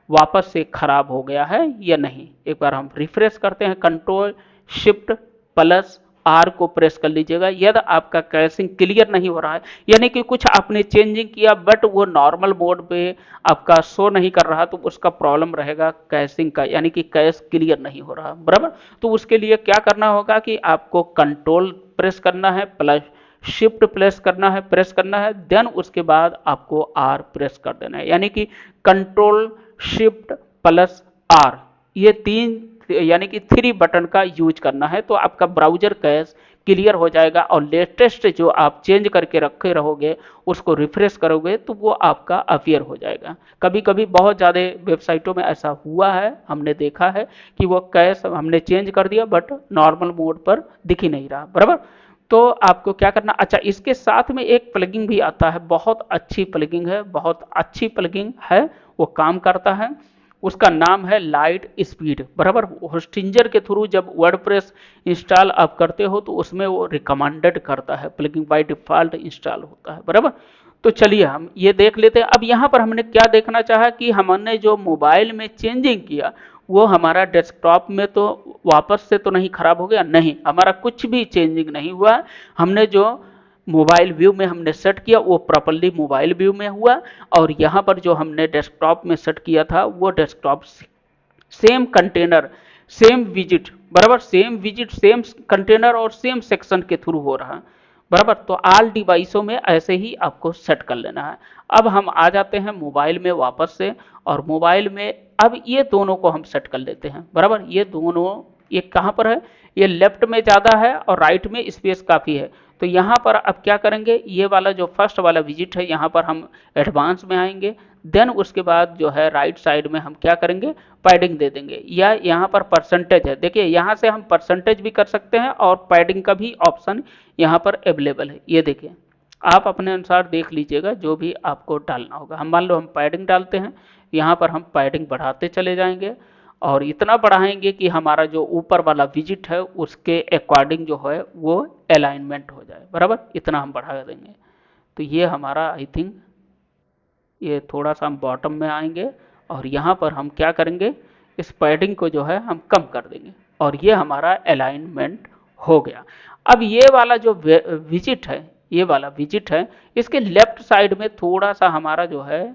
वापस से खराब हो गया है या नहीं। एक बार हम रिफ्रेश करते हैं, कंट्रोल शिफ्ट प्लस आर को प्रेस कर लीजिएगा। यदि आपका कैशिंग क्लियर नहीं हो रहा है, यानी कि कुछ आपने चेंजिंग किया बट वो नॉर्मल मोड पे आपका शो नहीं कर रहा, तो उसका प्रॉब्लम रहेगा कैशिंग का, यानी कि कैश क्लियर नहीं हो रहा, बराबर। तो उसके लिए क्या करना होगा कि आपको कंट्रोल प्रेस करना है प्लस शिफ्ट प्रेस करना है, देन उसके बाद आपको आर प्रेस कर देना है, यानी कि कंट्रोल शिफ्ट प्लस आर, ये तीन यानी कि 3 बटन का यूज करना है। तो आपका ब्राउजर कैश क्लियर हो जाएगा, और लेटेस्ट जो आप चेंज करके रखे रहोगे उसको रिफ्रेश करोगे तो वो आपका अपीयर हो जाएगा। कभी कभी बहुत ज़्यादा वेबसाइटों में ऐसा हुआ है, हमने देखा है कि वो कैश हमने चेंज कर दिया बट नॉर्मल मोड पर दिख ही नहीं रहा, बराबर। तो आपको क्या करना, अच्छा इसके साथ में एक प्लगिंग भी आता है, बहुत अच्छी प्लगिंग है, बहुत अच्छी प्लगिंग है, वो काम करता है। उसका नाम है लाइट स्पीड, बराबर। होस्टिंजर के थ्रू जब वर्डप्रेस इंस्टॉल आप करते हो तो उसमें वो रिकमेंडेड करता है, प्लगिंग बाय डिफॉल्ट इंस्टॉल होता है, बराबर। तो चलिए हम ये देख लेते हैं। अब यहाँ पर हमने क्या देखना चाहा कि हमने जो मोबाइल में चेंजिंग किया वो हमारा डेस्कटॉप में तो वापस से तो नहीं खराब हो गया, नहीं, हमारा कुछ भी चेंजिंग नहीं हुआ। हमने जो मोबाइल व्यू में हमने सेट किया वो प्रॉपर्ली मोबाइल व्यू में हुआ, और यहाँ पर जो हमने डेस्कटॉप में सेट किया था वो desktop same container same visit, बराबर, सेम विजिट सेम कंटेनर और सेम सेक्शन के थ्रू हो रहा है, बराबर। तो ऑल डिवाइसों में ऐसे ही आपको सेट कर लेना है। अब हम आ जाते हैं मोबाइल में वापस से, और मोबाइल में अब ये दोनों को हम सेट कर लेते हैं, बराबर। ये दोनों, ये कहाँ पर है, ये लेफ्ट में ज़्यादा है और राइट में स्पेस काफ़ी है। तो यहाँ पर अब क्या करेंगे, ये वाला जो फर्स्ट वाला विजिट है यहाँ पर हम एडवांस में आएंगे, देन उसके बाद जो है राइट साइड में हम क्या करेंगे, पैडिंग दे देंगे, या यहाँ पर परसेंटेज है, देखिए यहाँ से हम परसेंटेज भी कर सकते हैं और पैडिंग का भी ऑप्शन यहाँ पर अवेलेबल है। ये देखिए, आप अपने अनुसार देख लीजिएगा जो भी आपको डालना होगा। हम मान लो हम पैडिंग डालते हैं, यहाँ पर हम पैडिंग बढ़ाते चले जाएंगे, और इतना बढ़ाएंगे कि हमारा जो ऊपर वाला विजिट है उसके अकॉर्डिंग जो है वो अलाइनमेंट हो जाए, बराबर। इतना हम बढ़ा देंगे। तो ये हमारा आई थिंक, ये थोड़ा सा हम बॉटम में आएंगे, और यहाँ पर हम क्या करेंगे, इस पैडिंग को जो है हम कम कर देंगे, और ये हमारा अलाइनमेंट हो गया। अब ये वाला जो विजिट है, ये वाला विजिट है, इसके लेफ्ट साइड में थोड़ा सा हमारा जो है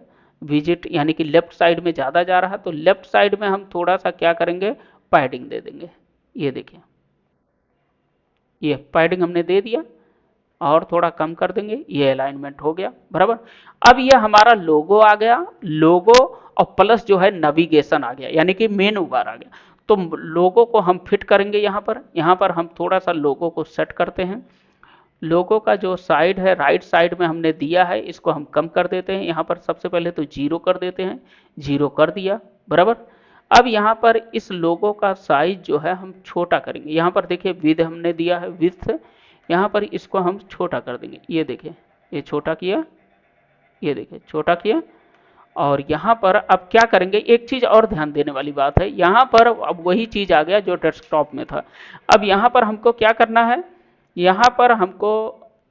विजिट, यानी कि लेफ्ट साइड में ज़्यादा जा रहा है, तो लेफ्ट साइड में हम थोड़ा सा क्या करेंगे, पैडिंग दे देंगे। ये देखिए, ये पैडिंग हमने दे दिया, और थोड़ा कम कर देंगे, ये अलाइनमेंट हो गया, बराबर। अब ये हमारा लोगो आ गया, लोगो और प्लस जो है नेविगेशन आ गया, यानी कि मेनू बार आ गया। तो लोगो को हम फिट करेंगे यहाँ पर हम थोड़ा सा लोगो को सेट करते हैं। लोगो का जो साइड है राइट साइड में हमने दिया है, इसको हम कम कर देते हैं। यहाँ पर सबसे पहले तो 0 कर देते हैं, 0 कर दिया, बराबर। अब यहाँ पर इस लोगो का साइज जो है हम छोटा करेंगे। यहाँ पर देखिए विड्थ हमने दिया है, विड्थ, यहाँ पर इसको हम छोटा कर देंगे। ये देखिए, ये छोटा किया, ये देखिए छोटा किया। और यहाँ पर अब क्या करेंगे, एक चीज़ और ध्यान देने वाली बात है, यहाँ पर अब वही चीज़ आ गया जो डेस्कटॉप में था। अब यहाँ पर हमको क्या करना है, यहाँ पर हमको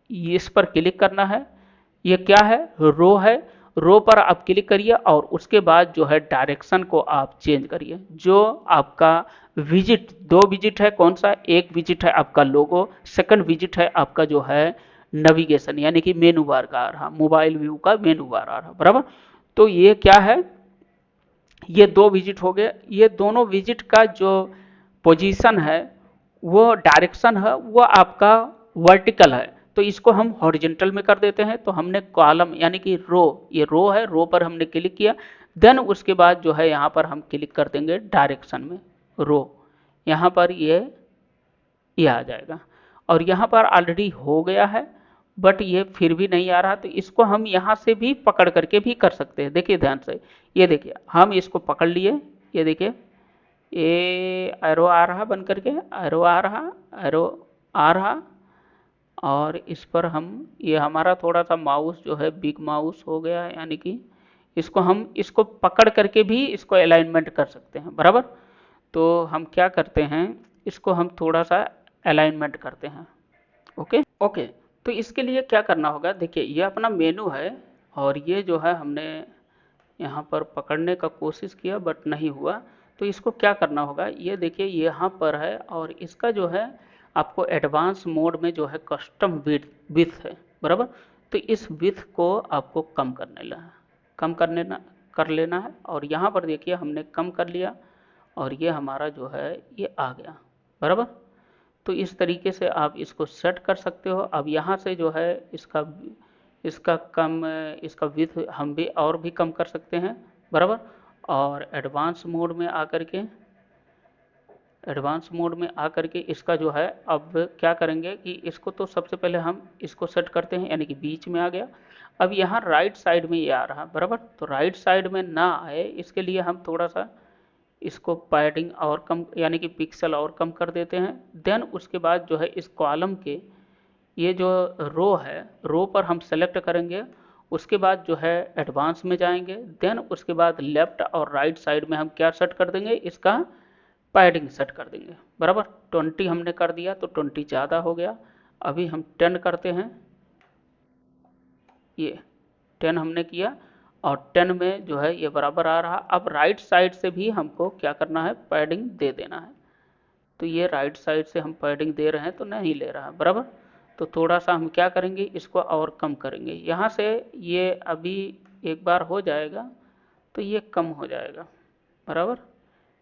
इस पर क्लिक करना है। ये क्या है, रो है, रो पर आप क्लिक करिए, और उसके बाद जो है डायरेक्शन को आप चेंज करिए। जो आपका विजिट, 2 विजिट है, कौन सा, एक विजिट है आपका लोगो, सेकंड विजिट है आपका जो है नेविगेशन, यानी कि मेनू बार का आ रहा, मोबाइल व्यू का मेनू बार आ रहा, बराबर। तो ये क्या है, ये 2 विजिट हो गए। ये दोनों विजिट का जो पोजीशन है, वो डायरेक्शन है, वो आपका वर्टिकल है, तो इसको हम हॉरिजेंटल में कर देते हैं। तो हमने कॉलम यानी कि रो, ये रो है, रो पर हमने क्लिक किया, देन उसके बाद जो है यहाँ पर हम क्लिक कर देंगे डायरेक्शन में, रो, यहाँ पर ये ये आ जाएगा। और यहाँ पर ऑलरेडी हो गया है, बट ये फिर भी नहीं आ रहा, तो इसको हम यहाँ से भी पकड़ करके भी कर सकते हैं। देखिए ध्यान से, ये देखिए हम इसको पकड़ लिए, ये देखिए ये एरो आ रहा बन करके, एरो आ रहा, एरो आ रहा, और इस पर हम, ये हमारा थोड़ा सा माउस जो है बिग माउस हो गया है, यानी कि इसको हम इसको पकड़ करके भी इसको अलाइनमेंट कर सकते हैं, बराबर। तो हम क्या करते हैं, इसको हम थोड़ा सा अलाइनमेंट करते हैं। Okay okay. तो इसके लिए क्या करना होगा, देखिए ये अपना मेनू है, और ये जो है हमने यहाँ पर पकड़ने का कोशिश किया बट नहीं हुआ। तो इसको क्या करना होगा, ये देखिए यहाँ पर है, और इसका जो है आपको एडवांस मोड में जो है कस्टम विथ है, बराबर। तो इस विथ को आपको कम करने लेना, कम करने ना कर लेना है, और यहाँ पर देखिए हमने कम कर लिया, और ये हमारा जो है ये आ गया, बराबर। तो इस तरीके से आप इसको सेट कर सकते हो। अब यहाँ से जो है इसका इसका कम, इसका विथ हम भी और भी कम कर सकते हैं, बराबर। और एडवांस मोड में आकर के, एडवांस मोड में आकर के इसका जो है अब क्या करेंगे कि इसको तो सबसे पहले हम इसको सेट करते हैं, यानी कि बीच में आ गया। अब यहाँ राइट साइड में ये आ रहा, बराबर। तो राइट साइड में ना आए इसके लिए हम थोड़ा सा इसको पैडिंग और कम, यानी कि पिक्सल और कम कर देते हैं। देन उसके बाद जो है इस कॉलम के ये जो रो है, रो पर हम सेलेक्ट करेंगे, उसके बाद जो है एडवांस में जाएंगे, देन उसके बाद लेफ्ट और राइट साइड में हम क्या सेट कर देंगे, इसका पैडिंग सेट कर देंगे, बराबर। 20 हमने कर दिया तो 20 ज़्यादा हो गया। अभी हम 10 करते हैं, ये 10 हमने किया, और 10 में जो है ये बराबर आ रहा। अब राइट साइड से भी हमको क्या करना है, पैडिंग दे देना है। तो ये राइट साइड से हम पैडिंग दे रहे हैं तो नहीं ले रहा, बराबर। तो थोड़ा सा हम क्या करेंगे, इसको और कम करेंगे। यहाँ से ये अभी एक बार हो जाएगा तो ये कम हो जाएगा, बराबर।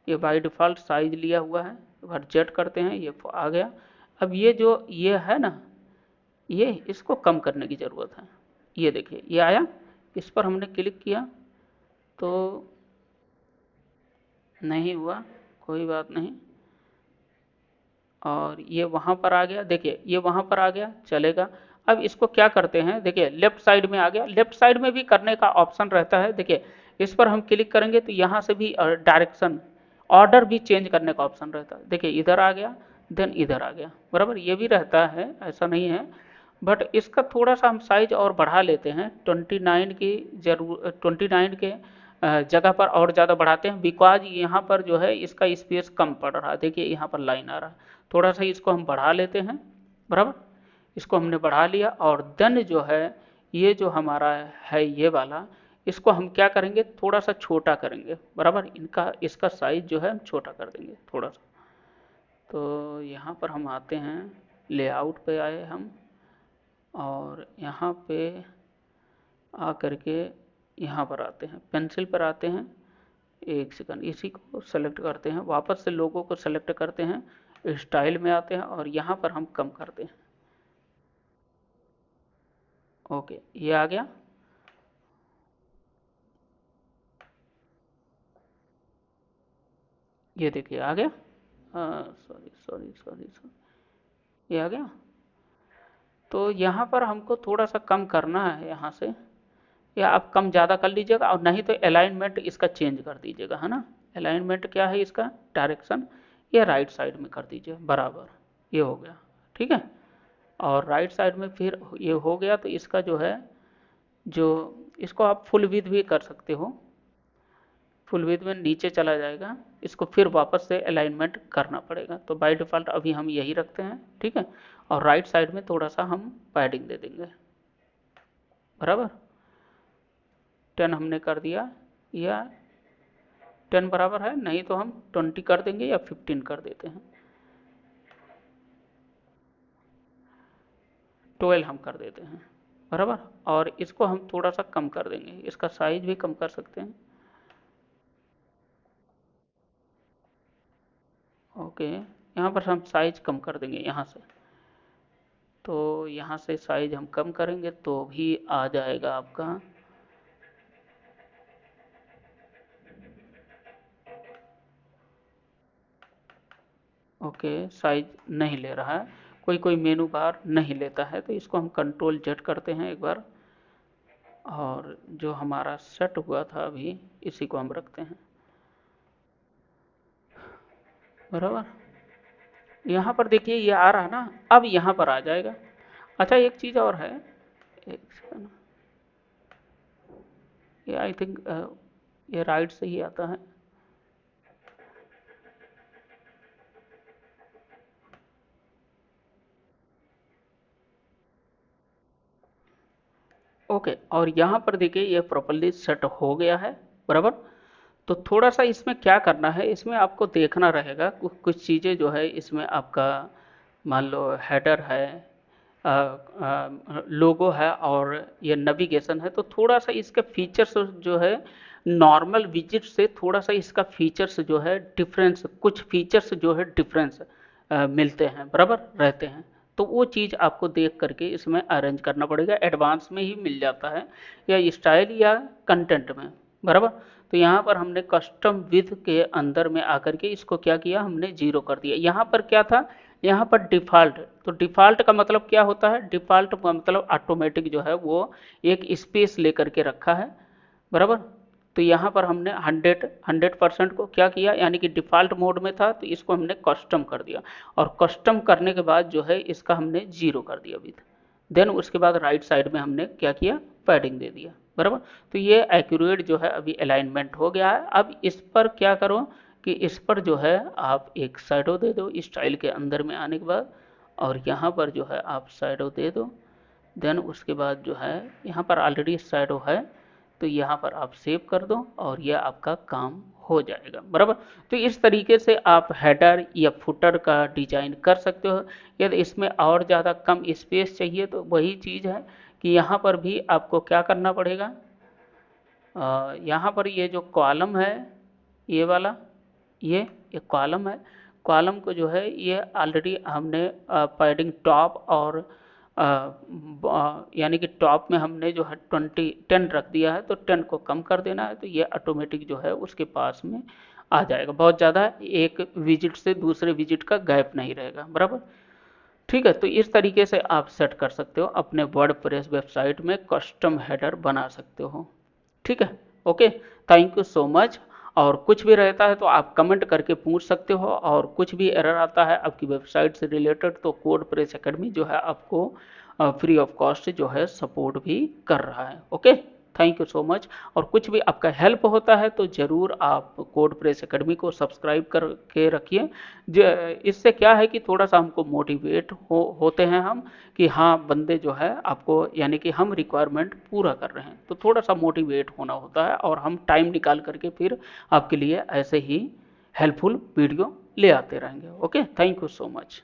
ये बाय डिफ़ॉल्ट साइज लिया हुआ है, एडजस्ट करते हैं, ये आ गया। अब ये जो ये है ना, ये इसको कम करने की ज़रूरत है। ये देखिए ये आया, इस पर हमने क्लिक किया तो नहीं हुआ, कोई बात नहीं। और ये वहाँ पर आ गया, देखिए ये वहाँ पर आ गया, चलेगा। अब इसको क्या करते हैं, देखिए लेफ्ट साइड में आ गया, लेफ्ट साइड में भी करने का ऑप्शन रहता है। देखिए इस पर हम क्लिक करेंगे तो यहाँ से भी डायरेक्शन ऑर्डर भी चेंज करने का ऑप्शन रहता है। देखिए इधर आ गया, देन इधर आ गया, बराबर। ये भी रहता है, ऐसा नहीं है, बट इसका थोड़ा सा हम साइज और बढ़ा लेते हैं। 29 की जरूर, 29 के जगह पर और ज़्यादा बढ़ाते हैं, बिकॉज यहाँ पर जो है इसका स्पेस कम पड़ रहा है। देखिए यहाँ पर लाइन आ रहा है, थोड़ा सा इसको हम बढ़ा लेते हैं, बराबर। इसको हमने बढ़ा लिया, और देन जो है ये जो हमारा है ये वाला, इसको हम क्या करेंगे, थोड़ा सा छोटा करेंगे, बराबर। इनका इसका साइज जो है हम छोटा कर देंगे थोड़ा सा। तो यहाँ पर हम आते हैं, लेआउट पे आए हम, और यहाँ पे आ करके यहाँ पर आते हैं, पेंसिल पर आते हैं। एक सेकंड, इसी को सेलेक्ट करते हैं, वापस से लोगो को सेलेक्ट करते हैं, स्टाइल में आते हैं, और यहाँ पर हम कम करते हैं। ओके, ये आ गया। ये देखिए आ गया, सॉरी सॉरी सॉरी सॉरी, ये आ गया। तो यहाँ पर हमको थोड़ा सा कम करना है यहाँ से, या आप कम ज़्यादा कर लीजिएगा, और नहीं तो अलाइनमेंट इसका चेंज कर दीजिएगा, है ना। अलाइनमेंट क्या है इसका, डायरेक्शन, ये राइट साइड में कर दीजिए, बराबर। ये हो गया, ठीक है। और राइट साइड में फिर ये हो गया, तो इसका जो है, जो इसको आप फुल विड्थ भी कर सकते हो, फुल विड्थ में नीचे चला जाएगा, इसको फिर वापस से अलाइनमेंट करना पड़ेगा। तो बाय डिफ़ॉल्ट अभी हम यही रखते हैं, ठीक है। और राइट साइड में थोड़ा सा हम पैडिंग दे देंगे, बराबर। 10 हमने कर दिया, या 10 बराबर है, नहीं तो हम 20 कर देंगे या 15 कर देते हैं, 12 हम कर देते हैं, बराबर। और इसको हम थोड़ा सा कम कर देंगे, इसका साइज भी कम कर सकते हैं। ओके, यहाँ पर हम साइज कम कर देंगे यहाँ से, तो यहाँ से साइज हम कम करेंगे तो भी आ जाएगा आपका। ओके, साइज नहीं ले रहा है, कोई कोई मेनू बार नहीं लेता है, तो इसको हम कंट्रोल जेड करते हैं एक बार, और जो हमारा सेट हुआ था अभी इसी को हम रखते हैं, बराबर। यहाँ पर देखिए ये आ रहा है ना, अब यहाँ पर आ जाएगा। अच्छा एक चीज़ और है, एक सेकंड, ये आई थिंक ये राइट से ही आता है। ओके, और यहाँ पर देखिए ये प्रॉपर्ली सेट हो गया है, बराबर। तो थोड़ा सा इसमें क्या करना है, इसमें आपको देखना रहेगा कुछ चीज़ें जो है इसमें आपका, मान लो हेडर है, लोगो है और ये नेविगेशन है, तो थोड़ा सा इसके फीचर्स जो है नॉर्मल विजिट से थोड़ा सा इसका फीचर्स जो है डिफरेंस, कुछ फीचर्स जो है डिफरेंस मिलते हैं, बराबर रहते हैं। तो वो चीज़ आपको देख करके इसमें अरेंज करना पड़ेगा, एडवांस में ही मिल जाता है, या स्टाइल या कंटेंट में, बराबर। तो यहाँ पर हमने कस्टम विथ के अंदर में आकर के इसको क्या किया, हमने जीरो कर दिया। यहाँ पर क्या था, यहाँ पर डिफ़ॉल्ट, तो डिफ़ॉल्ट का मतलब क्या होता है, डिफ़ॉल्ट का मतलब ऑटोमेटिक जो है वो एक स्पेस लेकर के रखा है, बराबर। तो यहाँ पर हमने 100% को क्या किया, यानी कि डिफ़ॉल्ट मोड में था तो इसको हमने कस्टम कर दिया, और कस्टम करने के बाद जो है इसका हमने जीरो कर दिया विथ, देन उसके बाद राइट साइड में हमने क्या किया, पैडिंग दे दिया, बराबर। तो ये एक्यूरेट जो है अभी अलाइनमेंट हो गया है। अब इस पर क्या करो कि इस पर जो है आप एक शैडो दे दो स्टाइल के अंदर में आने के बाद, और यहाँ पर जो है आप शैडो दे दो, देन उसके बाद जो है यहाँ पर ऑलरेडी शैडो है, तो यहाँ पर आप सेव कर दो और यह आपका काम हो जाएगा, बराबर। तो इस तरीके से आप हेडर या फुटर का डिजाइन कर सकते हो। यदि इसमें और ज़्यादा कम स्पेस चाहिए तो वही चीज़ है कि यहाँ पर भी आपको क्या करना पड़ेगा, यहाँ पर ये जो कॉलम है, ये वाला, ये एक कॉलम है, कॉलम को जो है ये ऑलरेडी हमने पैडिंग टॉप और यानी कि टॉप में हमने जो है 10 रख दिया है, तो 10 को कम कर देना है, तो ये ऑटोमेटिक जो है उसके पास में आ जाएगा, बहुत ज़्यादा एक विजिट से दूसरे विजिट का गैप नहीं रहेगा, बराबर। ठीक है, तो इस तरीके से आप सेट कर सकते हो, अपने वर्डप्रेस वेबसाइट में कस्टम हेडर बना सकते हो। ठीक है, okay, thank you so much. और कुछ भी रहता है तो आप कमेंट करके पूछ सकते हो, और कुछ भी एरर आता है आपकी वेबसाइट से रिलेटेड तो कोड प्रेस एकेडमी जो है आपको फ्री ऑफ कॉस्ट जो है सपोर्ट भी कर रहा है। Okay, thank you so much. और कुछ भी आपका हेल्प होता है तो ज़रूर आप कोड प्रेस एकेडमी को सब्सक्राइब करके रखिए। इससे क्या है कि थोड़ा सा हमको मोटिवेट होते हैं हम, कि हाँ बंदे जो है आपको, यानी कि हम रिक्वायरमेंट पूरा कर रहे हैं, तो थोड़ा सा मोटिवेट होना होता है, और हम टाइम निकाल करके फिर आपके लिए ऐसे ही हेल्पफुल वीडियो ले आते रहेंगे। Okay, thank you so much.